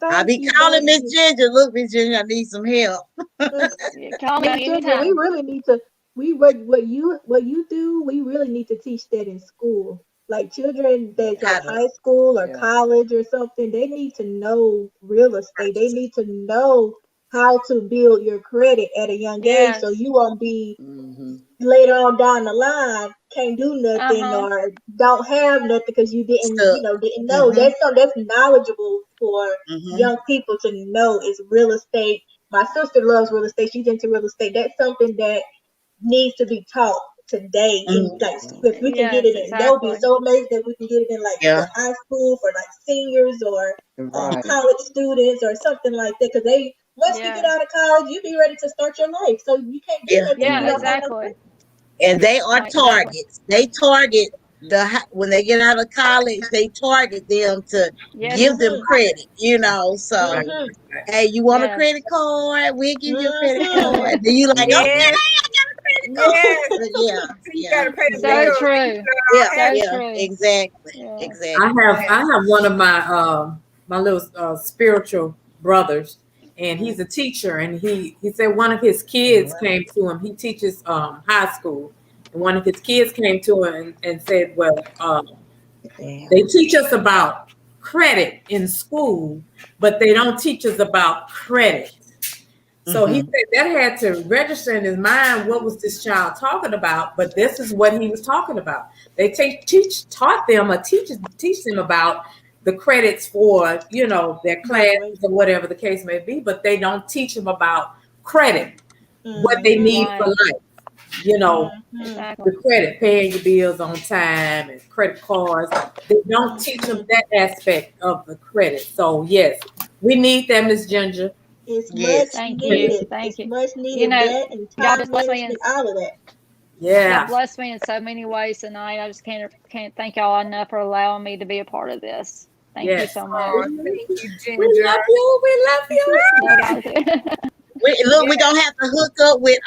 I'll be calling Miss Ginger. Look, Miss Ginger, I need some help. Call me anytime. We really need to. What you do. We really need to teach that in school. Like children that's like high school or college or something, they need to know real estate. They need to know how to build your credit at a young age, so you won't be later on down the line can't do nothing or don't have nothing because you didn't know. That's knowledgeable for young people to know is real estate. My sister loves real estate. She's into real estate. That's something that needs to be taught today. If we can get it in, they'll be so amazed that we can get it in for high school for seniors or college students or something like that. Because once you get out of college, you be ready to start your life. So you can't do nothing. Yeah, exactly. And they are targets. They target when they get out of college, they target them to give them credit, so hey, you want a credit card? We'll give you a credit card. Then you like, okay, I got a credit card. You gotta pay the so bill. True. True. Exactly. I have one of my little spiritual brothers, and he's a teacher, and he said one of his kids came to him. He teaches high school, and one of his kids came to him and said, well, they teach us about credit in school, but they don't teach us about credit. So he said that had to register in his mind, what was this child talking about? But this is what he was talking about. They teach them about the credits for, their classes or whatever the case may be, but they don't teach them about credit, what they need for life. you know, Exactly. the credit, paying your bills on time and credit cards. They don't teach them that aspect of the credit. So yes, we need that, Miss Ginger. It's much Yes. Thank you. needed. Thank It's you. much You needed. know, That and God time just blessed me management, all of that. God Yeah. blessed me in so many ways tonight. I just can't thank y'all enough for allowing me to be a part of this. Thank you Yes. so much. Oh, thank you, We Ginger. love you. We love you. Love y'all too. Look, we're Yeah. gonna have to hook up with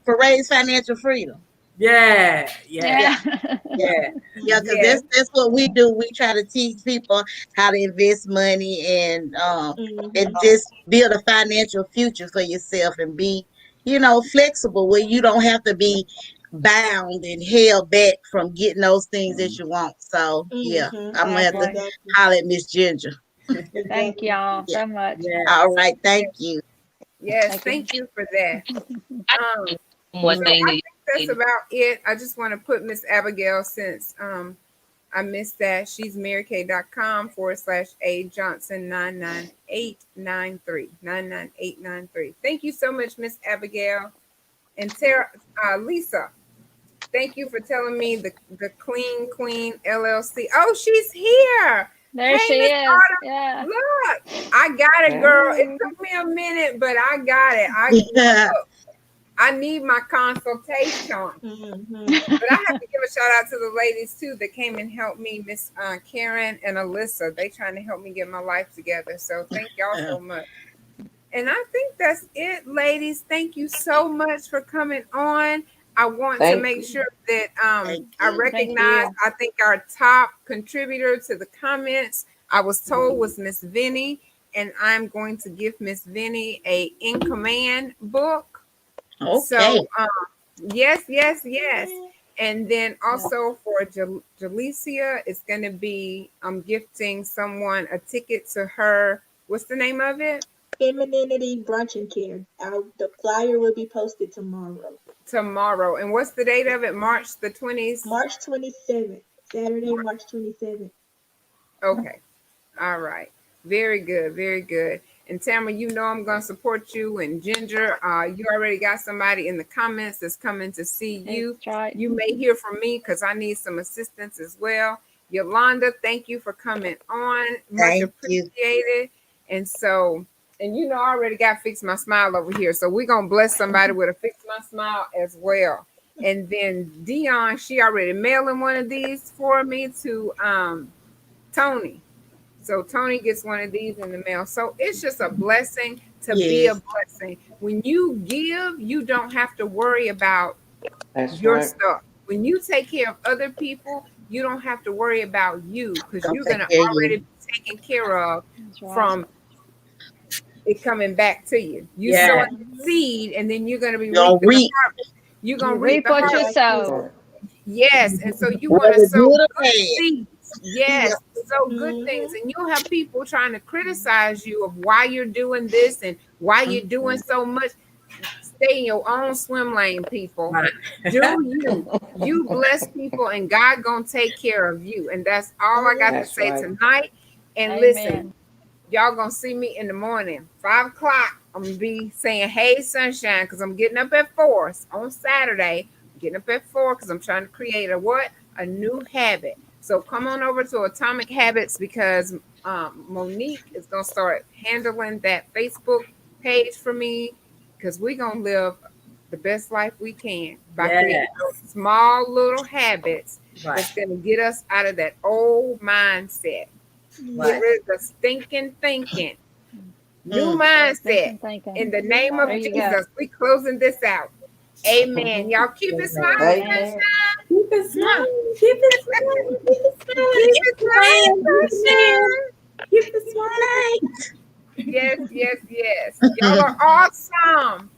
Raise Financial Freedom. Yeah. Yeah. Yeah, Yeah. yeah, Yeah. yeah, because Yes. that's what we do. We try to teach people how to invest money and Mm-hmm. just build a financial future for yourself and be, flexible where you don't have to be bound and held back from getting those things that you want. So yeah, Mm-hmm. I'm gonna have to Exactly. Exactly. holler at Miss Ginger. Thank Exactly. y'all Yeah. so much. Yeah. All right, thank you. Yes. Thank you. Thank you for that. I Um, one more so thing I that think that's about it. I just want to put Miss Abigail since I missed that. She's marykay.com/A Johnson 99893. 99893. Thank you so much, Miss Abigail. And Tara, Lisa, thank you for telling me the Clean Queen LLC. Oh, she's here. There Hey, she Miss is. Autumn. Yeah. Look, I got it, girl. It took me a minute, but I got it. Yeah. I need my consultation. Mm-hmm. But I have to give a shout out to the ladies too that came and helped me, Miss Karen and Alyssa. They trying to help me get my life together. So thank y'all so much. And I think that's it, ladies. Thank you so much for coming on. I want to Thank make you. sure that Thank I you. Thank recognize. you. I think our top contributor to the comments, I was told, was Miss Vinny, and I'm going to give Miss Vinny a In Command book. Okay. So yes, yes, yes. And then also for Jalicia, it's going to be gifting someone a ticket to her. What's the name of it? Femininity brunch and care. The flyer will be posted tomorrow. Tomorrow. And what's the date of it? March the 20th. March 27th. Saturday, March 27th. Okay. All right. Very good. Very good. And Tamara, you know I'm going to support you. And Ginger, you already got somebody in the comments that's coming to see you. That's right. You may hear from me because I need some assistance as well. Yolanda, thank you for coming on. Much Thank you. appreciated. And so, and you know, I already got Fix My Smile over here. So we're going to bless somebody with a Fix My Smile as well. And then Dion, she already mailing one of these for me to Tony. So Tony gets one of these in the mail. So it's just a blessing to be a Yes. blessing. When you give, you don't have to worry about That's your right. stuff. When you take care of other people, you don't have to worry about you because Don't you're take going to care of already you. be taken care of That's right. from it coming back to you. You Yeah. sowing the seed and then you're going to be You're gonna reaping the reap, harvest. You're going You to reap reap the what you harvest. Exactly. sow. Yes. And so you want to whether sow good or good bad. seeds. Yeah. Yes. Sow good things. Mm-hmm. And you'll have people trying to criticize you of why you're doing this and why you're doing so much. Stay in your own swim lane, people. Right. Do you. You bless people and God gonna take care of you. And that's all Oh, I got yeah. to That's say right. tonight. And listen, Amen. y'all gonna see me in the morning, 5 o'clock. I'm gonna be saying, "Hey, sunshine," because I'm getting up at 4 on Saturday. I'm getting up at 4 because I'm trying to create a what? A new habit. So come on over to Atomic Habits because Monique is gonna start handling that Facebook page for me because we're gonna live the best life we can by Yeah. creating those small little habits Right. that's gonna get us out of that old mindset. Get Right. rid of the stinking thinking. New Mm. mindset. Thinking. In the New name of There you mindset. go. Jesus, we closing this out. Amen. Y'all keep it Amen. smiling, Amen. Amen. sunshine. Keep it smiling. Keep it smiling. Keep it smiling. Keep Keep it it smiling. Keep it smiling. smiling, Keep it smiling. sunshine. Yes, yes, yes. Y'all are awesome.